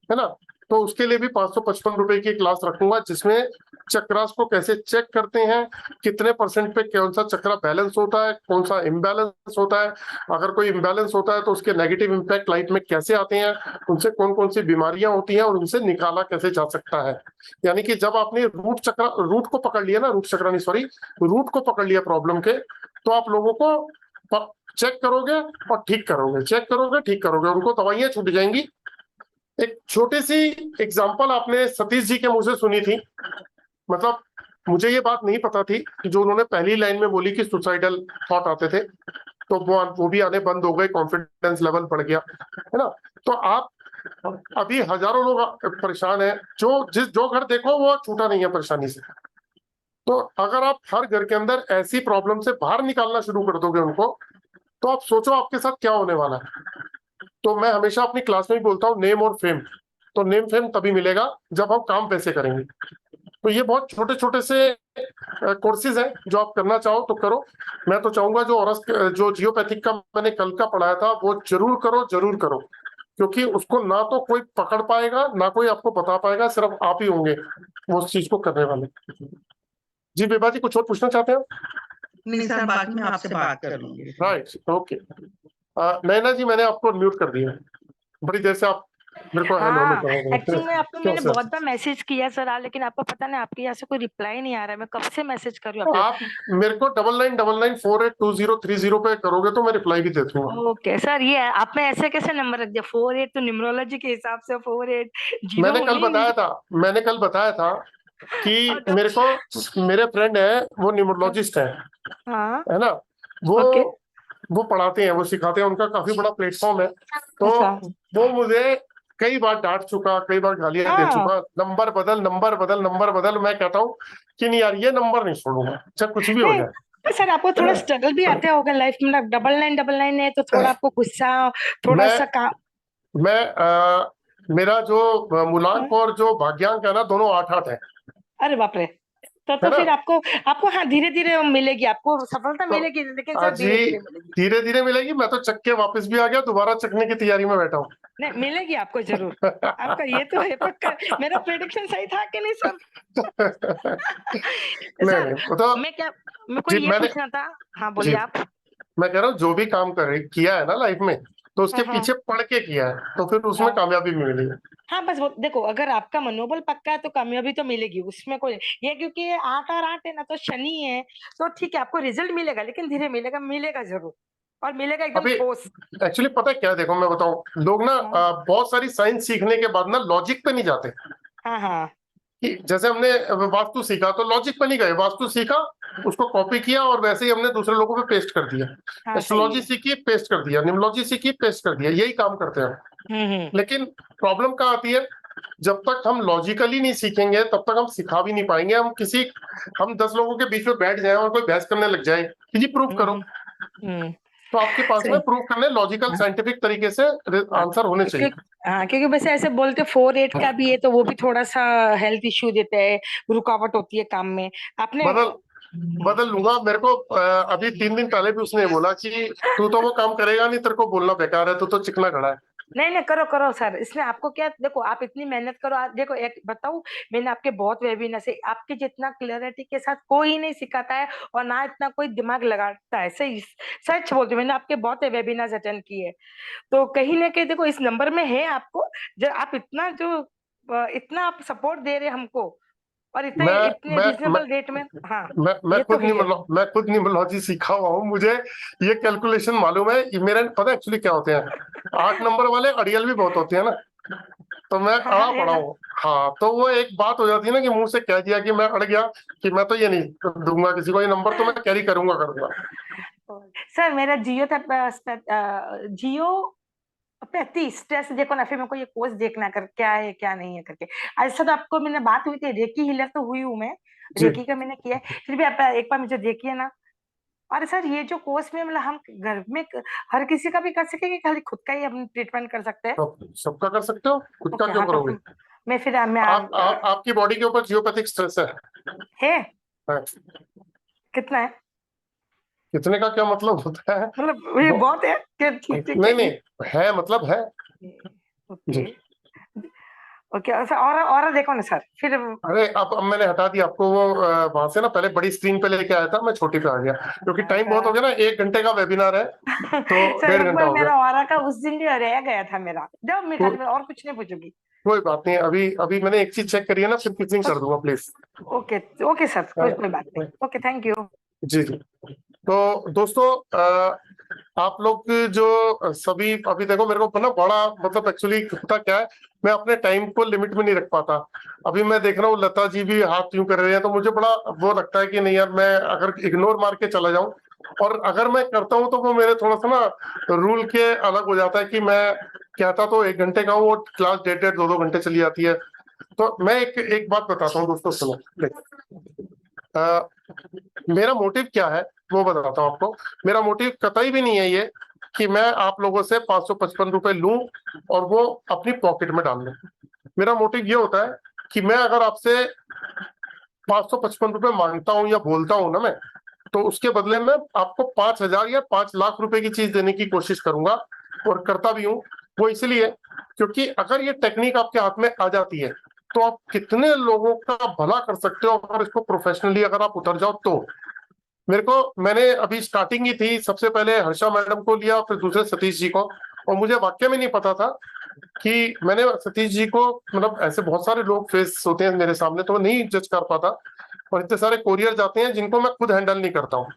है ना, तो उसके लिए भी 555 रुपए की क्लास रखूंगा, जिसमें चक्रास को कैसे चेक करते हैं, कितने % पे कौन सा चक्रा बैलेंस होता है, कौन सा इम्बैलेंस होता है, अगर कोई इम्बैलेंस होता है तो उसके नेगेटिव इम्पैक्ट लाइफ में कैसे आते हैं, उनसे कौन कौन सी बीमारियां होती हैं और उनसे निकाला कैसे जा सकता है। यानी कि जब आपने रूट को पकड़ लिया ना, रूट को पकड़ लिया प्रॉब्लम के, तो आप लोगों को चेक करोगे और ठीक करोगे, चेक करोगे ठीक करोगे, उनको दवाइयां छूट जाएंगी। एक छोटी सी एग्जांपल आपने सतीश जी के मुंह से सुनी थी, मतलब मुझे ये बात नहीं पता थी कि जो उन्होंने पहली लाइन में बोली कि सुसाइडल थॉट आते थे, तो वो भी आने बंद हो गए, कॉन्फिडेंस लेवल बढ़ गया, है ना। तो आप अभी हजारों लोग परेशान हैं, जो घर देखो वो छूटा नहीं है परेशानी से। तो अगर आप हर घर के अंदर ऐसी प्रॉब्लम से बाहर निकालना शुरू कर दोगे उनको, तो आप सोचो आपके साथ क्या होने वाला है। तो मैं हमेशा अपनी क्लास में ही बोलता हूँ, नेम और फेम। तो नेम फेम तभी मिलेगा जब हम काम पैसे करेंगे। तो ये बहुत छोटे छोटे से कोर्सेज हैं, जो आप करना चाहो तो करो। मैं तो चाहूंगा जो जियोपैथिक का मैंने कल का पढ़ाया था वो जरूर करो, जरूर करो, क्योंकि उसको ना तो कोई पकड़ पाएगा ना कोई आपको बता पाएगा, सिर्फ आप ही होंगे वो उस चीज को करने वाले। जी बेबा जी, कुछ और पूछना चाहते हैं? नहीं सर, बाकी मैं आपसे बात कर लूंगी। Right, okay. नैना जी, मैंने आपको म्यूट कर दिया, बड़ी देर से आप मेरे को हेलो हाँ, कर रहे हैं। एक्चुअली में आपको क्यों मैंने सर? बहुत बार मैसेज किया सर, लेकिन आपको पता नहीं आपके यहाँ से कोई रिप्लाई नहीं आ रहा है। मैं कब से मैसेज कर रही हूँ आप मेरे को 9999482030 पे करोगे तो मैं रिप्लाई भी दे दूंगा। ओके सर, ये आपने ऐसे कैसे नंबर रख दिया 48? तो न्यूमरोलॉजी के हिसाब से 48 मैंने कल बताया था कि मेरे को मेरे फ्रेंड है, वो न्यूमरोलॉजिस्ट है, हाँ, है ना। ओके। वो पढ़ाते हैं, वो सिखाते हैं, उनका काफी बड़ा प्लेटफॉर्म है। तो अच्छा। वो मुझे कई बार डांट चुका, कई बार गालियां दे हाँ चुका, नंबर बदल नंबर बदल नंबर बदल। मैं कहता हूँ कि नहीं यार, ये नंबर नहीं छोड़ूंगा, चाहे कुछ भी हो नहीं, जाए। तो सर आपको थोड़ा स्ट्रगल भी आते होगा लाइफ में, मतलब 9999 है तो थोड़ा आपको गुस्सा, थोड़ा मैं सा काम। मैं मेरा जो मूलांक और जो भाग्यांक है ना, दोनों 8-8 है। अरे बाप रे, है तो ना? फिर आपको आपको हाँ धीरे धीरे मिलेगी, आपको सफलता तो मिलेगी, लेकिन सर जी धीरे धीरे मिलेगी। धीरे धीरे मिलेगी। मैं तो चक के वापस भी आ गया, दोबारा चकने की तैयारी में बैठा हूँ। नहीं, मिलेगी आपको जरूर, आपका ये तो है पक्का। मेरा प्रेडिक्शन सही था कि नहीं सर? नहीं सर नहीं, वो तो मैं कोई जी ये मैंने पूछना था। हाँ जी बोलिए आप। मैं कह रहा हूँ, जो भी काम किया है ना लाइफ में, तो उसके हाँ हाँ पीछे पढ़ के किया है, तो फिर उसमें हाँ कामयाबी भी मिली है। हाँ, बस वो देखो, अगर आपका मनोबल पक्का है तो कामयाबी तो मिलेगी, उसमें कोई ये, क्योंकि ये 8 और 8 है ना, तो शनि है, तो ठीक है आपको रिजल्ट मिलेगा, लेकिन धीरे मिलेगा, मिलेगा जरूर, और मिलेगा एकदम अभी ठोस। एक्चुअली पता है क्या है, देखो मैं बताऊं, लोग ना हाँ बहुत सारी साइंस सीखने के बाद ना लॉजिक पे नहीं जाते। हाँ हाँ कि जैसे हमने वास्तु सीखा तो लॉजिक पे नहीं गए, वास्तु सीखा, उसको कॉपी किया और वैसे ही हमने दूसरे लोगों पे पेस्ट कर दिया। हाँ, सही एस्ट्रोलॉजी है। सीखी, पेस्ट कर दिया, न्यूमरोलॉजी सीखी, पेस्ट कर दिया, यही काम करते हैं। हम्म। लेकिन प्रॉब्लम कहाँ आती है, जब तक हम लॉजिकली नहीं सीखेंगे तब तक हम सिखा भी नहीं पाएंगे। हम 10 लोगों के बीच में बैठ जाएं और कोई बहस करने लग जाए कि जी प्रूफ करो, हम्म हम्म, तो आपके पास में सही। प्रूफ करने लॉजिकल हाँ साइंटिफिक तरीके से हाँ, आंसर होने चाहिए। हाँ क्योंकि वैसे ऐसे बोलते 4-8 का भी है, तो वो भी थोड़ा सा हेल्थ इश्यू देता है, रुकावट होती है काम में। आपने बदल बदल लूंगा। मेरे को अभी 3 दिन पहले भी उसने बोला कि तू तो वो काम करेगा नहीं, तेरे को बोलना बेकार है, तू तो चिकना खड़ा है। नहीं नहीं, करो करो सर, इसमें आपको क्या, देखो आप इतनी मेहनत करो, आप देखो, एक बताऊं, मैंने आपके बहुत वेबिनार से आपके जितना क्लियरिटी के साथ कोई नहीं सिखाता है, और ना इतना कोई दिमाग लगाता है, सही सच बोलती हूँ, मैंने आपके बहुत वेबिनार अटेंड किए, तो कहीं ना कहीं देखो इस नंबर में है आपको, जो आप इतना इतना आप सपोर्ट दे रहे हैं हमको, और इतना मैं इतने मैं मैं रिजनेबल रेट में। हाँ, ये तो है ही है। मैं खुद न्यूमरोलॉजी सीखा हुआ हूँ, मुझे ये कैलकुलेशन मालूम है। ये मेरे पता है एक्चुअली क्या होते हैं, 8 नंबर वाले अड़ियल भी बहुत होते हैं ना, तो मैं हाँ हाँ, अड़ा है पड़ा ना। हूँ। हाँ, तो वो एक बात हो जाती है ना कि मुंह से कह दिया कि मैं अड़ गया, कि मैं तो ये नहीं दूंगा किसी को ये नंबर, तो मैं कैरी करूंगा। सर मेरा जियो था, जियो 35 स्ट्रेस देखो ना, फिर मेरे को ये कोर्स देखना कर क्या है क्या नहीं है करके। ऐसा तो आपको मैंने बात हुई थी, रेकी हीलर तो हुई हूँ मैं, जी रेकी का मैंने किया है, फिर भी आप एक बार मुझे देखिए ना। और सर ये जो कोर्स में, मतलब हम घर में हर किसी का भी कर सके, कि खाली खुद का ही हम ट्रीटमेंट कर सकते हैं? तो सबका कर सकते हो, खुद का ओके, क्यों हाँ तो करोगे? मैं फिर मैं आपकी बॉडी के ऊपर जियोपैथिक स्ट्रेस है। है, हाँ। कितना है? कितने का क्या मतलब होता है? मतलब ये बहुत है कि ठीक ठीक नहीं है नहीं, है मतलब है। ओके जी। ओके, और देखो ना सर फिर। अरे अब मैंने हटा दिया आपको वो वहां से ना, पहले बड़ी स्क्रीन पे लेके आया था, मैं छोटी पे आ गया, क्योंकि टाइम बहुत हो गया ना, 1 घंटे का वेबिनार है, तो सर 1.5 घंटा हो गया। मेरा ऑरा का उस दिन जो रह गया था मेरा, जब मैं खाली, मैं और कुछ नहीं पूछूंगी। कोई बात नहीं, अभी अभी मैंने एक चीज चेक करी है ना, फिर कितनी कर दूंगा प्लीज। ओके ओके सर, कोई बात नहीं, ओके, थैंक यू। जी जी। तो दोस्तों, आप लोग जो सभी, अभी देखो मेरे को ना बड़ा मतलब एक्चुअली होता क्या है, मैं अपने टाइम को लिमिट में नहीं रख पाता। अभी मैं देख रहा हूँ लता जी भी हाथ यूं कर रहे हैं, तो मुझे बड़ा वो लगता है कि नहीं यार, मैं अगर इग्नोर मार के चला जाऊं, और अगर मैं करता हूं तो वो मेरे थोड़ा सा ना रूल के अलग हो जाता है, कि मैं कहता तो 1 घंटे का हूँ, वो क्लास 1.5-2 घंटे चली जाती है। तो मैं एक बात बताता हूँ दोस्तों, सुनो। मेरा मोटिव क्या है वो बताता हूँ आपको। मेरा मोटिव कतई भी नहीं है ये कि मैं आप लोगों से 555 रुपए लूं और वो अपनी पॉकेट में डाल लूं। मेरा मोटिव ये होता है कि मैं अगर आपसे 555 रुपए मांगता हूं या बोलता हूं ना मैं, तो उसके बदले में आपको 5,000 या 5 लाख रुपए की चीज देने की कोशिश करूंगा, और करता भी हूं। वो इसलिए क्योंकि अगर ये टेक्निक आपके हाथ में आ जाती है, तो आप कितने लोगों का भला कर सकते हो अगर इसको प्रोफेशनली अगर आप उतर जाओ तो। मैंने अभी स्टार्टिंग ही थी, सबसे पहले हर्षा मैडम को लिया, फिर दूसरे सतीश जी को, और मुझे वाकई में नहीं पता था कि मैंने सतीश जी को, मतलब ऐसे बहुत सारे लोग फेस होते हैं मेरे सामने, तो मैं नहीं जज कर पाता, और इतने सारे कोरियर जाते हैं जिनको मैं खुद हैंडल नहीं करता हूँ।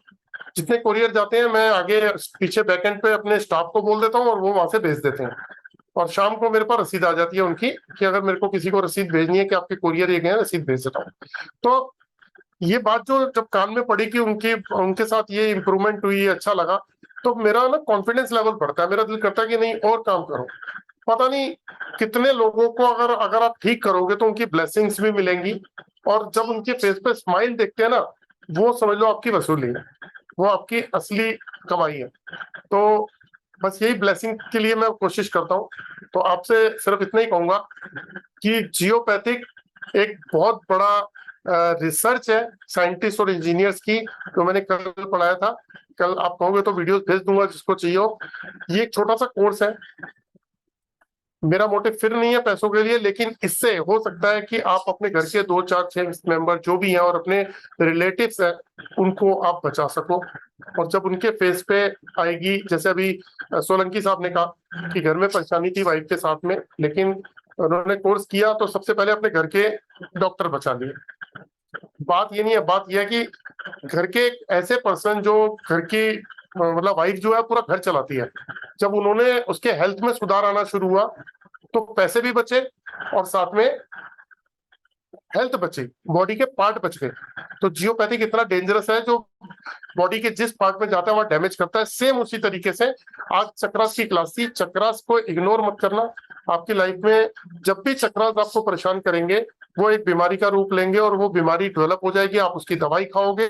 जितने कोरियर जाते हैं मैं आगे पीछे बैकएंड पे अपने स्टाफ को बोल देता हूँ, और वो वहां से भेज देते हैं, और शाम को मेरे पास रसीद आ जाती है उनकी, कि अगर मेरे को किसी को रसीद भेजनी है कि आपके कोरियर ये गए, रसीद भेज देता हूँ। तो ये बात जो जब कान में पड़ी कि उनके साथ ये इंप्रूवमेंट हुई, अच्छा लगा, तो मेरा ना कॉन्फिडेंस लेवल बढ़ता है, मेरा दिल करता है कि नहीं और काम करो। पता नहीं कितने लोगों को अगर आप ठीक करोगे तो उनकी ब्लेसिंग्स भी मिलेंगी, और जब उनके फेस पे स्माइल देखते हैं ना, वो समझ लो आपकी वसूली है, वो आपकी असली कमाई है। तो बस यही ब्लेसिंग के लिए मैं कोशिश करता हूँ। तो आपसे सिर्फ इतना ही कहूंगा कि जियोपैथिक एक बहुत बड़ा रिसर्च है साइंटिस्ट और इंजीनियर्स की, जो मैंने कल पढ़ाया था। कल आप कहोगे तो वीडियोस भेज दूंगा जिसको चाहिए हो। ये एक छोटा सा कोर्स है, मेरा मोटिव फिर नहीं है पैसों के लिए, लेकिन इससे हो सकता है कि आप अपने घर के 2 4 6 मेंबर जो भी हैं और अपने रिलेटिव्स हैं उनको आप बचा सको। और जब उनके फेस पे आएगी, जैसे अभी सोलंकी साहब ने कहा कि घर में परेशानी थी वाइफ के साथ में, लेकिन उन्होंने कोर्स किया तो सबसे पहले अपने घर के डॉक्टर बचा लिए। बात ये नहीं है, बात यह है कि घर के ऐसे पर्सन जो घर की मतलब वाइफ जो है पूरा घर चलाती है, जब उन्होंने उसके हेल्थ में सुधार आना शुरू हुआ तो पैसे भी बचे और साथ में हेल्थ बची, बॉडी के पार्ट बच गए। तो जियोपैथिक इतना डेंजरस है, जो बॉडी के जिस पार्ट में जाता है वहां डैमेज करता है। सेम उसी तरीके से आज चक्रास की क्लास थी, चक्रास को इग्नोर मत करना। आपकी लाइफ में जब भी चक्रास आपको परेशान करेंगे वो एक बीमारी का रूप लेंगे और वो बीमारी डेवलप हो जाएगी, आप उसकी दवाई खाओगे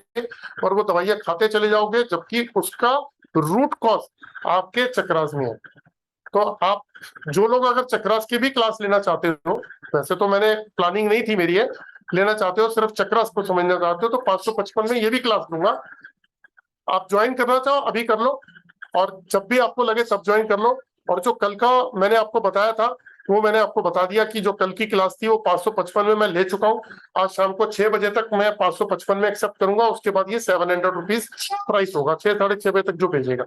और वो दवाइयां खाते चले जाओगे, जबकि उसका रूट कॉज आपके चक्रास में है। तो आप जो लोग अगर चक्रास की भी क्लास लेना चाहते हो, वैसे तो मैंने प्लानिंग नहीं थी मेरी है, लेना चाहते हो सिर्फ चक्रास को समझना चाहते हो तो 555 में ये भी क्लास दूंगा। आप ज्वाइन करना चाहो अभी कर लो, और जब भी आपको लगे तब ज्वाइन कर लो। और जो कल का मैंने आपको बताया था वो मैंने आपको बता दिया कि जो कल की क्लास थी वो 555 में मैं ले चुका हूँ। आज शाम को 6 बजे तक मैं 555 में एक्सेप्ट करूंगा, उसके बाद ये 700 रुपीज प्राइस होगा, 6 साढ़े 6 बजे तक जो भेजेगा।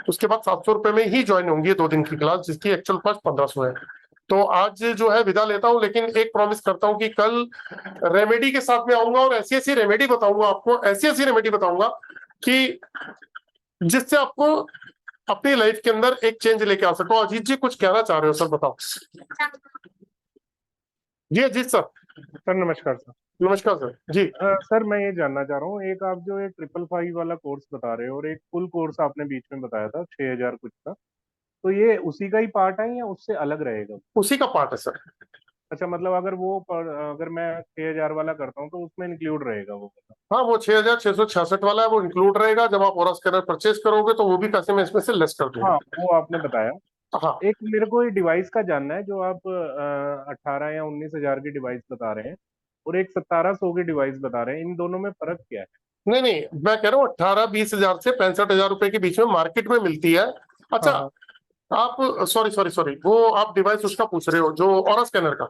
उसके बाद 700 रुपए में ही ज्वाइन होंगी 2 दिन की क्लास, जिसकी एक्चुअल कॉस्ट 1500 है। तो आज जो है विदा लेता हूँ, लेकिन एक प्रॉमिस करता हूँ कि कल रेमेडी के साथ में आऊंगा और ऐसी ऐसी रेमेडी बताऊंगा आपको, ऐसी ऐसी रेमेडी बताऊंगा कि जिससे आपको अपनी लाइफ के अंदर एक चेंज लेके आ सको। अजीत जी कुछ कहना चाह रहे हो सर, बताओ। जी अजीत सर। सर नमस्कार सर। नमस्कार सर जी। सर मैं ये जानना चाह रहा हूँ, एक आप जो ये 555 वाला कोर्स बता रहे हो और एक फुल कोर्स आपने बीच में बताया था 6000 कुछ का, तो ये उसी का ही पार्ट है या उससे अलग रहेगा? उसी का पार्ट है सर। अच्छा, मतलब अगर मैं 6000 वाला करता हूँ तो उसमें इंक्लूड रहेगा वो? हाँ, वो 6666 वाला है, वो इंक्लूड रहेगा। जब आप ओरा स्कैनर परचेज करोगे तो वो भी पैसे में इसमें से लेस कर दूंगा। हाँ, वो आपने बताया। हाँ, एक मेरे को ये डिवाइस का जानना है, जो आप 18 या 19,000 की डिवाइस बता रहे हैं और एक 1700 की डिवाइस बता रहे हैं, इन दोनों में फर्क क्या है? नहीं नहीं, मैं कह रहा हूँ 18-20 हजार से 65,000 रुपए के बीच में मार्केट में मिलती है। अच्छा, हाँ, आप सॉरी वो आप डिवाइस उसका पूछ रहे हो जो ओरा स्कैनर का?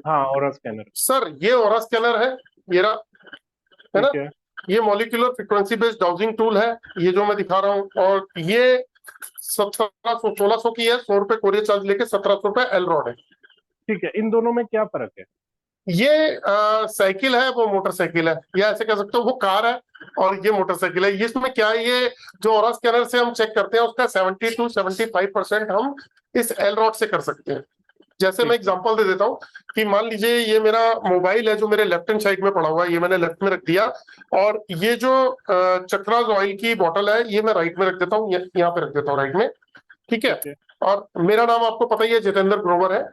हाँ, ओरा स्कैनर। सर ये ओरा स्कैनर है मेरा, है ना? ठीक है। ये molecular frequency based dowsing tool है, ये जो मैं दिखा रहा हूँ, और ये 1700-1600 की है, 100 रुपए कोरियर चार्ज लेके 1700 रुपए एल रॉड है। ठीक है, इन दोनों में क्या फर्क है? ये साइकिल है, वो मोटरसाइकिल है, या ऐसे कह सकते हो वो कार है और ये मोटरसाइकिल है। इसमें क्या है, ये जो ओरा स्कैनर से हम चेक करते हैं उसका 70-75% हम इस एल रॉड से कर सकते हैं। जैसे मैं एग्जांपल दे देता हूँ कि मान लीजिए ये मेरा मोबाइल है जो मेरे लेफ्ट हैंड साइड में पड़ा हुआ है, ये मैंने लेफ्ट में रख दिया, और ये जो चक्रास ऑयल की बोतल है ये मैं राइट में रख देता हूँ, यहाँ पे रख देता हूँ राइट में, ठीक है। और मेरा नाम आपको पता ही है, जितेंद्र ग्रोवर है,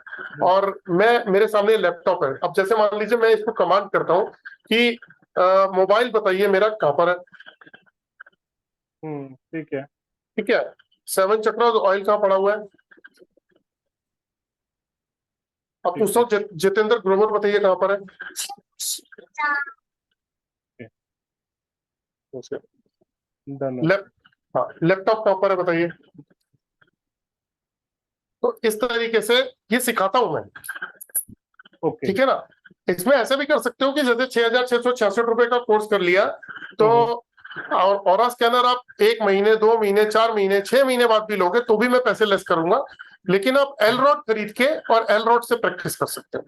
और मेरे सामने लैपटॉप है। अब जैसे मान लीजिए मैं इसको कमांड करता हूँ कि मोबाइल बताइए मेरा कहाँ पर है। ठीक है, ठीक है। 7 चक्रास ऑयल कहाँ पड़ा हुआ है? अब पूछता हूँ जितेंद्र ग्रोवर बताइए कहाँ पर है? हाँ, लैपटॉप कहाँ पर है बताइए? तो इस तरीके से ये सिखाता हूं मैं। ठीक है ना? इसमें ऐसे भी कर सकते हो कि जैसे 6666 रुपए का कोर्स कर लिया तो और ओरा स्कैनर आप 1 महीने 2 महीने 4 महीने 6 महीने बाद भी लोगे तो भी मैं पैसे लेस करूंगा, लेकिन आप एल रॉड खरीद के और एल रॉड से प्रैक्टिस कर सकते हो।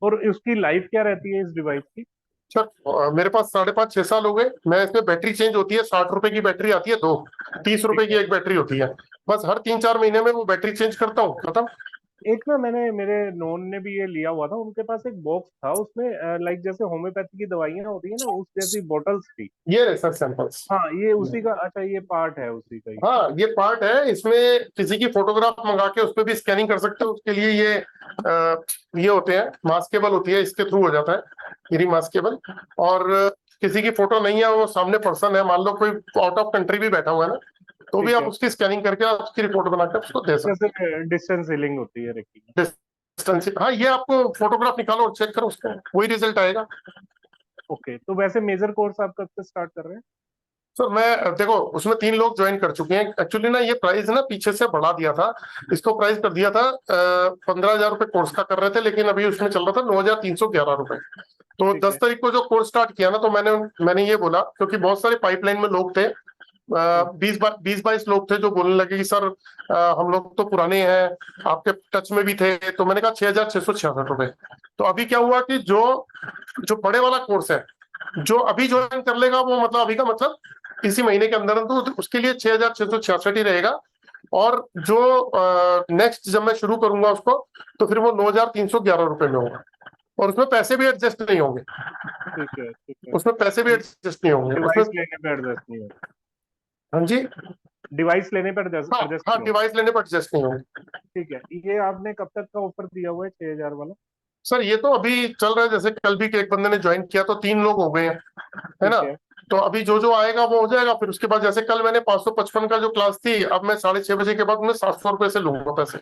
और उसकी लाइफ क्या रहती है इस डिवाइस की? सर मेरे पास 5.5-6 साल हो गए। मैं इसमें बैटरी चेंज होती है, 60 रुपए की बैटरी आती है, 2 30 रुपए की एक बैटरी होती है, बस हर 3-4 महीने में वो बैटरी चेंज करता हूँ, खत्म। एक ना मैंने मेरे नोन ने भी ये लिया हुआ था, उनके पास एक बॉक्स था, उसमें लाइक जैसे होम्योपैथी की दवाइयां होती है ना, उस जैसी बॉटल्स थी। ये रहे सर सैंपल्स। हाँ ये उसी का, अच्छा ये पार्ट है उसी का ही। हाँ ये पार्ट है, इसमें किसी की फोटोग्राफ मंगा के उस पर भी स्कैनिंग कर सकते हो। उसके लिए ये होते हैं, मास्केबल होती है, इसके थ्रू हो जाता है, ये मास्केबल। और किसी की फोटो नहीं है, वो सामने पर्सन है, मान लो कोई आउट ऑफ कंट्री भी बैठा हुआ है ना, तो भी ठीक आप है, उसकी स्कैनिंग करके आप उसकी रिपोर्ट बनाकर उसको दे सकते जैसे डिस्टेंस हीलिंग होती है रखी। हो। डिस्टेंस, हाँ ये आपको फोटोग्राफ निकालो और चेक करो, उसका वही रिजल्ट आएगा। ओके, तो वैसे मेजर कोर्स आप कब से स्टार्ट कर रहे हैं? सर मैं देखो उसमें 3 लोग ज्वाइन कर चुके हैं। एक्चुअली ना ये प्राइस ना पीछे से बढ़ा दिया था, इसको प्राइस कर दिया था 15,000 रुपए कोर्स का कर रहे थे, लेकिन अभी उसमें चल रहा था 9,311 रुपए। तो ठीक 10 है। तारीख को जो कोर्स स्टार्ट किया ना, तो मैंने ये बोला, क्योंकि बहुत सारे पाइपलाइन में लोग थे, 20-22 लोग थे जो बोलने लगे कि सर हम लोग तो पुराने हैं, आपके टच में भी थे। तो मैंने कहा 6,666 रुपए। तो अभी क्या हुआ कि जो बड़े वाला कोर्स है, जो अभी ज्वाइन कर लेगा वो मतलब अभी का मतलब इसी महीने के अंदर, तो उसके लिए 6,666 ही रहेगा। और जो नेक्स्ट जब मैं शुरू करूंगा उसको, तो फिर वो 9,311 रुपए में होगा, और उसमें पैसे भी एडजस्ट नहीं होंगे। ठीक है, ठीक है। उसमें पैसे भी एडजस्ट नहीं होंगे डिवाइस उसमें। लेने पे एडजस्ट नहीं होगा? हाँ जी, डिवाइस लेने पर एडजस्ट हाँ नहीं हाँ, होगा? डिवाइस लेने पर एडजस्ट नहीं होंगे। ठीक है, ये आपने कब तक का ऑफर दिया हुआ है 6,000 वाला? सर ये तो अभी चल रहा है, जैसे कल भी एक बंदे ने ज्वाइन किया तो 3 लोग हो गए हैं, है ना। ठीक है। तो अभी जो आएगा वो हो जाएगा। फिर उसके बाद जैसे कल मैंने 555 का जो क्लास थी, अब मैं 6:30 बजे के बाद मैं 700 रुपए से लूंगा पैसे।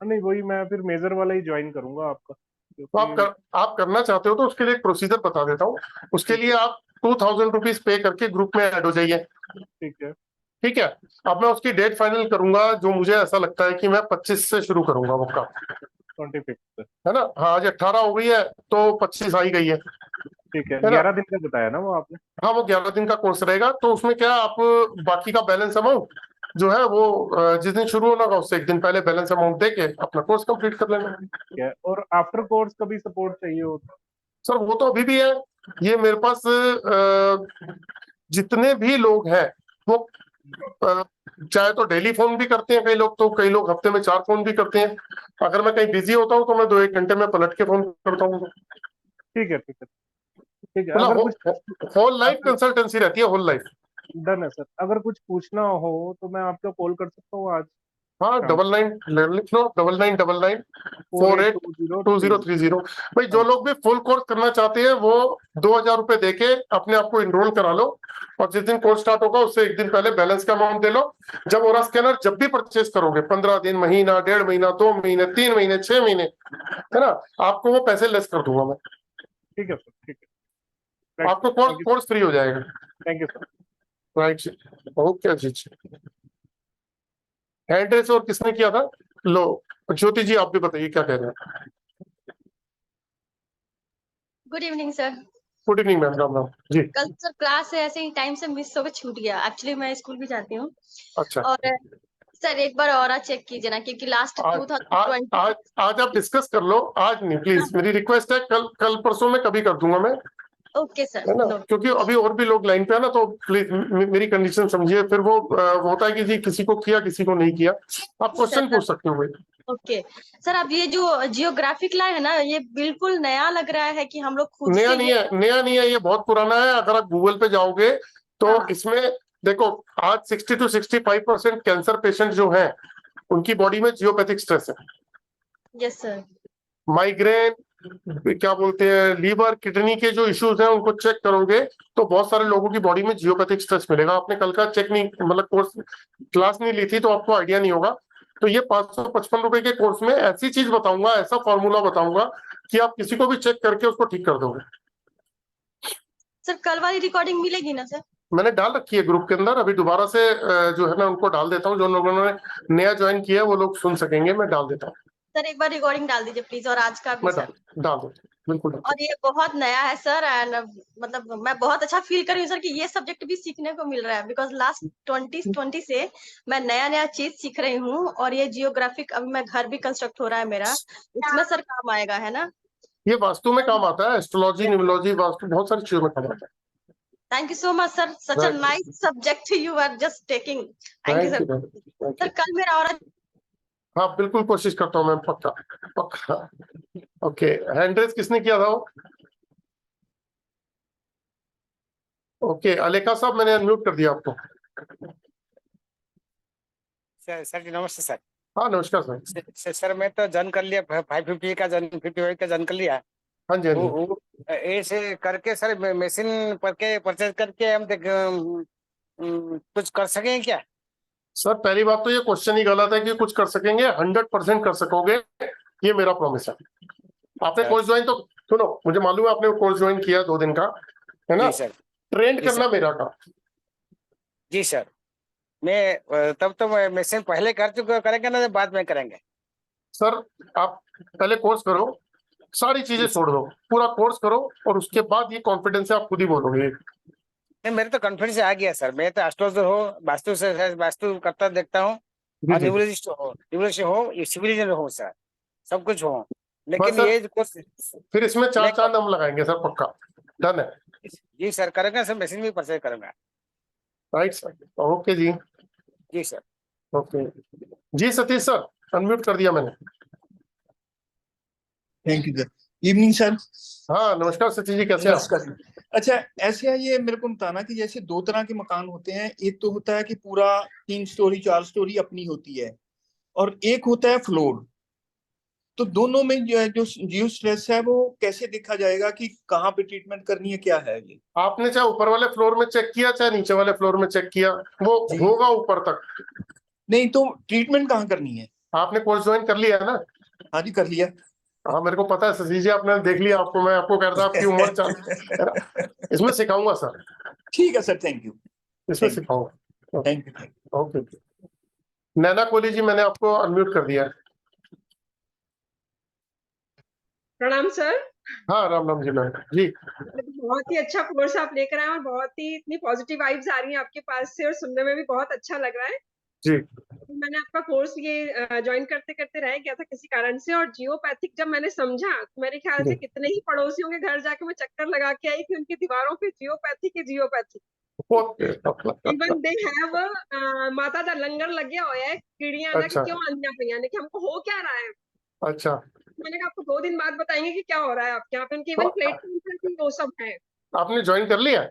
नहीं वही, मैं फिर मेजर वाला ही ज्वाइन करूंगा आपका, तो क्योंकि आप करना चाहते हो तो उसके लिए एक प्रोसीजर बता देता हूँ। उसके लिए आप 2,000 रुपीज पे करके ग्रुप में ऐड हो जाइए। ठीक है। ठीक है, अब मैं उसकी डेट फाइनल करूंगा, जो मुझे ऐसा लगता है कि मैं 25 से शुरू करूंगा वो काम, 25 है ना। हाँ आज 18 हो गई है, तो 25 आ ही गई है ठीक है। ना। 11 दिन का बताया ना वो आपने? हाँ वो 11 दिन का कोर्स रहेगा। तो उसमें क्या आप बाकी का बैलेंस अमाउंट जो है वो जिस दिन शुरू होना होगा उससे 1 दिन पहले बैलेंस अमाउंट देके अपना कोर्स कंप्लीट कर लेना। ठीक है। और आफ्टर कोर्स कभी सपोर्ट चाहिए हो तो? सर वो तो अभी भी है, ये मेरे पास जितने भी लोग हैं वो चाहे तो डेली फोन भी करते हैं कई लोग, तो कई लोग हफ्ते में 4 फोन भी करते हैं। अगर मैं कहीं बिजी होता हूँ तो मैं 2-1 घंटे में पलट के फोन करता हूँ। ठीक है, ठीक है, ठीक है। मतलब अगर कुछ होल लाइफ कंसल्टेंसी रहती है, होल लाइफ। डन है सर। अगर कुछ पूछना हो तो मैं आपको कॉल कर सकता हूँ आज हाँ शाम 99 लिख लो, 9999482030। भाई जो लोग भी फुल कोर्स करना चाहते हैं वो 2,000 रुपए देके अपने आप को इनरोल करा लो, और जिस दिन कोर्स स्टार्ट होगा उससे 1 दिन पहले बैलेंस का अमाउंट दे लो। जब ओरा स्कैनर जब भी परचेज करोगे, 15 दिन, महीना, 1.5 महीना, 2 महीने, 3 महीने, 6 महीने, है ना, आपको वो पैसे लेस कर दूंगा मैं। ठीक है सर, ठीक है। आपको कोर्स फ्री हो जाएगा। Thank you sir. Right, okay ji. Hand raise और किसने किया था? लो ज्योति जी आप भी बताइए क्या कह रहे हैं। Good evening sir. Good evening ma'am, Ram Ram ji. कल सर क्लास है ऐसे ही टाइम से मिस होकर छूट गया। एक्चुअली मैं स्कूल भी जाती हूँ। अच्छा, और सर एक बार और चेक कीजिए ना, क्योंकि लास्ट 2020 आज आप डिस्कस कर लो, आज नहीं प्लीज, मेरी रिक्वेस्ट है, कल परसों में कभी कर दूंगा मैं, ओके सर। है ना, क्योंकि अभी और भी लोग लाइन पे है ना, तो प्लीज मेरी कंडीशन समझिए। फिर वो होता है कि जी किसी को किया किसी को नहीं किया। आप क्वेश्चन पूछ सकते हो भाई। ओके सर, अब ये जो जियोग्राफिक लाइन है ना, ये बिल्कुल नया लग रहा है कि हम लोग खुद नया से नहीं है, नया नहीं है, ये बहुत पुराना है। अगर आप गूगल पे जाओगे तो इसमें देखो, आज 60 to 65% कैंसर पेशेंट जो हैं उनकी बॉडी में जियोपैथिक स्ट्रेस है। Yes sir. माइग्रेन, क्या बोलते हैं, लीवर, किडनी के जो इश्यूज हैं उनको चेक करोगे तो बहुत सारे लोगों की बॉडी में जियोपैथिक स्ट्रेस मिलेगा। आपने कल का चेक नहीं, मतलब कोर्स क्लास नहीं ली थी तो आपको आइडिया नहीं होगा। तो ये 555 रुपए के कोर्स में ऐसी चीज बताऊंगा, ऐसा फॉर्मूला बताऊंगा कि आप किसी को भी चेक करके उसको ठीक कर दोगे। सर कल वाली रिकॉर्डिंग मिलेगी ना सर? मैंने डाल रखी है ग्रुप के अंदर, अभी दोबारा से जो है ना उनको डाल देता हूँ, जो लोगों ने नया ज्वाइन किया है वो लोग सुन सकेंगे, मैं डाल देता हूँ। सर एक बार रिकॉर्डिंग डाल दीजिए प्लीज, और आज का भी मैं सर। डाल देता हूँ, बिल्कुल। और ये बहुत नया है सर, एंड मतलब मैं बहुत अच्छा फील कर रही हूँ सर कि ये सब्जेक्ट भी सीखने को मिल रहा है, बिकॉज लास्ट 2020 से मैं नया नया चीज सीख रही हूँ। और ये जियोग्राफिक, अभी मैं घर भी कंस्ट्रक्ट हो रहा है मेरा, इसमें सर काम आएगा, है ना? ये वास्तु में काम आता है, एस्ट्रोलॉजी, न्यूमरोलॉजी, वास्तु, बहुत सारी चीजों में काम आता है। Thank you so much sir, such a nice subject you are just taking. Thank you sir. Sir कल मेरा और हाँ बिल्कुल कोशिश करता हूँ मैम, पक्का पक्का। ओके, हैंड रेज किसने किया था वो? ओके, अलेका साहब मैंने अनम्यूट कर दिया आपको। सर जी नमस्ते सर। हाँ नमस्कार सर। सर मैं तो जन कर लिया 550 का जन 55 का जन कर लिया। हाँ जी हाँ जी। ऐसे करके सर मशीन पर के परचेज करके हम कुछ कर सकें क्या? सर पहली बात तो ये क्वेश्चन ही गलत है कि कुछ कर सकेंगे। 100% कर सकोगे, ये मेरा प्रॉमिस है। आपने कोर्स ज्वाइन तो सुनो, मुझे मालूम है आपने कोर्स ज्वाइन किया 2 दिन का, है ना? जी सर। ट्रेंड जी करना सर। मेरा काम। जी सर, मैं तब तो मशीन पहले कर चुके, करेंगे ना बाद में करेंगे? सर आप पहले कोर्स करो, सारी चीजें जी छोड़ दो, पूरा कोर्स करो और उसके बाद ये कॉन्फिडेंस से आप खुद ही बोलोगे। नहीं, मेरे तो कॉन्फिडेंस आ गया सर। मैं तो एस्ट्रोलॉजर हो, वास्तु करता देखता हूँ, जी और जी। न्यूमरोलॉजिस्ट हो, सिविलियन हो सर, सब कुछ हो। बस लेकिन सर, ये कोर्स फिर इसमें 4 नहीं चांद हम लगाएंगे सर, पक्का डन है। जी सर, करेंगे सर, मशीन भी परचेज करूंगा। राइट सर, ओके जी। जी सर। ओके जी, सतीश सर अनम्यूट कर दिया मैंने। Thank you sir. Evening sir. हाँ नमस्कार सतीश जी, कैसे हैं आप? नमस्कार। अच्छा, ऐसे है, ये मेरे को बताना कि जैसे 2 तरह के मकान होते हैं। एक तो होता है कि पूरा 3 स्टोरी 4 स्टोरी अपनी होती है, और एक होता है फ्लोर। तो दोनों में जो जियो स्ट्रेस है वो कैसे देखा जाएगा कि कहाँ पे ट्रीटमेंट करनी है, क्या है ये? आपने चाहे ऊपर वाले फ्लोर में चेक किया चाहे नीचे वाले फ्लोर में चेक किया, वो होगा ऊपर तक। नहीं तो ट्रीटमेंट कहाँ करनी है? आपने कोर्स ज्वाइन कर लिया है ना? हाँ जी कर लिया। हाँ मेरे को पता है सतीश जी, आपने देख लिया, आपको मैं आपको कह रहा था आपकी उम्र 4 इसमें सिखाऊंगा सर। ठीक है सर, थैंक यू। इसमें सिखाऊंगा। Thank you. ओके, नैना कोहली जी मैंने आपको अनम्यूट कर दिया है। प्रणाम सर। हाँ राम राम जी मैम जी। बहुत ही अच्छा कोर्स आप लेकर आए और बहुत ही इतनी पॉजिटिव वाइब्स आ रही हैं आपके पास से, और सुनने में भी बहुत अच्छा लग रहा है। जी मैंने आपका कोर्स ये ज्वाइन करते करते रह गया था किसी कारण से, और जियोपैथिक जब मैंने समझा तो मेरे ख्याल से कितने ही पड़ोसियों के घर जाके मैं चक्कर लगा के आई कि उनकी दीवारों पे जियोपैथिक इवन दे हैव माता दा लंगर लगे हुए है कीड़ियां ना कि अच्छा क्यों आंदियां पईयां ने कि हमको हो क्या रहा है। अच्छा। मैंने कहा आपको 2 दिन बाद बताएंगे कि क्या हो रहा है आपके यहाँ पे। उनके इवन प्लेटफॉर्म पर भी वो सब है। आपने ज्वाइन कर लिया?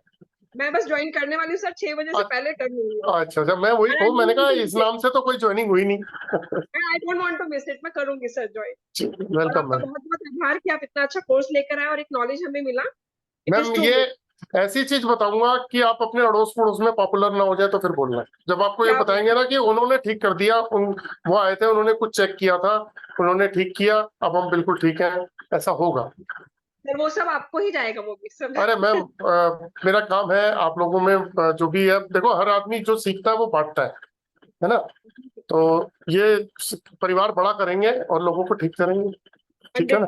मैं बस ज्वाइन करने वाली हूँ सर, 6 बजे से पहले कर लूंगी। अच्छा अच्छा, मैं वही कहूँ, मैंने कहा इस नाम से तो कोई ज्वाइनिंग हुई नहीं। I don't want to miss it, मैं करूंगी सर ज्वाइन। और वेलकम आपका मैम। बहुत बहुत आभार कि आप इतना अच्छा कोर्स लेकर आए और एक नॉलेज हमें मिला। इट मैम इज टू ये ऐसी चीज बताऊंगा कि आप अपने अड़ोस पड़ोस में पॉपुलर ना हो जाए तो फिर बोलना। जब आपको ये क्या बताएंगे ना कि उन्होंने ठीक कर दिया, वो आए थे, उन्होंने कुछ चेक किया था, उन्होंने ठीक किया, अब हम बिल्कुल ठीक हैं, ऐसा होगा। सर वो सब आपको ही जाएगा, वो भी सब। अरे मैम मेरा काम है आप लोगों में जो भी है, देखो हर आदमी जो सीखता है वो बांटता है ना? तो ये परिवार बड़ा करेंगे और लोगों को ठीक करेंगे, ठीक है ना?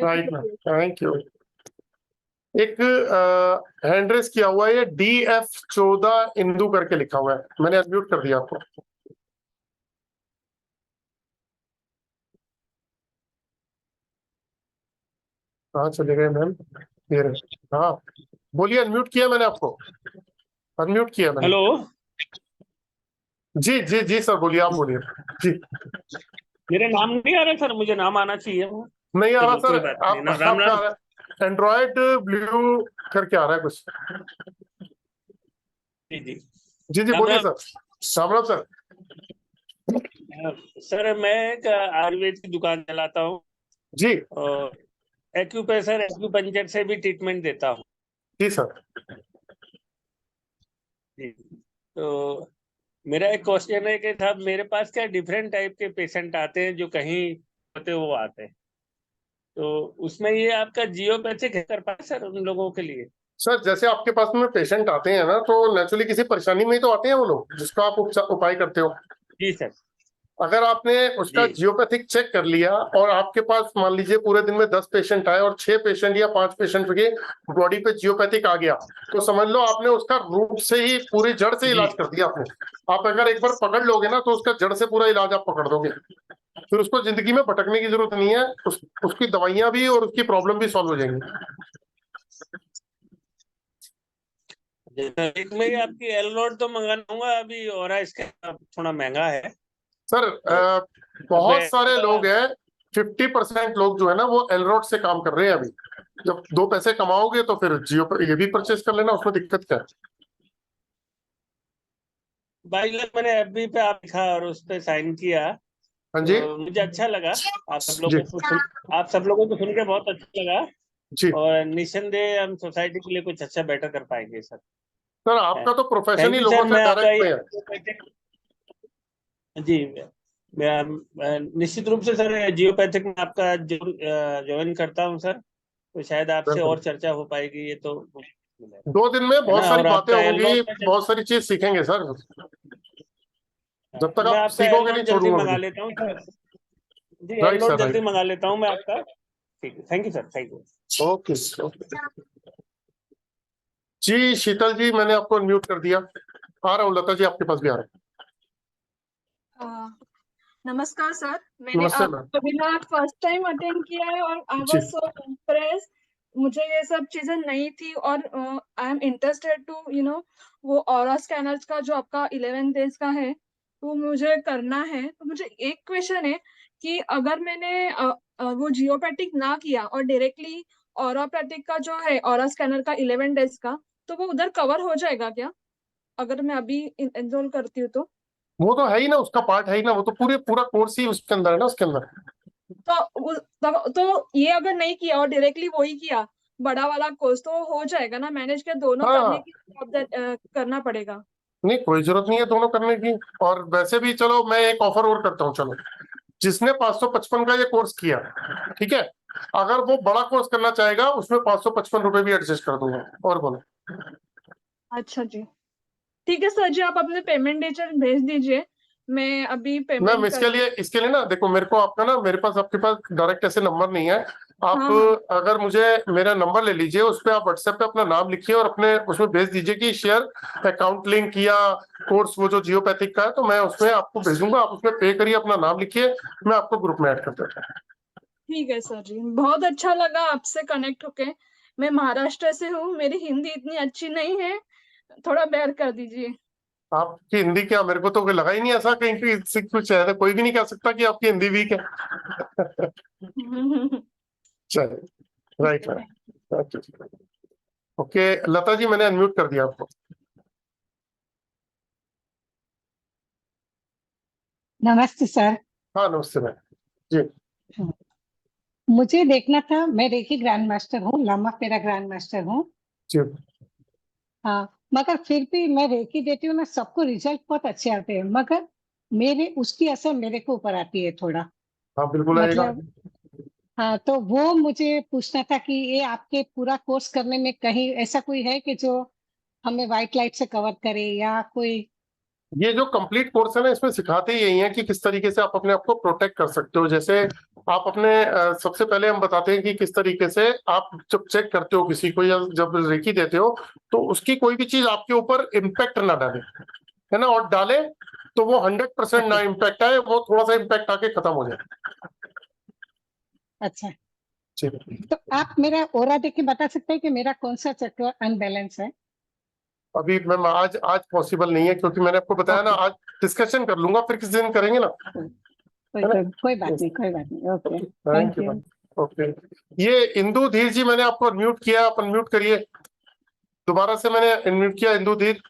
Right ma'am, thank you. एक हैंड रेस किया हुआ है, ये DF14 इंदू करके लिखा हुआ है, मैंने अनम्यूट कर दिया आपको। कहाँ चले गए मैम? ये रहे। हाँ बोलिए, अनम्यूट किया मैंने आपको, अनम्यूट किया मैंने। हेलो जी जी जी सर बोलिए, आप बोलिए जी। मेरा नाम नहीं आ रहा सर, मुझे नाम आना चाहिए। नहीं आ रहा चलो, सर, कोई बात नहीं आप ना। राम आपका राम। एंड्रॉयड ब्लू करके आ रहा है कुछ। जी जी जी जी राम बोलिए Ram. Sir. Ram Ram sir. Sir मैं एक आयुर्वेद की दुकान चलाता हूँ जी। और एक्यूप्रेशर एक्यूपंक्चर से भी ट्रीटमेंट देता हूँ। जी सर। जी, तो मेरा एक क्वेश्चन है कि साहब मेरे पास क्या डिफरेंट टाइप के पेशेंट आते हैं, जो कहीं होते वो आते हैं, तो उसमें ये आपका जियोपैथिक कर पाए सर उन लोगों के लिए? सर जैसे आपके पास में पेशेंट आते हैं ना, तो नेचुरली किसी परेशानी में ही तो आते हैं वो लोग, जिसका आप उपाय करते हो। जी सर। अगर आपने उसका जियोपैथिक चेक कर लिया और आपके पास मान लीजिए पूरे दिन में 10 पेशेंट आए और 6 पेशेंट या 5 पेशेंट के बॉडी पे जियोपैथिक आ गया, तो समझ लो आपने उसका रूट से ही पूरी जड़ से इलाज कर दिया आपने। आप अगर एक बार पकड़ लोगे ना, तो उसका जड़ से पूरा इलाज आप पकड़ दोगे, फिर उसको जिंदगी में भटकने की जरूरत नहीं है। उसकी दवाइयां भी और उसकी प्रॉब्लम भी सॉल्व हो जाएंगी। एक में आपकी एलोड तो मंगाना होगा अभी, और इसका थोड़ा महंगा है। सर बहुत सारे लोग हैं, 50% लोग जो है ना वो एलरोड से काम कर रहे हैं अभी। जब 2 पैसे कमाओगे तो फिर जियो पर ये भी परचेस कर लेना, उसमें दिक्कत क्या है? 22 लाख मैंने एफबी पे आप लिखा और उस पे साइन किया, हाँ जी तो मुझे अच्छा लगा। आप सब जी लोगों को आप सब लोगों को सुन के बहुत अच्छा लगा, जी। और निस्संदेह हम सोसाइटी के लिए कुछ अच्छा बेटर कर पाएंगे सर। सर आपका तो प्रोफेशन थैंक ही यू लोगों सर। से मैं आपका डायरेक्ट में है। जी, मैं निश्चित रूप से सर जियोपैथिक में आपका ज्वाइन करता हूँ सर, तो शायद आपसे बिल्कुल। और चर्चा हो पाएगी, ये तो मुश्किल 2 दिन में है बहुत ना। सारी और बातें आपका होंगी, एलनोट बहुत सारी चीज सीखेंगे सर। जब तक मैं आप आपका सीखोगे नहीं एलनोट जल्दी छोड़ूंगा मंगा मुझे। लेता हूँ सर। जी, राइट एलनोट सर, जल्दी राइट। मंगा लेता हूँ मैं आपका। ठीक है, thank you sir, thank you. Okay जी। शीतल जी मैंने आपको अनम्यूट कर दिया। आ रहा हूँ, लता जी आपके पास भी आ रहा नमस्कार सर, हूँ। मैंने नमस्ते मैम। आपका वेबिनार फर्स्ट टाइम अटेंड किया है और आई जी वाज सो इम्प्रेस्ड। मुझे ये सब चीजें नहीं थी और आई एम इंटरेस्टेड टू वो ऑरा स्कैनर्स का जो आपका 11 डेज का है वो मुझे करना है। तो मुझे एक क्वेश्चन है कि अगर मैंने वो जियोपैथिक ना किया और डायरेक्टली ऑरापैथिक का जो है ऑरा स्कैनर का 11 डेज का, तो वो उधर कवर हो जाएगा क्या अगर मैं अभी एनरोल करती हूँ तो? वो तो है ही ना, उसका पार्ट है ही ना, वो तो पूरा कोर्स ही उसके अंदर है ना, उसके अंदर। तो ये अगर नहीं किया और डायरेक्टली वही किया बड़ा वाला कोर्स, तो हो जाएगा ना मैनेज के दोनों करने हाँ, की करना पड़ेगा? नहीं कोई जरूरत नहीं है दोनों करने की। और वैसे भी चलो मैं एक ऑफर और करता हूँ, चलो जिसने 555 का ये कोर्स किया, ठीक है, अगर वो बड़ा कोर्स करना चाहेगा उसमें 555 रुपए भी एडजस्ट कर दूंगा। और बोलो। अच्छा जी, ठीक है सर जी, आप अपने पेमेंट डिटेल भेज दीजिए, मैं अभी मैम पेमेंट कर। इसके लिए ना देखो, मेरे को आपका ना, मेरे पास आपके पास डायरेक्ट ऐसे नंबर नहीं है। आप हाँ हाँ अगर मुझे मेरा नंबर ले लीजिए, उस पर आप व्हाट्सएप पे अपना नाम लिखिए और अपने उसमें भेज दीजिए कि शेयर अकाउंट लिंक या कोर्स वो जो जियोपैथिक का है, तो मैं उसमें आपको भेजूंगा। आप उसमें पे करिए, अपना नाम लिखिए, मैं आपको ग्रुप में ऐड कर देता हूँ। ठीक है सर जी, बहुत अच्छा लगा आपसे कनेक्ट होके। मैं महाराष्ट्र से हूँ, मेरी हिंदी इतनी अच्छी नहीं है, थोड़ा बेयर कर दीजिए। आपकी हिंदी क्या, मेरे को तो कोई लगा ही नहीं ऐसा कहीं कि कुछ है, कोई भी नहीं कह सकता कि आपकी हिंदी वीक है। चलिए, right right. Okay Lata ji, मैंने अनम्यूट कर दिया आपको। नमस्ते सर। हाँ नमस्ते मैम जी। मुझे देखना था, मैं रेकी ग्रैंड मास्टर हूँ, लामा फेरा ग्रैंड मास्टर हूँ। जी हाँ, मगर फिर भी मैं रेकी देती हूँ ना, सबको रिजल्ट बहुत अच्छे आते हैं, मगर मेरे उसकी असर मेरे को ऊपर आती है थोड़ा। हाँ बिल्कुल आएगा। मतलब हाँ, तो वो मुझे पूछना था कि ये आपके पूरा कोर्स करने में कहीं ऐसा कोई है कि जो हमें व्हाइट लाइट से कवर करे या कोई? ये जो कंप्लीट कोर्स है ना, इसमें सिखाते ही यही है कि किस तरीके से आप अपने आप को प्रोटेक्ट कर सकते हो। जैसे आप अपने सबसे पहले हम बताते हैं कि किस तरीके से आप जब चेक करते हो किसी को या जब रेकी देते हो, तो उसकी कोई भी चीज आपके ऊपर इम्पैक्ट ना डाले, है ना, और डाले तो वो 100% ना इम्पैक्ट आए, वो थोड़ा सा इम्पैक्ट आके खत्म हो जाए। अच्छा, ठीक। तो आप मेरा ओरा देख के बता सकते हैं कि मेरा कौन सा चक्र अनबैलेंस है? अभी मैम आज आज पॉसिबल नहीं है, क्योंकि मैंने आपको बताया ना, ओके, आज डिस्कशन कर लूंगा, फिर किसी दिन करेंगे ना, है ना। कोई बात नहीं, कोई बात नहीं। Okay, thank thank you you. Ma'am. Okay, ये इंदु धीर जी, मैंने आपको अनम्यूट किया, आप अनम्यूट करिए। दोबारा से मैंने अनम्यूट किया, इंदु धीर।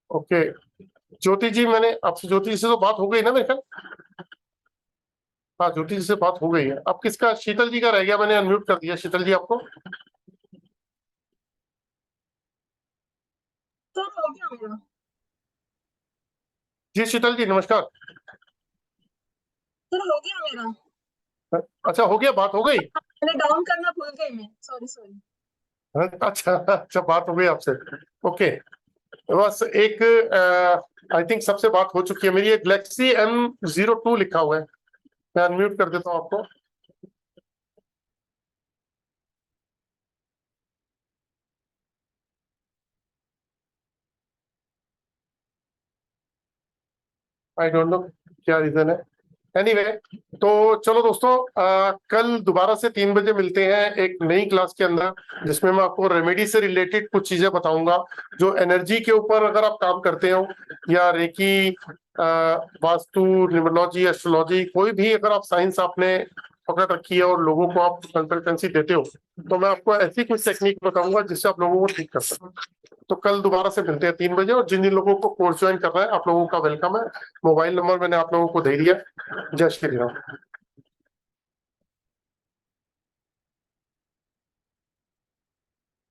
ओके, ज्योति जी, मैंने आपसे, ज्योति जी से तो बात हो गई ना मेरे ख्याल। हाँ ज्योति जी से बात हो गई है। अब किसका, शीतल जी का रह गया, मैंने अनम्यूट कर दिया शीतल जी आपको। सर हो गया मेरा। जी शीतल जी नमस्कार। सर हो गया मेरा। अच्छा हो गया, बात हो गई। मैंने डाउन करना भूल गई मैं, सॉरी सॉरी। अच्छा अच्छा, बात हो गई आपसे। ओके, बस एक आई थिंक सबसे बात हो चुकी है मेरी। एक गैलेक्सी M02 लिखा हुआ है, मैं अनम्यूट कर देता हूँ आपको। आई डोंट नो क्या रीजन है। एनीवे तो चलो दोस्तों, कल दोबारा से 3 बजे मिलते हैं एक नई क्लास के अंदर, जिसमें मैं आपको रेमेडी से रिलेटेड कुछ चीजें बताऊंगा जो एनर्जी के ऊपर अगर आप काम करते हो, या रेकी, वास्तु, न्यूमरोलॉजी, एस्ट्रोलॉजी, कोई भी अगर आप साइंस आपने पकड़ रखी है और लोगों को आप कंसल्टेंसी देते हो, तो मैं आपको ऐसी कुछ टेक्निक बताऊंगा जिससे आप लोगों को ठीक कर सकते। तो कल दोबारा से मिलते हैं 3 बजे, और जिन जिन लोगों को कोर्स ज्वाइन करना है आप लोगों का वेलकम है। मोबाइल नंबर मैंने आप लोगों को दे दिया। जय श्री राम।